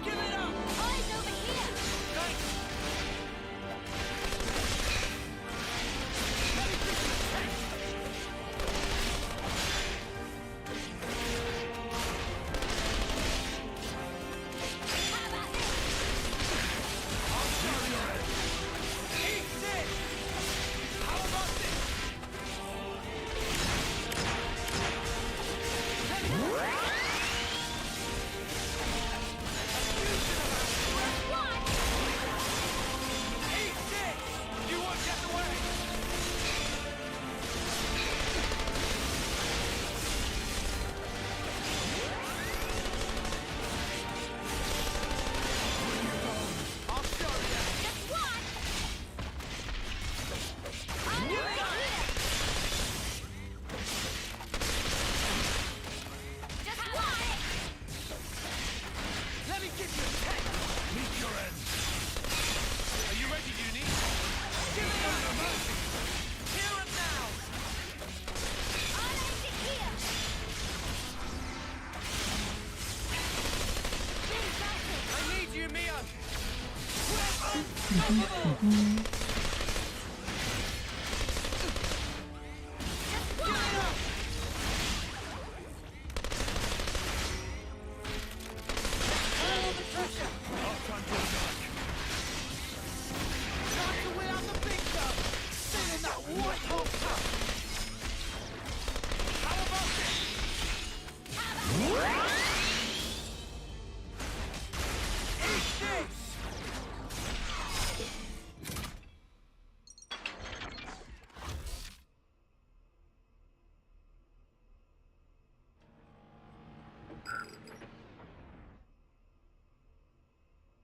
Give it up! Eyes over here! Eat this!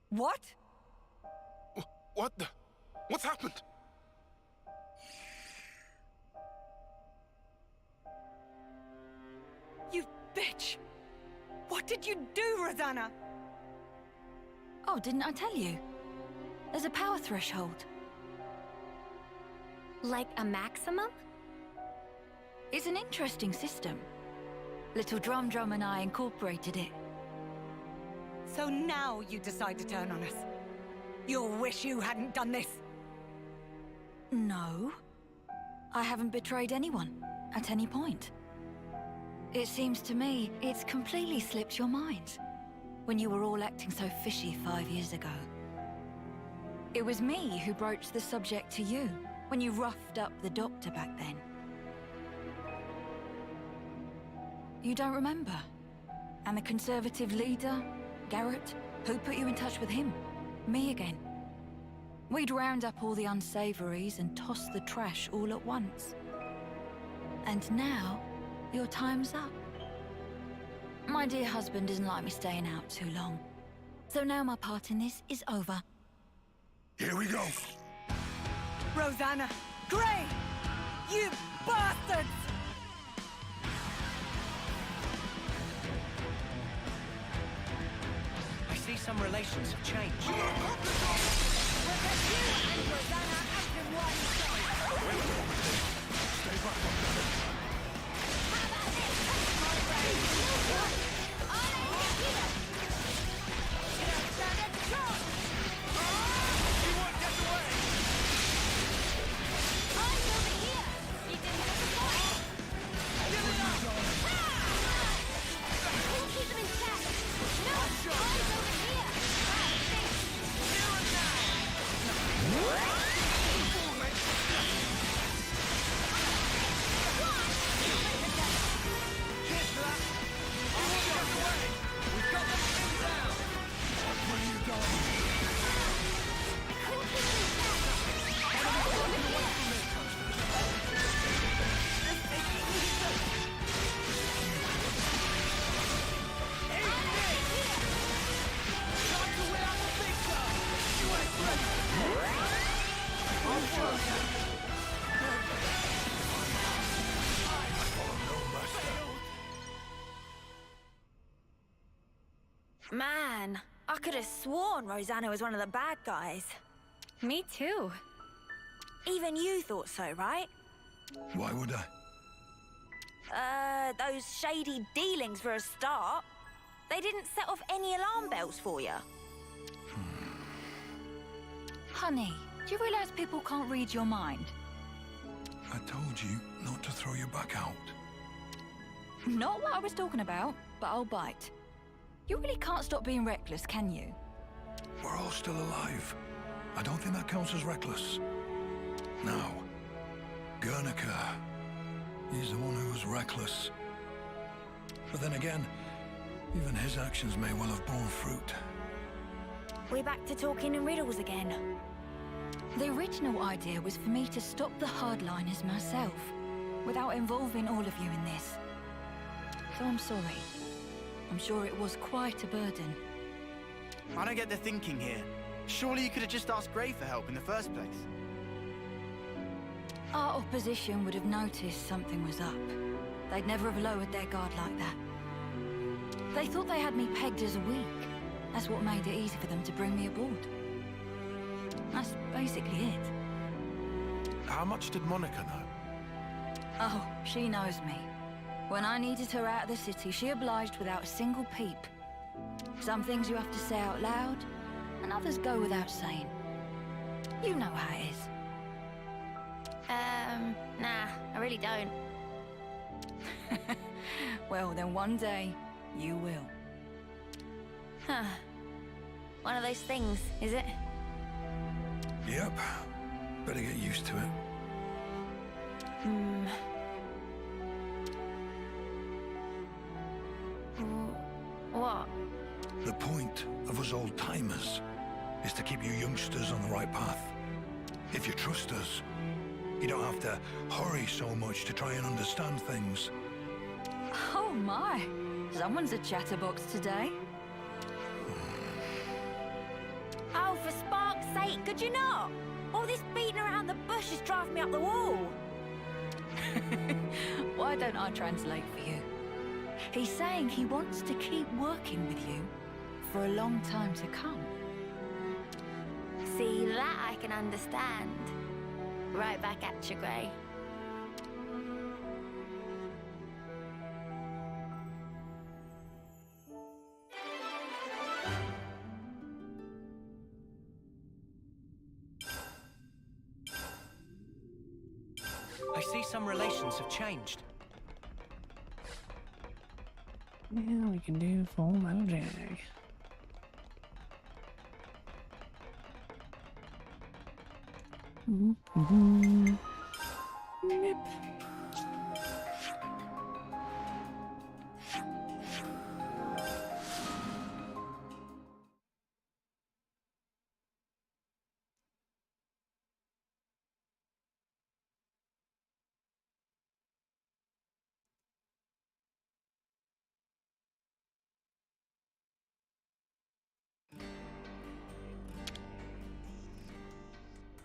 What? What the? What's happened? You bitch! What did you do, Rosanna? Oh, didn't I tell you? There's a power threshold. Like a maximum? It's an interesting system. Little Drum and I incorporated it. So now you decide to turn on us. You'll wish you hadn't done this. No. I haven't betrayed anyone, at any point. It seems to me it's completely slipped your mind, when you were all acting so fishy 5 years ago. It was me who broached the subject to you, when you roughed up the doctor back then. You don't remember? And the Conservative leader, Garrett, who put you in touch with him? Me again. We'd round up all the unsavories and toss the trash all at once. And now, your time's up. My dear husband doesn't like me staying out too long. So now my part in this is over. Here we go. Rosanna! Gray! You bastards! I see some relations have changed. Man, I could have sworn Rosanna was one of the bad guys. Me too. Even you thought so, right? Why would I? Those shady dealings for a start. They didn't set off any alarm bells for you. Honey, do you realize people can't read your mind? I told you not to throw your back out. Not what I was talking about, but I'll bite. You really can't stop being reckless, can you? We're all still alive. I don't think that counts as reckless. Now, Guernica. He's the one who was reckless. But then again, even his actions may well have borne fruit. We're back to talking in riddles again. The original idea was for me to stop the hardliners myself, without involving all of you in this. So I'm sorry. I'm sure it was quite a burden. I don't get the thinking here. Surely you could have just asked Gray for help in the first place. Our opposition would have noticed something was up. They'd never have lowered their guard like that. They thought they had me pegged as weak. That's what made it easy for them to bring me aboard. That's basically it. How much did Monica know? Oh, she knows me. When I needed her out of the city, she obliged without a single peep. Some things you have to say out loud, and others go without saying. You know how it is. Nah, I really don't. Well, then one day, you will. Huh. One of those things, is it? Yep. Better get used to it. What? The point of us old-timers is to keep you youngsters on the right path. If you trust us, you don't have to hurry so much to try and understand things. Oh my! Someone's a chatterbox today. Oh, for spark's sake, could you not? All this beating around the bush is driving me up the wall. Why don't I translate for you? He's saying he wants to keep working with you for a long time to come. See, that I can understand. Right back at you, Grey. I see some relations have changed. Yeah, we can do full metal jag. Yep.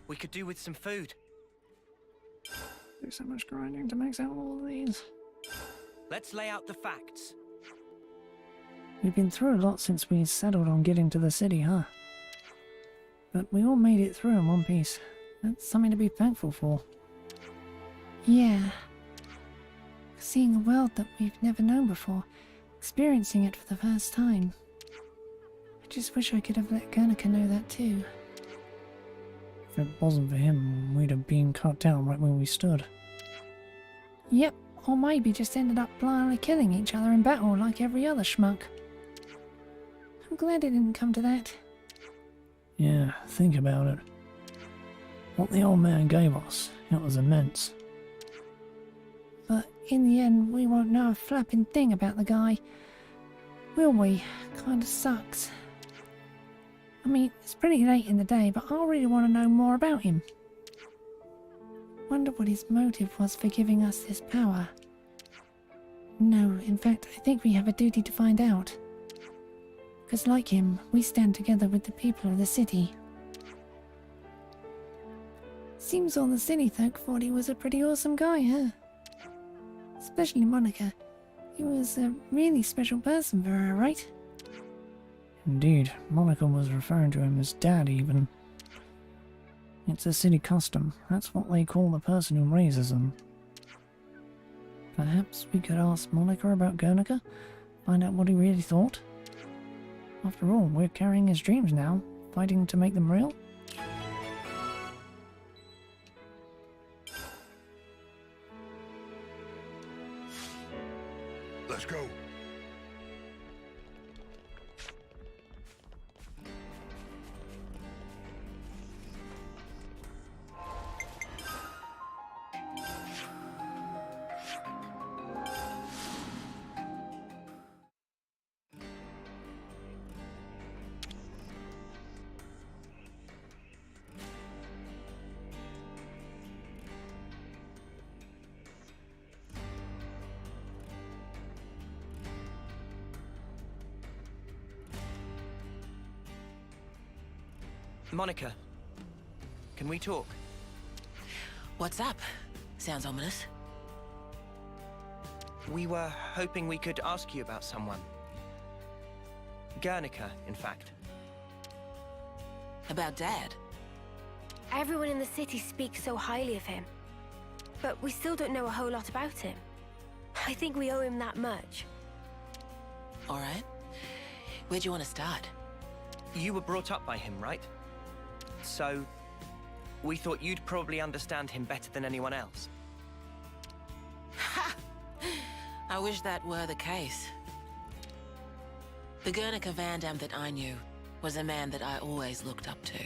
We could do with some food. There's so much grinding to mix out all of these. Let's lay out the facts. We've been through a lot since we settled on getting to the city, huh? But we all made it through in one piece. That's something to be thankful for. Yeah. Seeing a world that we've never known before, experiencing it for the first time. I just wish I could have let Guernica know that too. If it wasn't for him, we'd have been cut down right where we stood. Yep, or maybe just ended up blindly killing each other in battle like every other schmuck. I'm glad it didn't come to that. Yeah, think about it. What the old man gave us, it was immense. But in the end, we won't know a flapping thing about the guy. Will we? Kinda sucks. I mean, it's pretty late in the day, but I really want to know more about him. Wonder what his motive was for giving us this power. No, in fact, I think we have a duty to find out. Because like him, we stand together with the people of the city. Seems all the city folk thought he was a pretty awesome guy, huh? Especially Monica. He was a really special person for her, right? Indeed, Monica was referring to him as Dad even. It's a city custom. That's what they call the person who raises them. Perhaps we could ask Monica about Guernica? Find out what he really thought? After all, we're carrying his dreams now, fighting to make them real. Let's go. Monica, can we talk? What's up? Sounds ominous. We were hoping we could ask you about someone. Guernica, in fact. About Dad? Everyone in the city speaks so highly of him. But we still don't know a whole lot about him. I think we owe him that much. All right. Where do you want to start? You were brought up by him, right? So, We thought you'd probably understand him better than anyone else. Ha! I wish that were the case. The Guernica Van Dam that I knew was a man that I always looked up to.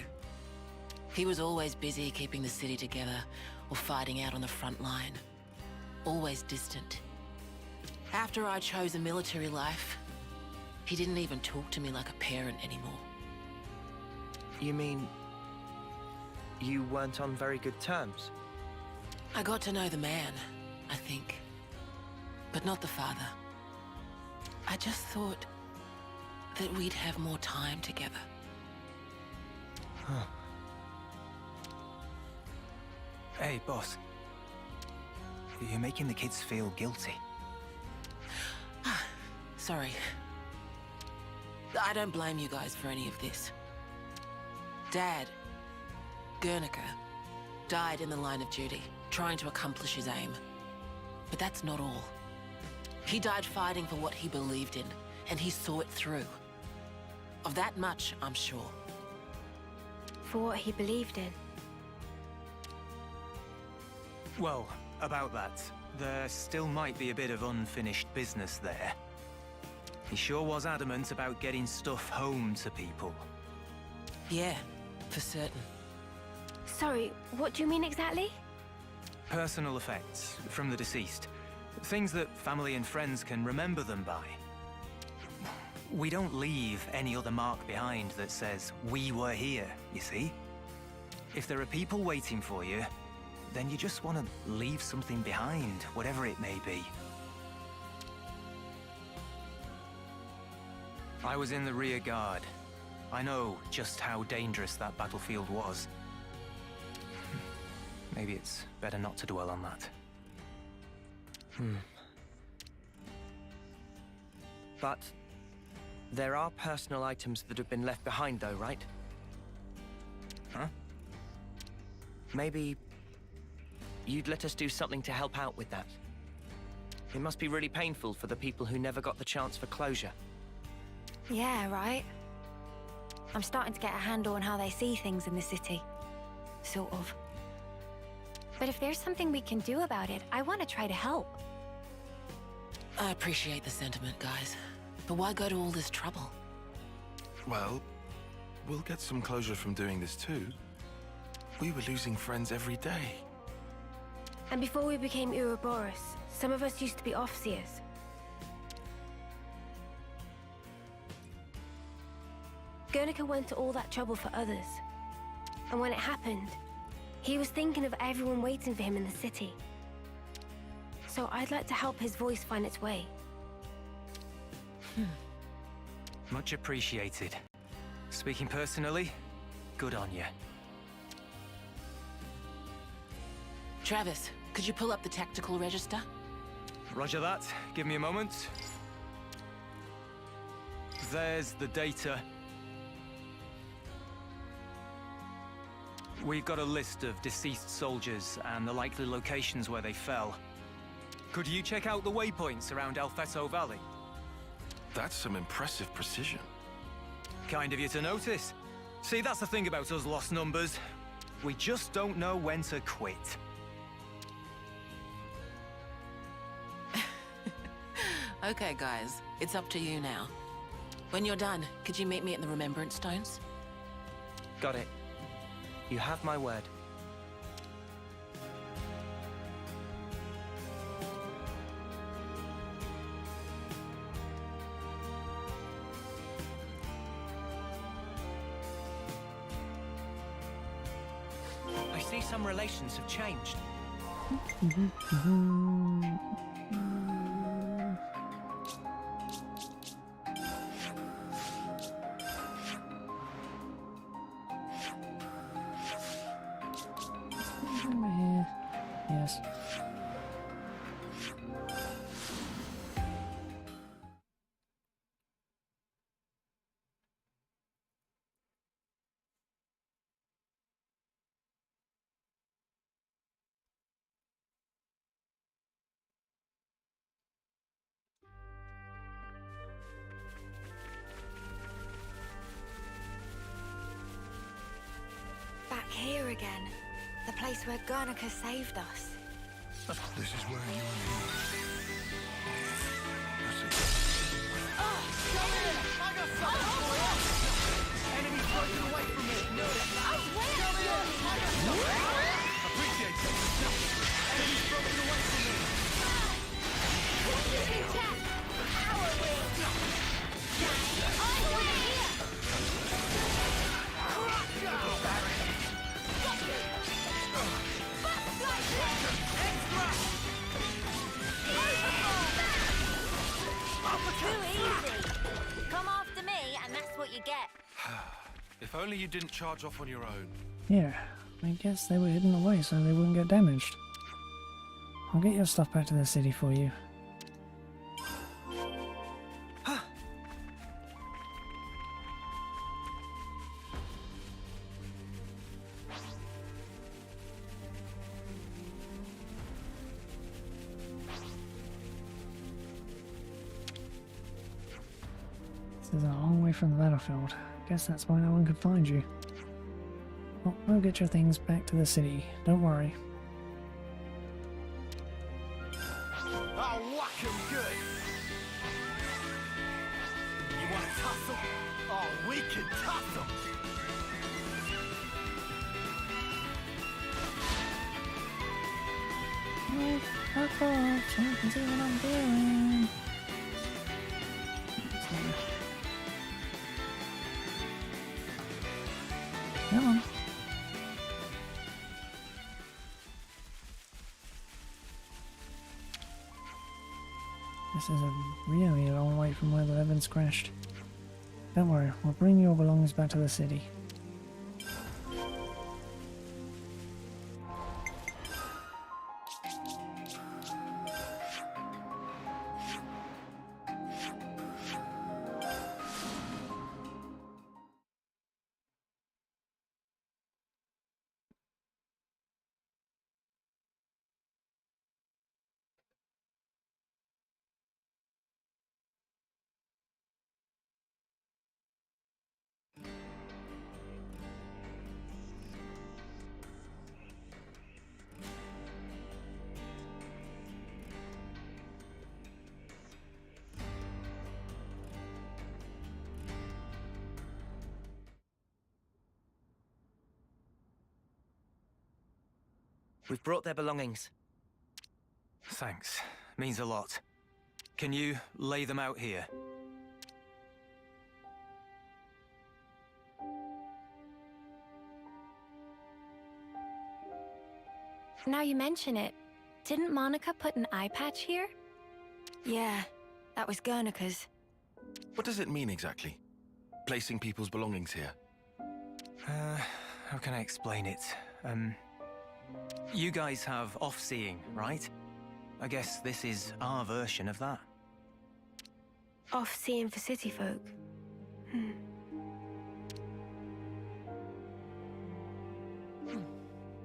He was always busy keeping the city together or fighting out on the front line. Always distant. After I chose a military life, he didn't even talk to me like a parent anymore. You mean... you weren't on very good terms? I got to know the man, I think. But not the father. I just thought that we'd have more time together. Huh. Hey, boss. You're making the kids feel guilty. Sorry. I don't blame you guys for any of this. Dad, Guernica, died in the line of duty, trying to accomplish his aim. But that's not all. He died fighting for what he believed in, and he saw it through. Of that much, I'm sure. For what he believed in. Well, about that, there still might be a bit of unfinished business there. He sure was adamant about getting stuff home to people. Yeah, for certain. Sorry, what do you mean exactly? Personal effects from the deceased. Things that family and friends can remember them by. We don't leave any other mark behind that says, we were here, you see? If there are people waiting for you, then you just want to leave something behind, whatever it may be. I was in the rear guard. I know just how dangerous that battlefield was. Maybe it's better not to dwell on that. But there are personal items that have been left behind though, right? Huh? Maybe you'd let us do something to help out with that. It must be really painful for the people who never got the chance for closure. Yeah, right. I'm starting to get a handle on how they see things in the city. Sort of. But if there's something we can do about it, I want to try to help. I appreciate the sentiment, guys. But why go to all this trouble? Well, we'll get some closure from doing this too. We were losing friends every day. And before we became Ouroboros, some of us used to be Offseers. Guernica went to all that trouble for others. And when it happened, he was thinking of everyone waiting for him in the city. So I'd like to help his voice find its way. Much appreciated. Speaking personally, good on you. Travis, could you pull up the tactical register? Roger that. Give me a moment. There's the data. We've got a list of deceased soldiers and the likely locations where they fell. Could you check out the waypoints around Alfeto Valley? That's some impressive precision. Kind of you to notice. See, that's the thing about us lost numbers. We just don't know when to quit. Okay, guys. It's up to you now. When you're done, could you meet me at the Remembrance Stones? Got it. You have my word. I see some relations have changed. Yes. Back here again. The place where Guernica saved us. This is where you and me... That's it. Come here! I got something for you! Enemy's broken away from me! Come here! I got something! Appreciate it! Enemy's broken away from me! Power wing! All the way here! Too easy! Come after me, and that's what you get. If only you didn't charge off on your own. Yeah, I guess they were hidden away so they wouldn't get damaged. I'll get your stuff back to the city for you. This is a long way from the battlefield. Guess that's why no one could find you. Well, we'll get your things back to the city. Don't worry. I'll whack him good! You wanna tussle? Oh, we can tussle! Oh, fuck off, so I can see what I'm doing. Come on. This is a really long way from where the Evans crashed. Don't worry, we'll bring your belongings back to the city. We've brought their belongings. Thanks. Means a lot. Can you lay them out here? Now you mention it, didn't Monica put an eye patch here? Yeah, that was Guernica's. What does it mean exactly? Placing people's belongings here? How can I explain it? You guys have off-seeing, right? I guess this is our version of that. Off-seeing for city folk.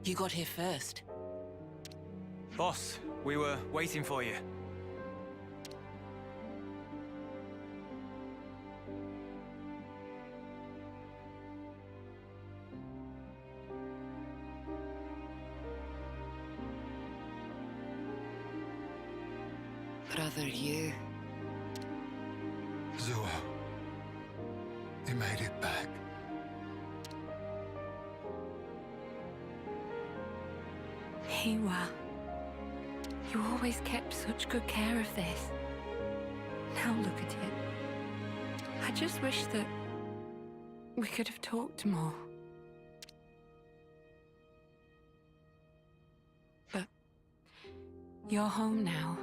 You got here first. Boss, we were waiting for you. Brother, you... Zua. He made it back. Hiwa, you always kept such good care of this. Now look at it. I just wish that we could have talked more. But you're home now.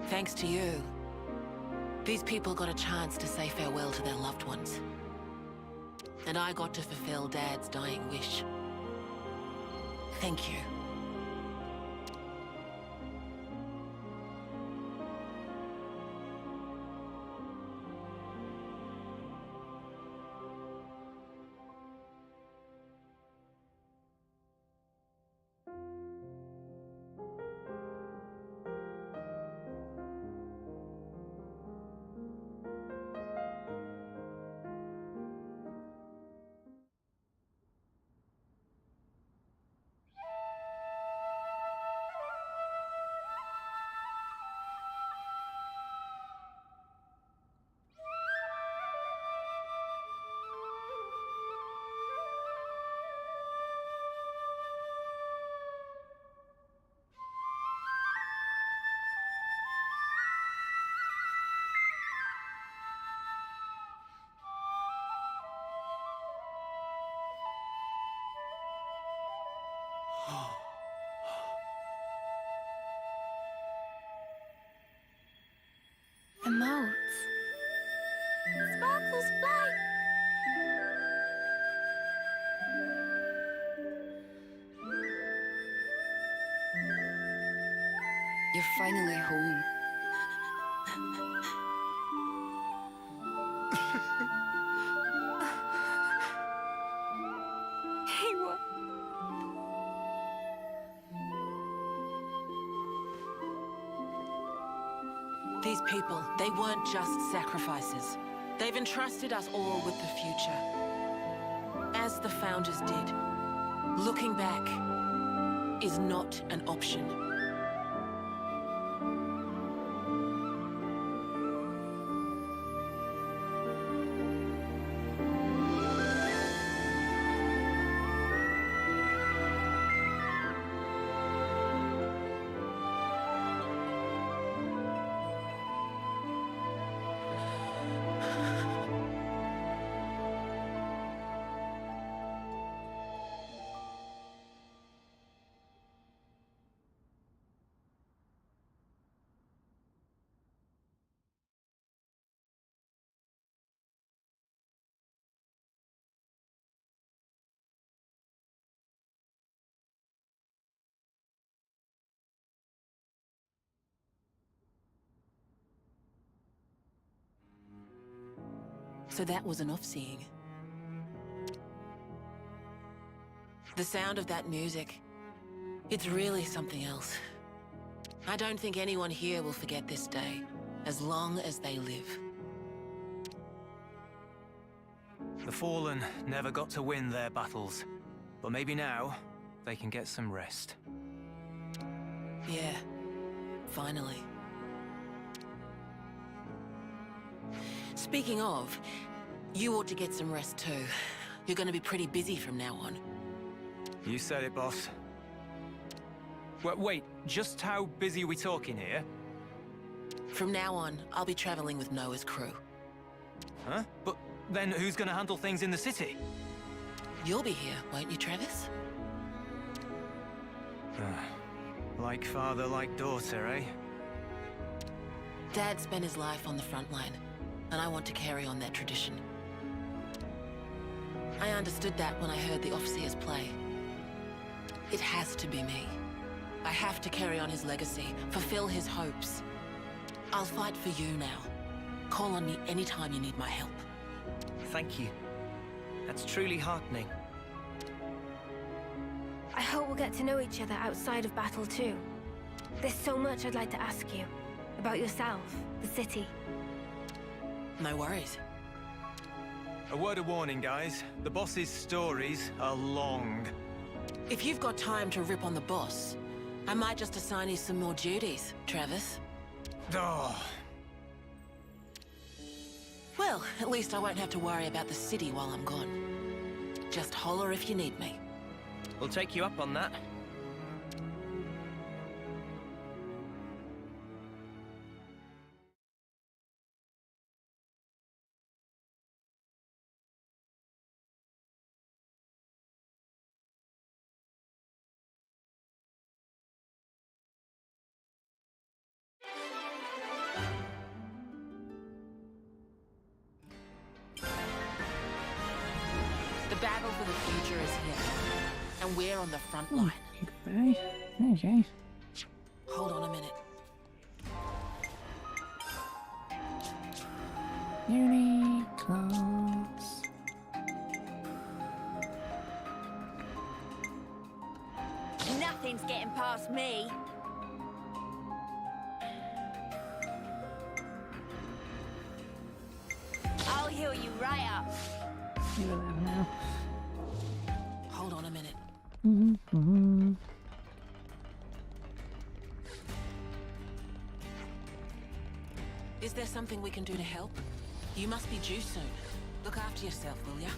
Thanks to you, these people got a chance to say farewell to their loved ones. And I got to fulfill Dad's dying wish. Thank you. Emotes. Sparkles fly. You're finally home. Hey, what? These people, they weren't just sacrifices. They've entrusted us all with the future. As the Founders did. Looking back is not an option. So that was an off-seeing. The sound of that music, it's really something else. I don't think anyone here will forget this day, as long as they live. The Fallen never got to win their battles, but maybe now they can get some rest. Yeah, finally. Speaking of, you ought to get some rest too. You're gonna be pretty busy from now on. You said it, boss. Wait, just how busy are we talking here? From now on, I'll be traveling with Noah's crew. Huh? But then who's gonna handle things in the city? You'll be here, won't you, Travis? Like father, like daughter, eh? Dad spent his life on the front line, and I want to carry on that tradition. I understood that when I heard the Overseers play. It has to be me. I have to carry on his legacy, fulfill his hopes. I'll fight for you now. Call on me anytime you need my help. Thank you. That's truly heartening. I hope we'll get to know each other outside of battle too. There's so much I'd like to ask you. About yourself, the city. No worries. A word of warning, guys. The boss's stories are long. If you've got time to rip on the boss, I might just assign you some more duties, Travis. Oh. Well, at least I won't have to worry about the city while I'm gone. Just holler if you need me. We'll take you up on that. The battle for the future is here, and we're on the front line. Okay. Hold on a minute. Unicorns. Nothing's getting past me. I'll heal you right up. You will have now. Hold on a minute. Is there something we can do to help? You must be due soon. Look after yourself, will ya?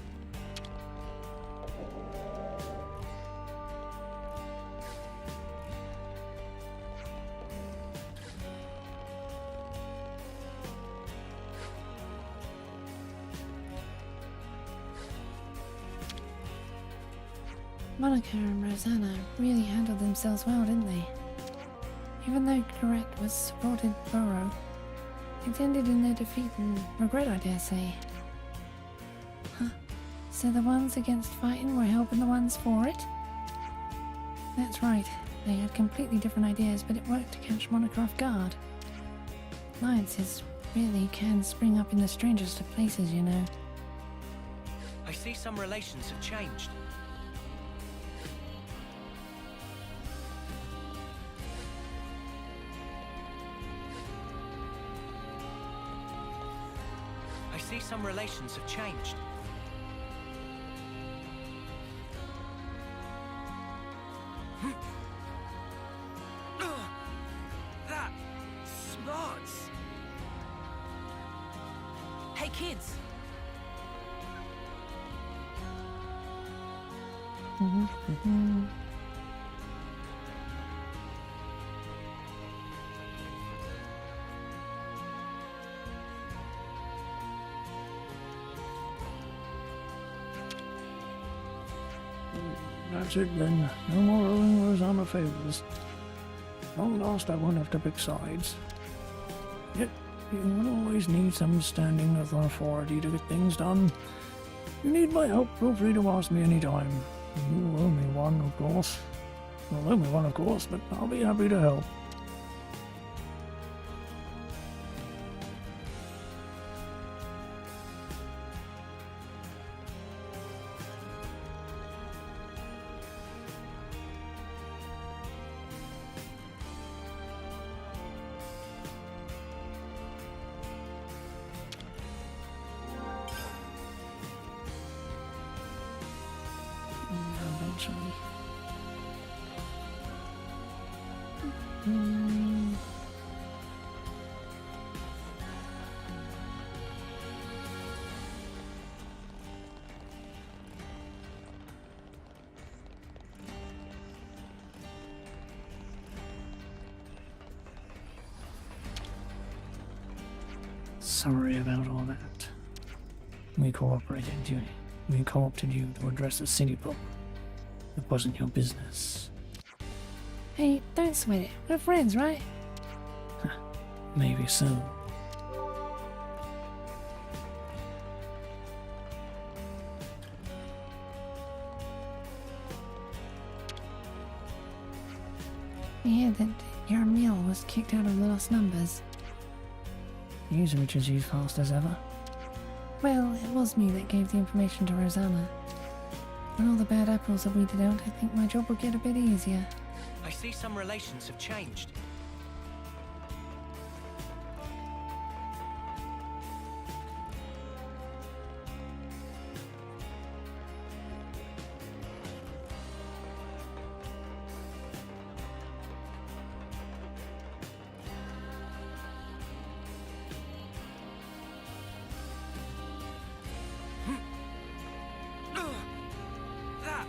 Monica and Rosanna really handled themselves well, didn't they? Even though Correct was supported Burrow, it ended in their defeat and regret, I dare say. Huh. So the ones against fighting were helping the ones for it? That's right. They had completely different ideas, but it worked to catch Monica off guard. Alliances really can spring up in the strangest of places, you know. I see some relations have changed. I see some relations have changed. That smarts. Hey, kids. That's it then. No more owing Rosanna favors. Long last I won't have to pick sides. Yet, you will always need some standing of authority to get things done. If you need my help, feel free to ask me anytime. You owe me one, of course. Well, owe me one, of course, but I'll be happy to help. Eventually. Sorry about all that. We cooperated, Judy. We co-opted you to address a city problem. It wasn't your business. Hey, don't sweat it. We're friends, right? Maybe so. We heard that your meal was kicked out of the Lost Numbers. News reaches you fast as ever. Well, it was me that gave the information to Rosanna. When all the bad apples are weeded out, I think my job will get a bit easier. I see some relations have changed. That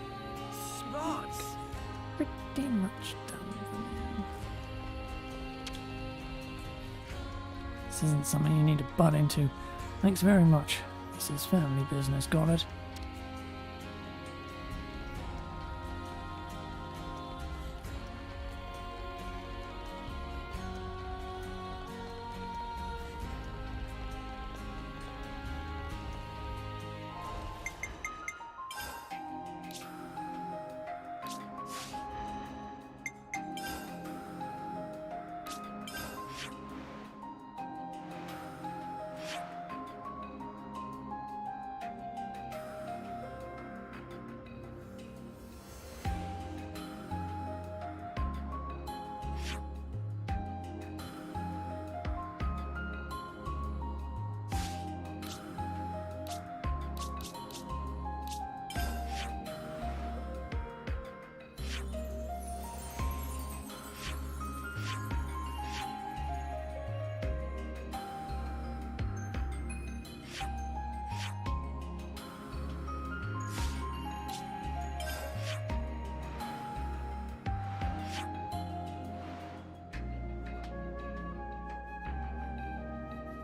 smarts. Pretty much done. This isn't something you need to butt into. Thanks very much. This is family business, got it?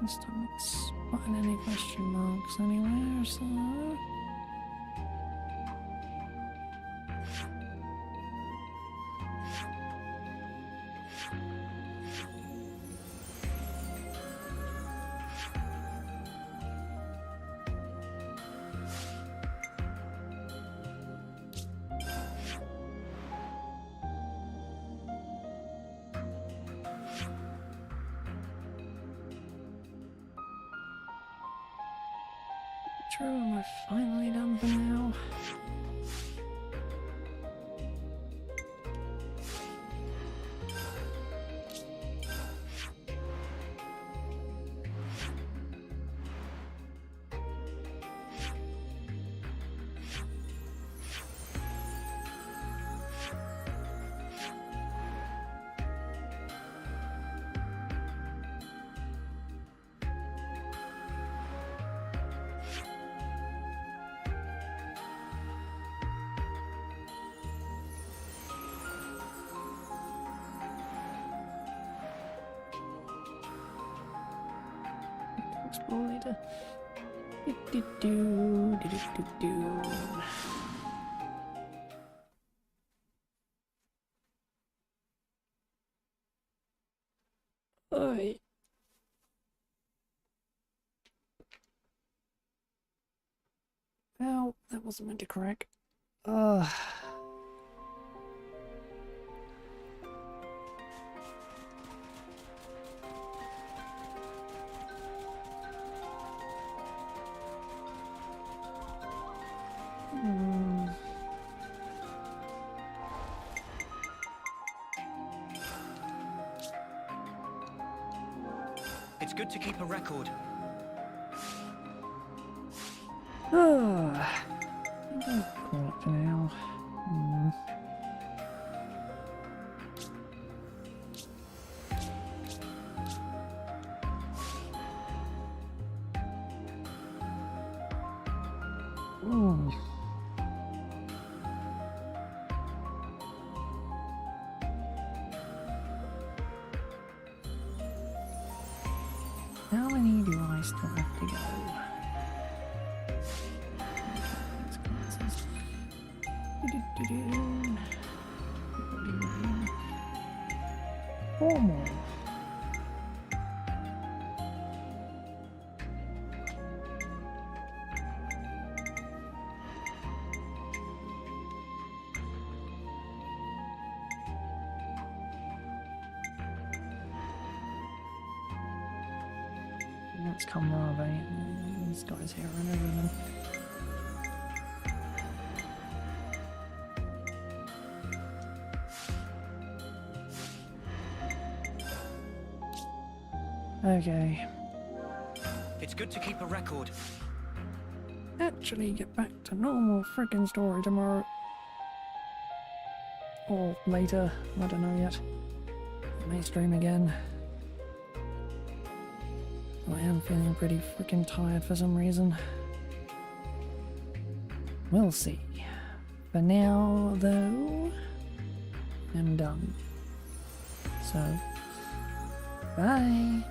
Just not spotting any question marks anywhere, so... true? Am I finally done for now? Explore later. Do. Oi. Ow, that wasn't meant to crack. Ugh. It's good to keep a record. Call it for now. How many do I still have to go? Four more. That's Comrade. These guys here and everything. Okay. It's good to keep a record. Actually get back to normal freaking story tomorrow. Or later, I don't know yet. I may stream again. I am feeling pretty freaking tired for some reason. We'll see. For now, though, I'm done. So, bye.